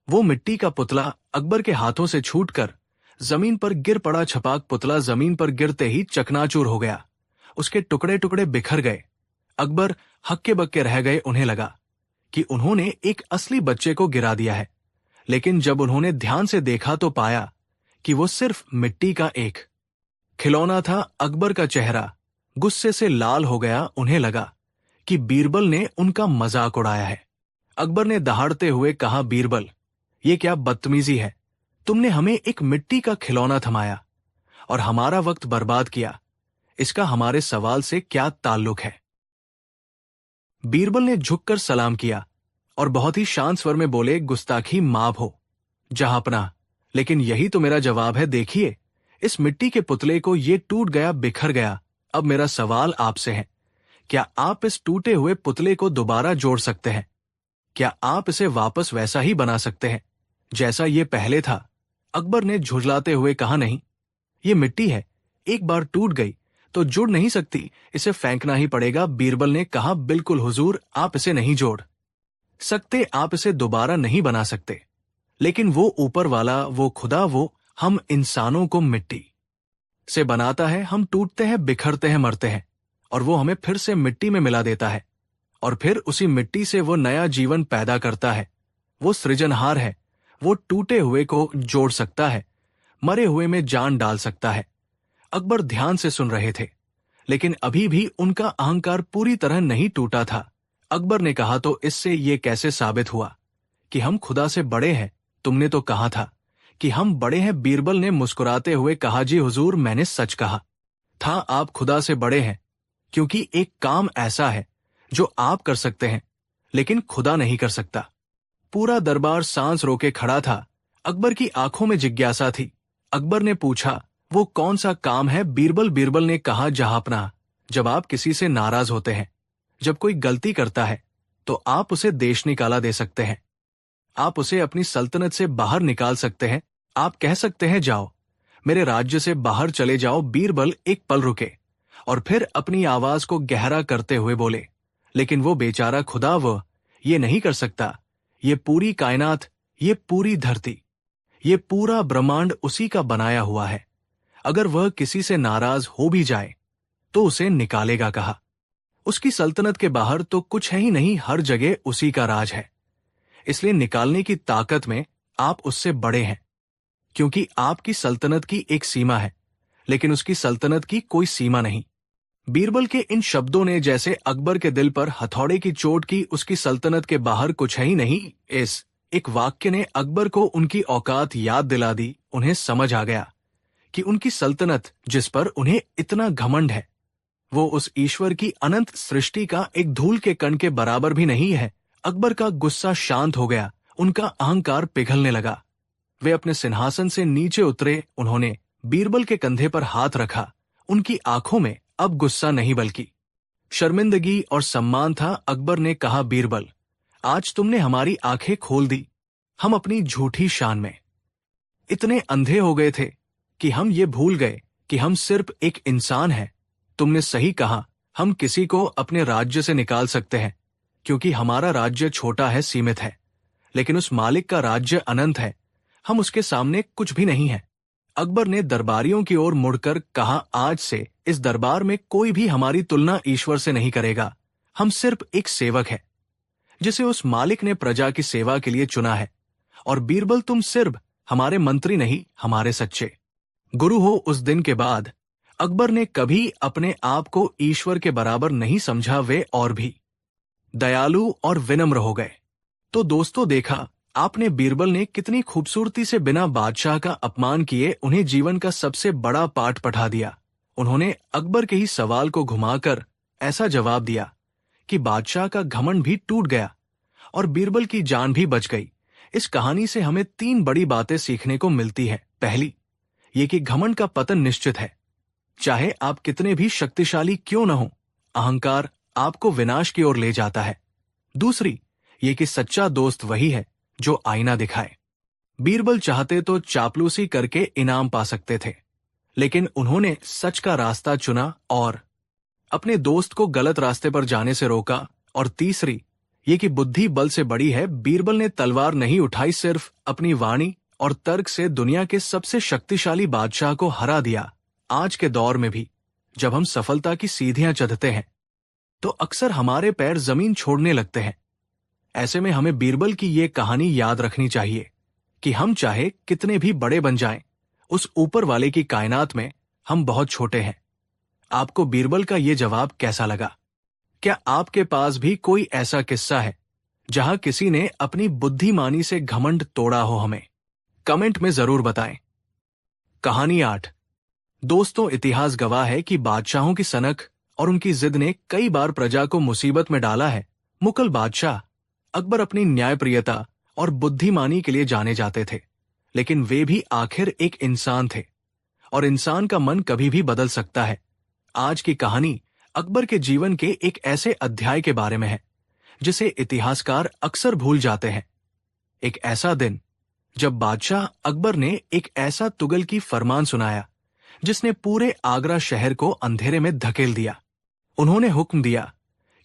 वो मिट्टी का पुतला अकबर के हाथों से छूटकर जमीन पर गिर पड़ा। छपाक पुतला जमीन पर गिरते ही चकनाचूर हो गया, उसके टुकड़े टुकड़े बिखर गए। अकबर हक्के बक्के रह गए। उन्हें लगा कि उन्होंने एक असली बच्चे को गिरा दिया है, लेकिन जब उन्होंने ध्यान से देखा तो पाया कि वो सिर्फ मिट्टी का एक खिलौना था। अकबर का चेहरा गुस्से से लाल हो गया। उन्हें लगा कि बीरबल ने उनका मजाक उड़ाया है। अकबर ने दहाड़ते हुए कहा, बीरबल, ये क्या बदतमीजी है? तुमने हमें एक मिट्टी का खिलौना थमाया और हमारा वक्त बर्बाद किया। इसका हमारे सवाल से क्या ताल्लुक है? बीरबल ने झुककर सलाम किया और बहुत ही शांत स्वर में बोले, गुस्ताखी माफ हो जहांपनाह, लेकिन यही तो मेरा जवाब है। देखिए, इस मिट्टी के पुतले को ये टूट गया, बिखर गया। अब मेरा सवाल आपसे है, क्या आप इस टूटे हुए पुतले को दोबारा जोड़ सकते हैं? क्या आप इसे वापस वैसा ही बना सकते हैं जैसा ये पहले था? अकबर ने झुरलाते हुए कहा, नहीं, ये मिट्टी है, एक बार टूट गई तो जुड़ नहीं सकती, इसे फेंकना ही पड़ेगा। बीरबल ने कहा, बिल्कुल हुजूर, आप इसे नहीं जोड़ सकते, आप इसे दोबारा नहीं बना सकते, लेकिन वो ऊपर वाला, वो खुदा, वो हम इंसानों को मिट्टी से बनाता है। हम टूटते हैं, बिखरते हैं, मरते हैं, और वो हमें फिर से मिट्टी में मिला देता है और फिर उसी मिट्टी से वो नया जीवन पैदा करता है। वो सृजनहार है, वो टूटे हुए को जोड़ सकता है, मरे हुए में जान डाल सकता है। अकबर ध्यान से सुन रहे थे, लेकिन अभी भी उनका अहंकार पूरी तरह नहीं टूटा था। अकबर ने कहा, तो इससे ये कैसे साबित हुआ कि हम खुदा से बड़े हैं? तुमने तो कहा था कि हम बड़े हैं। बीरबल ने मुस्कुराते हुए कहा, जी हुजूर, मैंने सच कहा था, आप खुदा से बड़े हैं, क्योंकि एक काम ऐसा है जो आप कर सकते हैं लेकिन खुदा नहीं कर सकता। पूरा दरबार सांस रोके खड़ा था। अकबर की आंखों में जिज्ञासा थी। अकबर ने पूछा, वो कौन सा काम है? बीरबल ने कहा, जहांपनाह, जब आप किसी से नाराज होते हैं, जब कोई गलती करता है, तो आप उसे देश निकाला दे सकते हैं, आप उसे अपनी सल्तनत से बाहर निकाल सकते हैं। आप कह सकते हैं, जाओ, मेरे राज्य से बाहर चले जाओ। बीरबल एक पल रुके और फिर अपनी आवाज को गहरा करते हुए बोले, लेकिन वो बेचारा खुदा, वो ये नहीं कर सकता। ये पूरी कायनात, ये पूरी धरती, ये पूरा ब्रह्मांड उसी का बनाया हुआ है। अगर वह किसी से नाराज हो भी जाए तो उसे निकालेगा कहा। उसकी सल्तनत के बाहर तो कुछ है ही नहीं, हर जगह उसी का राज है। इसलिए निकालने की ताकत में आप उससे बड़े हैं, क्योंकि आपकी सल्तनत की एक सीमा है, लेकिन उसकी सल्तनत की कोई सीमा नहीं। बीरबल के इन शब्दों ने जैसे अकबर के दिल पर हथौड़े की चोट की। उसकी सल्तनत के बाहर कुछ है ही नहीं, इस एक वाक्य ने अकबर को उनकी औकात याद दिला दी। उन्हें समझ आ गया कि उनकी सल्तनत, जिस पर उन्हें इतना घमंड है, वो उस ईश्वर की अनंत सृष्टि का एक धूल के कण के बराबर भी नहीं है। अकबर का गुस्सा शांत हो गया, उनका अहंकार पिघलने लगा। वे अपने सिंहासन से नीचे उतरे। उन्होंने बीरबल के कंधे पर हाथ रखा। उनकी आंखों में अब गुस्सा नहीं बल्कि शर्मिंदगी और सम्मान था। अकबर ने कहा, बीरबल, आज तुमने हमारी आंखें खोल दी। हम अपनी झूठी शान में इतने अंधे हो गए थे कि हम ये भूल गए कि हम सिर्फ एक इंसान हैं। तुमने सही कहा, हम किसी को अपने राज्य से निकाल सकते हैं, क्योंकि हमारा राज्य छोटा है, सीमित है, लेकिन उस मालिक का राज्य अनंत है। हम उसके सामने कुछ भी नहीं है। अकबर ने दरबारियों की ओर मुड़कर कहा, आज से इस दरबार में कोई भी हमारी तुलना ईश्वर से नहीं करेगा। हम सिर्फ एक सेवक है, जिसे उस मालिक ने प्रजा की सेवा के लिए चुना है। और बीरबल, तुम सिर्फ हमारे मंत्री नहीं, हमारे सच्चे गुरु हो। उस दिन के बाद अकबर ने कभी अपने आप को ईश्वर के बराबर नहीं समझा। वे और भी दयालु और विनम्र हो गए। तो दोस्तों, देखा आपने बीरबल ने कितनी खूबसूरती से बिना बादशाह का अपमान किए उन्हें जीवन का सबसे बड़ा पाठ पढ़ा दिया। उन्होंने अकबर के ही सवाल को घुमाकर ऐसा जवाब दिया कि बादशाह का घमंड भी टूट गया और बीरबल की जान भी बच गई। इस कहानी से हमें 3 बड़ी बातें सीखने को मिलती है। पहली, ये कि घमंड का पतन निश्चित है। चाहे आप कितने भी शक्तिशाली क्यों न हो, अहंकार आपको विनाश की ओर ले जाता है। दूसरी, ये कि सच्चा दोस्त वही है जो आईना दिखाए। बीरबल चाहते तो चापलूसी करके इनाम पा सकते थे, लेकिन उन्होंने सच का रास्ता चुना और अपने दोस्त को गलत रास्ते पर जाने से रोका। और तीसरी, ये कि बुद्धि बल से बड़ी है। बीरबल ने तलवार नहीं उठाई, सिर्फ अपनी वाणी और तर्क से दुनिया के सबसे शक्तिशाली बादशाह को हरा दिया। आज के दौर में भी जब हम सफलता की सीढ़ियां चढ़ते हैं, तो अक्सर हमारे पैर जमीन छोड़ने लगते हैं। ऐसे में हमें बीरबल की ये कहानी याद रखनी चाहिए कि हम चाहे कितने भी बड़े बन जाएं, उस ऊपर वाले की कायनात में हम बहुत छोटे हैं। आपको बीरबल का ये जवाब कैसा लगा? क्या आपके पास भी कोई ऐसा किस्सा है जहां किसी ने अपनी बुद्धिमानी से घमंड तोड़ा हो? हमें कमेंट में जरूर बताएं। कहानी 8। दोस्तों, इतिहास गवाह है कि बादशाहों की सनक और उनकी जिद ने कई बार प्रजा को मुसीबत में डाला है। मुगल बादशाह अकबर अपनी न्यायप्रियता और बुद्धिमानी के लिए जाने जाते थे, लेकिन वे भी आखिर एक इंसान थे और इंसान का मन कभी भी बदल सकता है। आज की कहानी अकबर के जीवन के एक ऐसे अध्याय के बारे में है जिसे इतिहासकार अक्सर भूल जाते हैं। एक ऐसा दिन जब बादशाह अकबर ने एक ऐसा तुगल की फरमान सुनाया जिसने पूरे आगरा शहर को अंधेरे में धकेल दिया। उन्होंने हुक्म दिया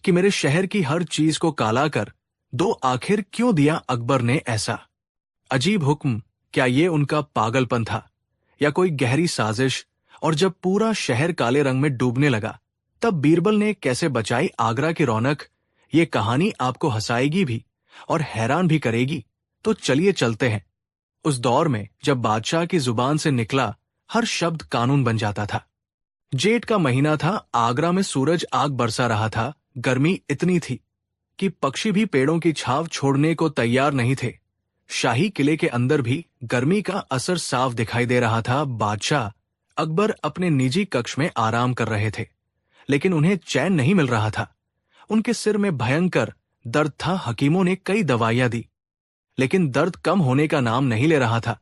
कि मेरे शहर की हर चीज को काला कर दो। आखिर क्यों दिया अकबर ने ऐसा अजीब हुक्म? क्या ये उनका पागलपन था या कोई गहरी साजिश? और जब पूरा शहर काले रंग में डूबने लगा, तब बीरबल ने कैसे बचाई आगरा की रौनक? ये कहानी आपको हंसाएगी भी और हैरान भी करेगी। तो चलिए चलते हैं उस दौर में जब बादशाह की जुबान से निकला हर शब्द कानून बन जाता था। जेठ का महीना था। आगरा में सूरज आग बरसा रहा था। गर्मी इतनी थी कि पक्षी भी पेड़ों की छाव छोड़ने को तैयार नहीं थे। शाही किले के अंदर भी गर्मी का असर साफ दिखाई दे रहा था। बादशाह अकबर अपने निजी कक्ष में आराम कर रहे थे, लेकिन उन्हें चैन नहीं मिल रहा था। उनके सिर में भयंकर दर्द था। हकीमों ने कई दवाइयां दी, लेकिन दर्द कम होने का नाम नहीं ले रहा था।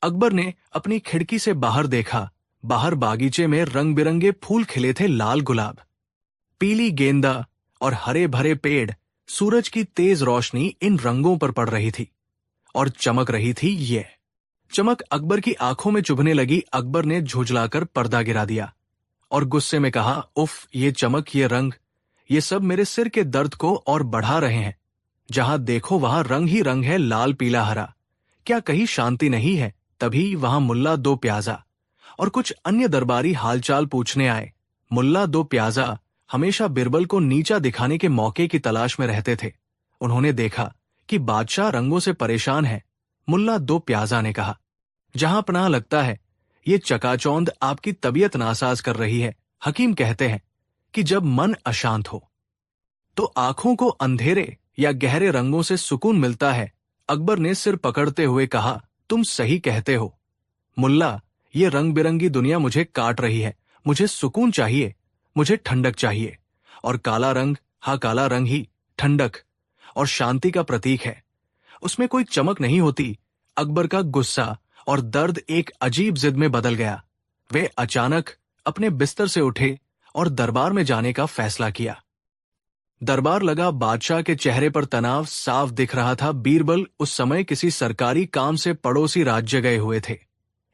अकबर ने अपनी खिड़की से बाहर देखा। बाहर बागीचे में रंग बिरंगे फूल खिले थे, लाल गुलाब, पीली गेंदा और हरे भरे पेड़। सूरज की तेज रोशनी इन रंगों पर पड़ रही थी और चमक रही थी। ये चमक अकबर की आंखों में चुभने लगी। अकबर ने झुंझलाकर पर्दा गिरा दिया और गुस्से में कहा, उफ, ये चमक, ये रंग, ये सब मेरे सिर के दर्द को और बढ़ा रहे हैं। जहां देखो वहां रंग ही रंग है, लाल पीला हरा। क्या कहीं शांति नहीं है? तभी वहां मुल्ला दो प्याजा और कुछ अन्य दरबारी हालचाल पूछने आए। मुल्ला दो प्याजा हमेशा बीरबल को नीचा दिखाने के मौके की तलाश में रहते थे। उन्होंने देखा कि बादशाह रंगों से परेशान है। मुल्ला दो प्याजा ने कहा, जहां पनाह लगता है, ये चकाचौंध आपकी तबीयत नासाज कर रही है। हकीम कहते हैं कि जब मन अशांत हो तो आंखों को अंधेरे या गहरे रंगों से सुकून मिलता है। अकबर ने सिर पकड़ते हुए कहा, तुम सही कहते हो मुल्ला, ये रंग बिरंगी दुनिया मुझे काट रही है। मुझे सुकून चाहिए, मुझे ठंडक चाहिए। और काला रंग, हाँ, काला रंग ही ठंडक और शांति का प्रतीक है। उसमें कोई चमक नहीं होती। अकबर का गुस्सा और दर्द एक अजीब जिद में बदल गया। वे अचानक अपने बिस्तर से उठे और दरबार में जाने का फैसला किया। दरबार लगा बादशाह के चेहरे पर तनाव साफ दिख रहा था। बीरबल उस समय किसी सरकारी काम से पड़ोसी राज्य गए हुए थे,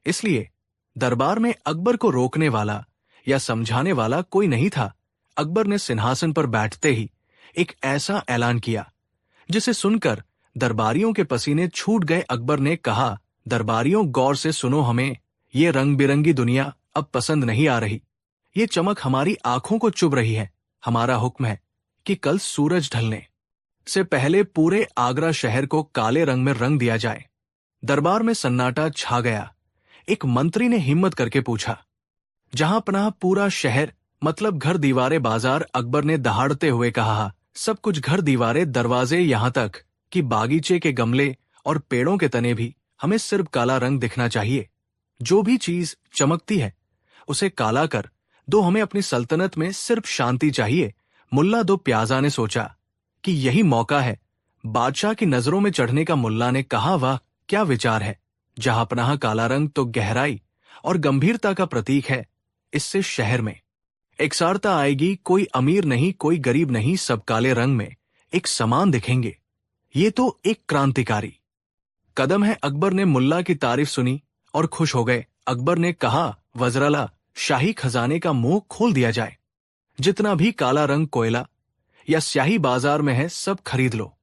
इसलिए दरबार में अकबर को रोकने वाला या समझाने वाला कोई नहीं था। अकबर ने सिंहासन पर बैठते ही एक ऐसा ऐलान किया जिसे सुनकर दरबारियों के पसीने छूट गए। अकबर ने कहा, दरबारियों गौर से सुनो, हमें ये रंग बिरंगी दुनिया अब पसंद नहीं आ रही। ये चमक हमारी आंखों को चुभ रही है। हमारा हुक्म है कि कल सूरज ढलने से पहले पूरे आगरा शहर को काले रंग में रंग दिया जाए। दरबार में सन्नाटा छा गया। एक मंत्री ने हिम्मत करके पूछा, जहां पनाह पूरा शहर मतलब घर दीवारें बाजार। अकबर ने दहाड़ते हुए कहा, सब कुछ घर दीवारें दरवाजे, यहां तक कि बागीचे के गमले और पेड़ों के तने भी हमें सिर्फ काला रंग दिखना चाहिए। जो भी चीज चमकती है उसे काला कर दो, हमें अपनी सल्तनत में सिर्फ शांति चाहिए। मुल्ला दो प्याजा ने सोचा कि यही मौका है बादशाह की नजरों में चढ़ने का। मुल्ला ने कहा, वाह क्या विचार है। जहां पनाह काला रंग तो गहराई और गंभीरता का प्रतीक है। इससे शहर में एकसारता आएगी, कोई अमीर नहीं कोई गरीब नहीं, सब काले रंग में एक समान दिखेंगे। ये तो एक क्रांतिकारी कदम है। अकबर ने मुल्ला की तारीफ सुनी और खुश हो गए। अकबर ने कहा, वज़राला, शाही खजाने का मुंह खोल दिया जाए। जितना भी काला रंग कोयला या स्याही बाजार में है सब खरीद लो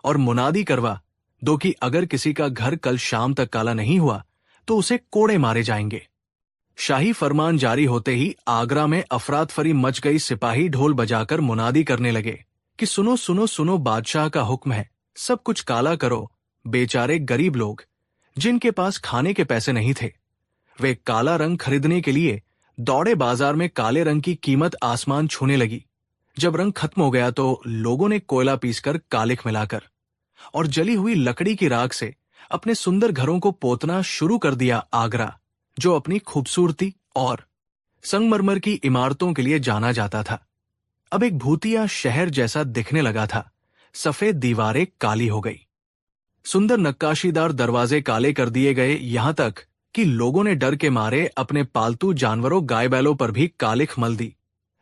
और मुनादी करवा दो कि अगर किसी का घर कल शाम तक काला नहीं हुआ तो उसे कोड़े मारे जाएंगे। शाही फरमान जारी होते ही आगरा में अफरातफरी मच गई। सिपाही ढोल बजाकर मुनादी करने लगे कि सुनो सुनो सुनो, बादशाह का हुक्म है, सब कुछ काला करो। बेचारे गरीब लोग जिनके पास खाने के पैसे नहीं थे, वे काला रंग खरीदने के लिए दौड़े। बाजार में काले रंग की कीमत आसमान छूने लगी। जब रंग खत्म हो गया तो लोगों ने कोयला पीसकर कालिख मिलाकर और जली हुई लकड़ी की राख से अपने सुंदर घरों को पोतना शुरू कर दिया। आगरा, जो अपनी खूबसूरती और संगमरमर की इमारतों के लिए जाना जाता था, अब एक भूतिया शहर जैसा दिखने लगा था। सफेद दीवारें काली हो गई, सुंदर नक्काशीदार दरवाजे काले कर दिए गए, यहां तक कि लोगों ने डर के मारे अपने पालतू जानवरों गाय बैलों पर भी कालिख मल दी।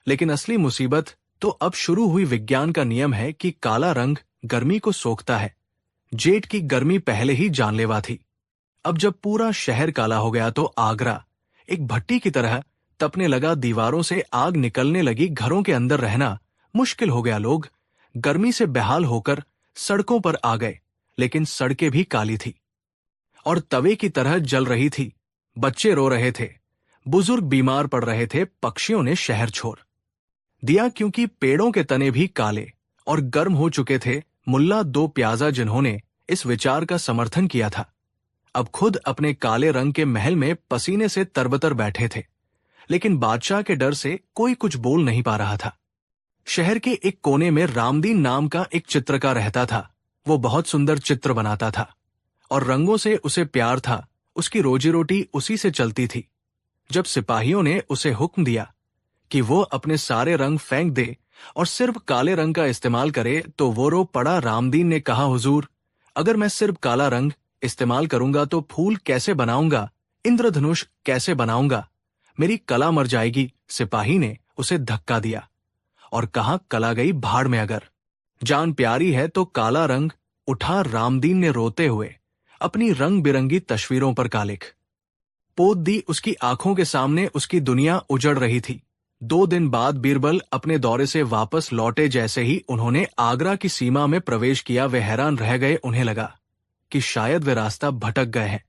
लेकिन असली मुसीबत तो अब शुरू हुई। विज्ञान का नियम है कि काला रंग गर्मी को सोखता है। जेठ की गर्मी पहले ही जानलेवा थी। अब जब पूरा शहर काला हो गया तो आगरा एक भट्टी की तरह तपने लगा। दीवारों से आग निकलने लगी, घरों के अंदर रहना मुश्किल हो गया। लोग गर्मी से बेहाल होकर सड़कों पर आ गए, लेकिन सड़कें भी काली थी और तवे की तरह जल रही थी। बच्चे रो रहे थे, बुजुर्ग बीमार पड़ रहे थे। पक्षियों ने शहर छोड़ दिया क्योंकि पेड़ों के तने भी काले और गर्म हो चुके थे। मुल्ला दो प्याजा, जिन्होंने इस विचार का समर्थन किया था, अब खुद अपने काले रंग के महल में पसीने से तरबतर बैठे थे। लेकिन बादशाह के डर से कोई कुछ बोल नहीं पा रहा था। शहर के एक कोने में रामदीन नाम का एक चित्रकार रहता था। वो बहुत सुंदर चित्र बनाता था और रंगों से उसे प्यार था। उसकी रोजी रोटी उसी से चलती थी। जब सिपाहियों ने उसे हुक्म दिया कि वो अपने सारे रंग फेंक दे और सिर्फ काले रंग का इस्तेमाल करे तो वो रो पड़ा। रामदीन ने कहा, हुजूर, अगर मैं सिर्फ काला रंग इस्तेमाल करूंगा तो फूल कैसे बनाऊंगा, इंद्रधनुष कैसे बनाऊंगा, मेरी कला मर जाएगी। सिपाही ने उसे धक्का दिया और कहा, कला गई भाड़ में, अगर जान प्यारी है तो काला रंग उठा। रामदीन ने रोते हुए अपनी रंग बिरंगी तस्वीरों पर कालिख पोत दी। उसकी आंखों के सामने उसकी दुनिया उजड़ रही थी। 2 दिन बाद बीरबल अपने दौरे से वापस लौटे। जैसे ही उन्होंने आगरा की सीमा में प्रवेश किया, वे हैरान रह गए। उन्हें लगा कि शायद वे रास्ता भटक गए हैं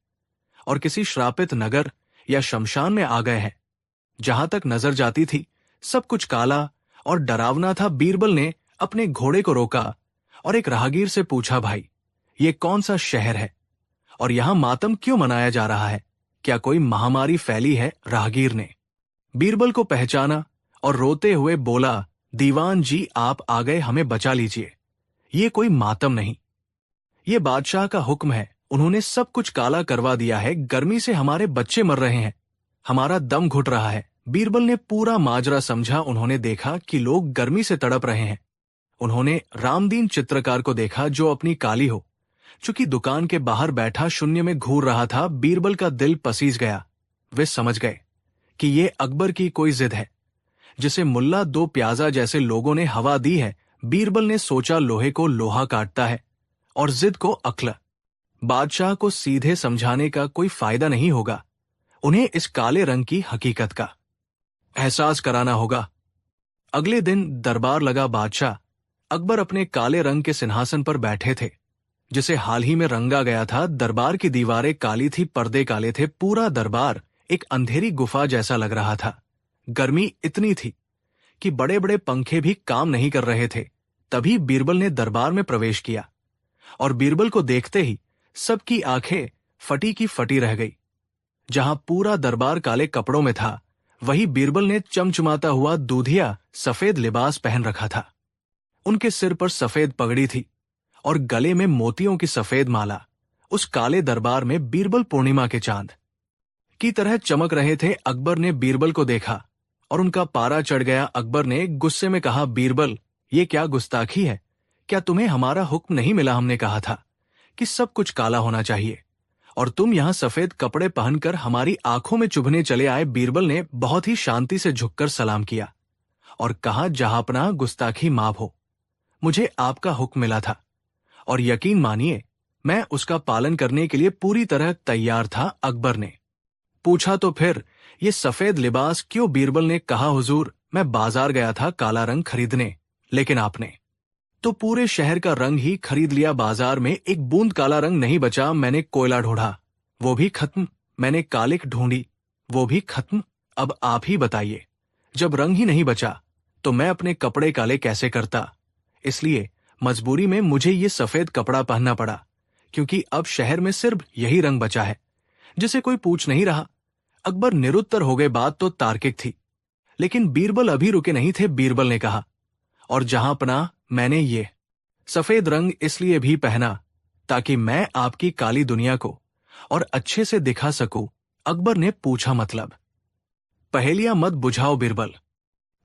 और किसी श्रापित नगर या शमशान में आ गए हैं। जहां तक नजर जाती थी सब कुछ काला और डरावना था। बीरबल ने अपने घोड़े को रोका और एक राहगीर से पूछा, भाई, ये कौन सा शहर है और यहां मातम क्यों मनाया जा रहा है? क्या कोई महामारी फैली है? राहगीर ने बीरबल को पहचाना और रोते हुए बोला, दीवान जी, आप आ गए, हमें बचा लीजिए। ये कोई मातम नहीं, ये बादशाह का हुक्म है। उन्होंने सब कुछ काला करवा दिया है। गर्मी से हमारे बच्चे मर रहे हैं, हमारा दम घुट रहा है। बीरबल ने पूरा माजरा समझा। उन्होंने देखा कि लोग गर्मी से तड़प रहे हैं। उन्होंने रामदीन चित्रकार को देखा जो अपनी काली हो चुकी दुकान के बाहर बैठा शून्य में घूर रहा था। बीरबल का दिल पसीज गया। वे समझ गए कि ये अकबर की कोई जिद है जिसे मुल्ला दो प्याजा जैसे लोगों ने हवा दी है। बीरबल ने सोचा लोहे को लोहा काटता है और जिद को अक्ल। बादशाह को सीधे समझाने का कोई फायदा नहीं होगा, उन्हें इस काले रंग की हकीकत का एहसास कराना होगा। अगले दिन दरबार लगा। बादशाह अकबर अपने काले रंग के सिंहासन पर बैठे थे, जिसे हाल ही में रंगा गया था। दरबार की दीवारें काली थी, पर्दे काले थे, पूरा दरबार एक अंधेरी गुफा जैसा लग रहा था। गर्मी इतनी थी कि बड़े बड़े पंखे भी काम नहीं कर रहे थे। तभी बीरबल ने दरबार में प्रवेश किया और बीरबल को देखते ही सबकी आंखें फटी की फटी रह गई। जहां पूरा दरबार काले कपड़ों में था, वही बीरबल ने चमचमाता हुआ दूधिया सफेद लिबास पहन रखा था। उनके सिर पर सफेद पगड़ी थी और गले में मोतियों की सफेद माला। उस काले दरबार में बीरबल पूर्णिमा के चांद की तरह चमक रहे थे। अकबर ने बीरबल को देखा और उनका पारा चढ़ गया। अकबर ने गुस्से में कहा, बीरबल, ये क्या गुस्ताखी है? क्या तुम्हें हमारा हुक्म नहीं मिला? हमने कहा था कि सब कुछ काला होना चाहिए और तुम यहां सफेद कपड़े पहनकर हमारी आंखों में चुभने चले आए। बीरबल ने बहुत ही शांति से झुककर सलाम किया और कहा, जहांपनाह, गुस्ताखी माफ हो। मुझे आपका हुक्म मिला था और यकीन मानिए मैं उसका पालन करने के लिए पूरी तरह तैयार था। अकबर ने पूछा, तो फिर ये सफेद लिबास क्यों? बीरबल ने कहा, हुजूर, मैं बाजार गया था काला रंग खरीदने, लेकिन आपने तो पूरे शहर का रंग ही खरीद लिया। बाजार में एक बूंद काला रंग नहीं बचा। मैंने कोयला ढूंढा, वो भी खत्म। मैंने कालिक ढूंढी, वो भी खत्म। अब आप ही बताइए, जब रंग ही नहीं बचा तो मैं अपने कपड़े काले कैसे करता? इसलिए मजबूरी में मुझे ये सफेद कपड़ा पहनना पड़ा, क्योंकि अब शहर में सिर्फ यही रंग बचा है जिसे कोई पूछ नहीं रहा। अकबर निरुत्तर हो गए। बात तो तार्किक थी, लेकिन बीरबल अभी रुके नहीं थे। बीरबल ने कहा, और जहांपनाह, मैंने ये सफेद रंग इसलिए भी पहना ताकि मैं आपकी काली दुनिया को और अच्छे से दिखा सकूं। अकबर ने पूछा, मतलब? पहेलियां मत बुझाओ बीरबल।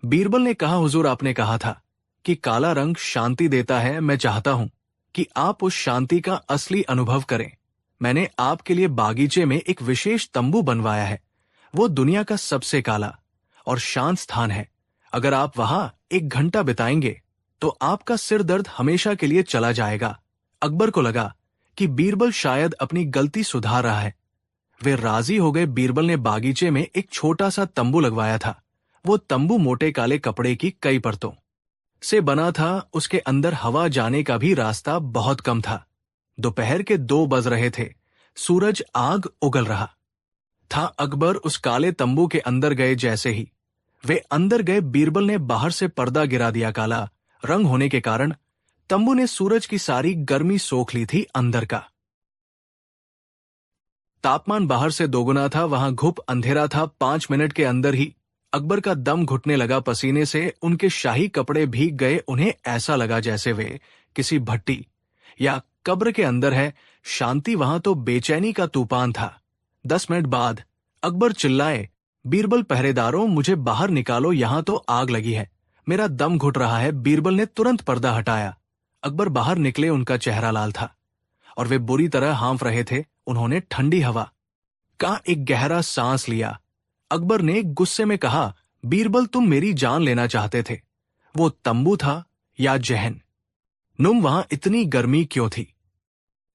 बीरबल ने कहा, हुजूर, आपने कहा था कि काला रंग शांति देता है। मैं चाहता हूं कि आप उस शांति का असली अनुभव करें। मैंने आपके लिए बागीचे में एक विशेष तंबू बनवाया है। वो दुनिया का सबसे काला और शांत स्थान है। अगर आप वहां 1 घंटा बिताएंगे तो आपका सिर दर्द हमेशा के लिए चला जाएगा। अकबर को लगा कि बीरबल शायद अपनी गलती सुधार रहा है। वे राजी हो गए। बीरबल ने बागीचे में एक छोटा सा तंबू लगवाया था। वो तंबू मोटे काले कपड़े की कई परतों से बना था। उसके अंदर हवा जाने का भी रास्ता बहुत कम था। दोपहर के 2 बज रहे थे। सूरज आग उगल रहा था। अकबर उस काले तंबू के अंदर गए। जैसे ही वे अंदर गए, बीरबल ने बाहर से पर्दा गिरा दिया। काला रंग होने के कारण तंबू ने सूरज की सारी गर्मी सोख ली थी। अंदर का तापमान बाहर से दोगुना था। वहां घुप अंधेरा था। 5 मिनट के अंदर ही अकबर का दम घुटने लगा। पसीने से उनके शाही कपड़े भीग गए। उन्हें ऐसा लगा जैसे वे किसी भट्टी या कब्र के अंदर है। शांति वहां तो बेचैनी का तूफान था। 10 मिनट बाद अकबर चिल्लाए, बीरबल, पहरेदारों, मुझे बाहर निकालो, यहां तो आग लगी है, मेरा दम घुट रहा है। बीरबल ने तुरंत पर्दा हटाया। अकबर बाहर निकले। उनका चेहरा लाल था और वे बुरी तरह हाँफ रहे थे। उन्होंने ठंडी हवा का एक गहरा सांस लिया। अकबर ने गुस्से में कहा, बीरबल, तुम मेरी जान लेना चाहते थे। वो तंबू था या जहन नुम? वहां इतनी गर्मी क्यों थी?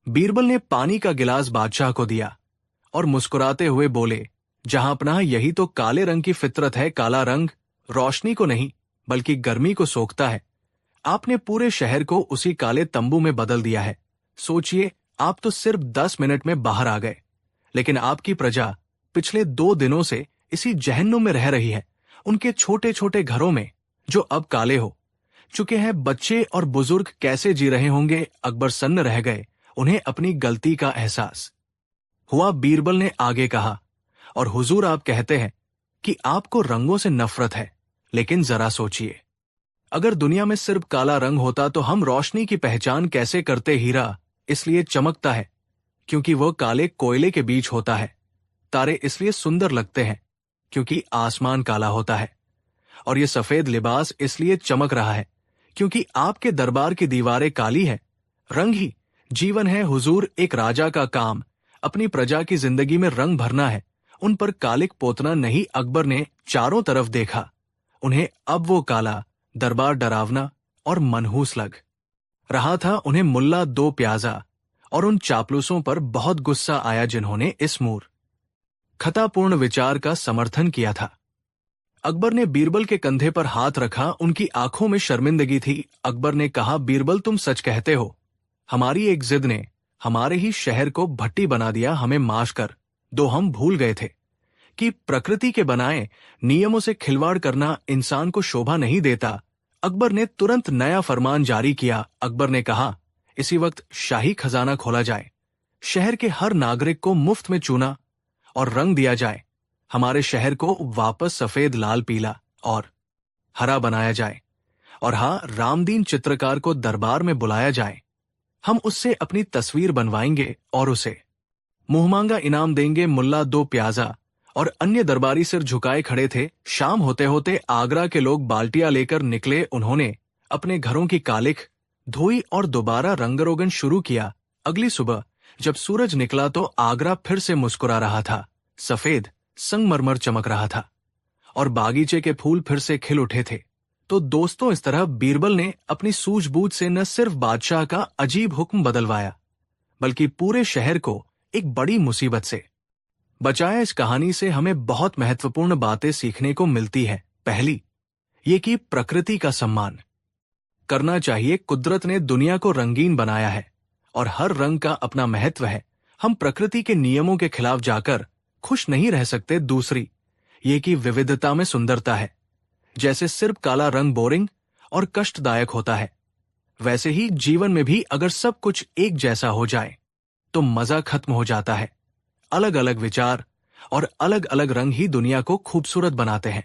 बीरबल ने पानी का गिलास बादशाह को दिया और मुस्कुराते हुए बोले, जहांपनाह, यही तो काले रंग की फितरत है। काला रंग रोशनी को नहीं बल्कि गर्मी को सोखता है। आपने पूरे शहर को उसी काले तंबू में बदल दिया है। सोचिए, आप तो सिर्फ 10 मिनट में बाहर आ गए, लेकिन आपकी प्रजा पिछले 2 दिनों से इसी जहन्नुम में रह रही है। उनके छोटे छोटे घरों में जो अब काले हो चुके हैं, बच्चे और बुजुर्ग कैसे जी रहे होंगे? अकबर सन्न रह गए। उन्हें अपनी गलती का एहसास हुआ। बीरबल ने आगे कहा, और हुजूर, आप कहते हैं कि आपको रंगों से नफरत है, लेकिन जरा सोचिए, अगर दुनिया में सिर्फ काला रंग होता तो हम रोशनी की पहचान कैसे करते? हीरा इसलिए चमकता है क्योंकि वह काले कोयले के बीच होता है। तारे इसलिए सुंदर लगते हैं क्योंकि आसमान काला होता है। और ये सफेद लिबास इसलिए चमक रहा है क्योंकि आपके दरबार की दीवारें काली है। रंग ही जीवन है हुजूर। एक राजा का काम अपनी प्रजा की जिंदगी में रंग भरना है, उन पर कालिक पोतना नहीं। अकबर ने चारों तरफ देखा। उन्हें अब वो काला दरबार डरावना और मनहूस लग रहा था। उन्हें मुल्ला दो प्याजा और उन चापलूसों पर बहुत गुस्सा आया जिन्होंने इस मूर्खतापूर्ण विचार का समर्थन किया था। अकबर ने बीरबल के कंधे पर हाथ रखा। उनकी आंखों में शर्मिंदगी थी। अकबर ने कहा, बीरबल, तुम सच कहते हो। हमारी एक जिद ने हमारे ही शहर को भट्टी बना दिया। हमें माफ कर दो, हम भूल गए थे कि प्रकृति के बनाए नियमों से खिलवाड़ करना इंसान को शोभा नहीं देता। अकबर ने तुरंत नया फरमान जारी किया। अकबर ने कहा, इसी वक्त शाही खजाना खोला जाए, शहर के हर नागरिक को मुफ्त में चूना और रंग दिया जाए, हमारे शहर को वापस सफेद, लाल, पीला और हरा बनाया जाए, और हाँ, रामदीन चित्रकार को दरबार में बुलाया जाए। हम उससे अपनी तस्वीर बनवाएंगे और उसे मुंहमांगा इनाम देंगे। मुल्ला दो प्याजा और अन्य दरबारी सिर झुकाए खड़े थे। शाम होते होते आगरा के लोग बाल्टियां लेकर निकले। उन्होंने अपने घरों की कालिख धोई और दोबारा रंगरोगन शुरू किया। अगली सुबह जब सूरज निकला तो आगरा फिर से मुस्कुरा रहा था। सफेद संगमरमर चमक रहा था और बागीचे के फूल फिर से खिल उठे थे। तो दोस्तों, इस तरह बीरबल ने अपनी सूझबूझ से न सिर्फ बादशाह का अजीब हुक्म बदलवाया, बल्कि पूरे शहर को एक बड़ी मुसीबत से बचाया। इस कहानी से हमें बहुत महत्वपूर्ण बातें सीखने को मिलती है। पहली, ये कि प्रकृति का सम्मान करना चाहिए। कुदरत ने दुनिया को रंगीन बनाया है और हर रंग का अपना महत्व है। हम प्रकृति के नियमों के खिलाफ जाकर खुश नहीं रह सकते। दूसरी, ये कि विविधता में सुंदरता है। जैसे सिर्फ काला रंग बोरिंग और कष्टदायक होता है, वैसे ही जीवन में भी अगर सब कुछ एक जैसा हो जाए तो मजा खत्म हो जाता है। अलग अलग विचार और अलग अलग रंग ही दुनिया को खूबसूरत बनाते हैं।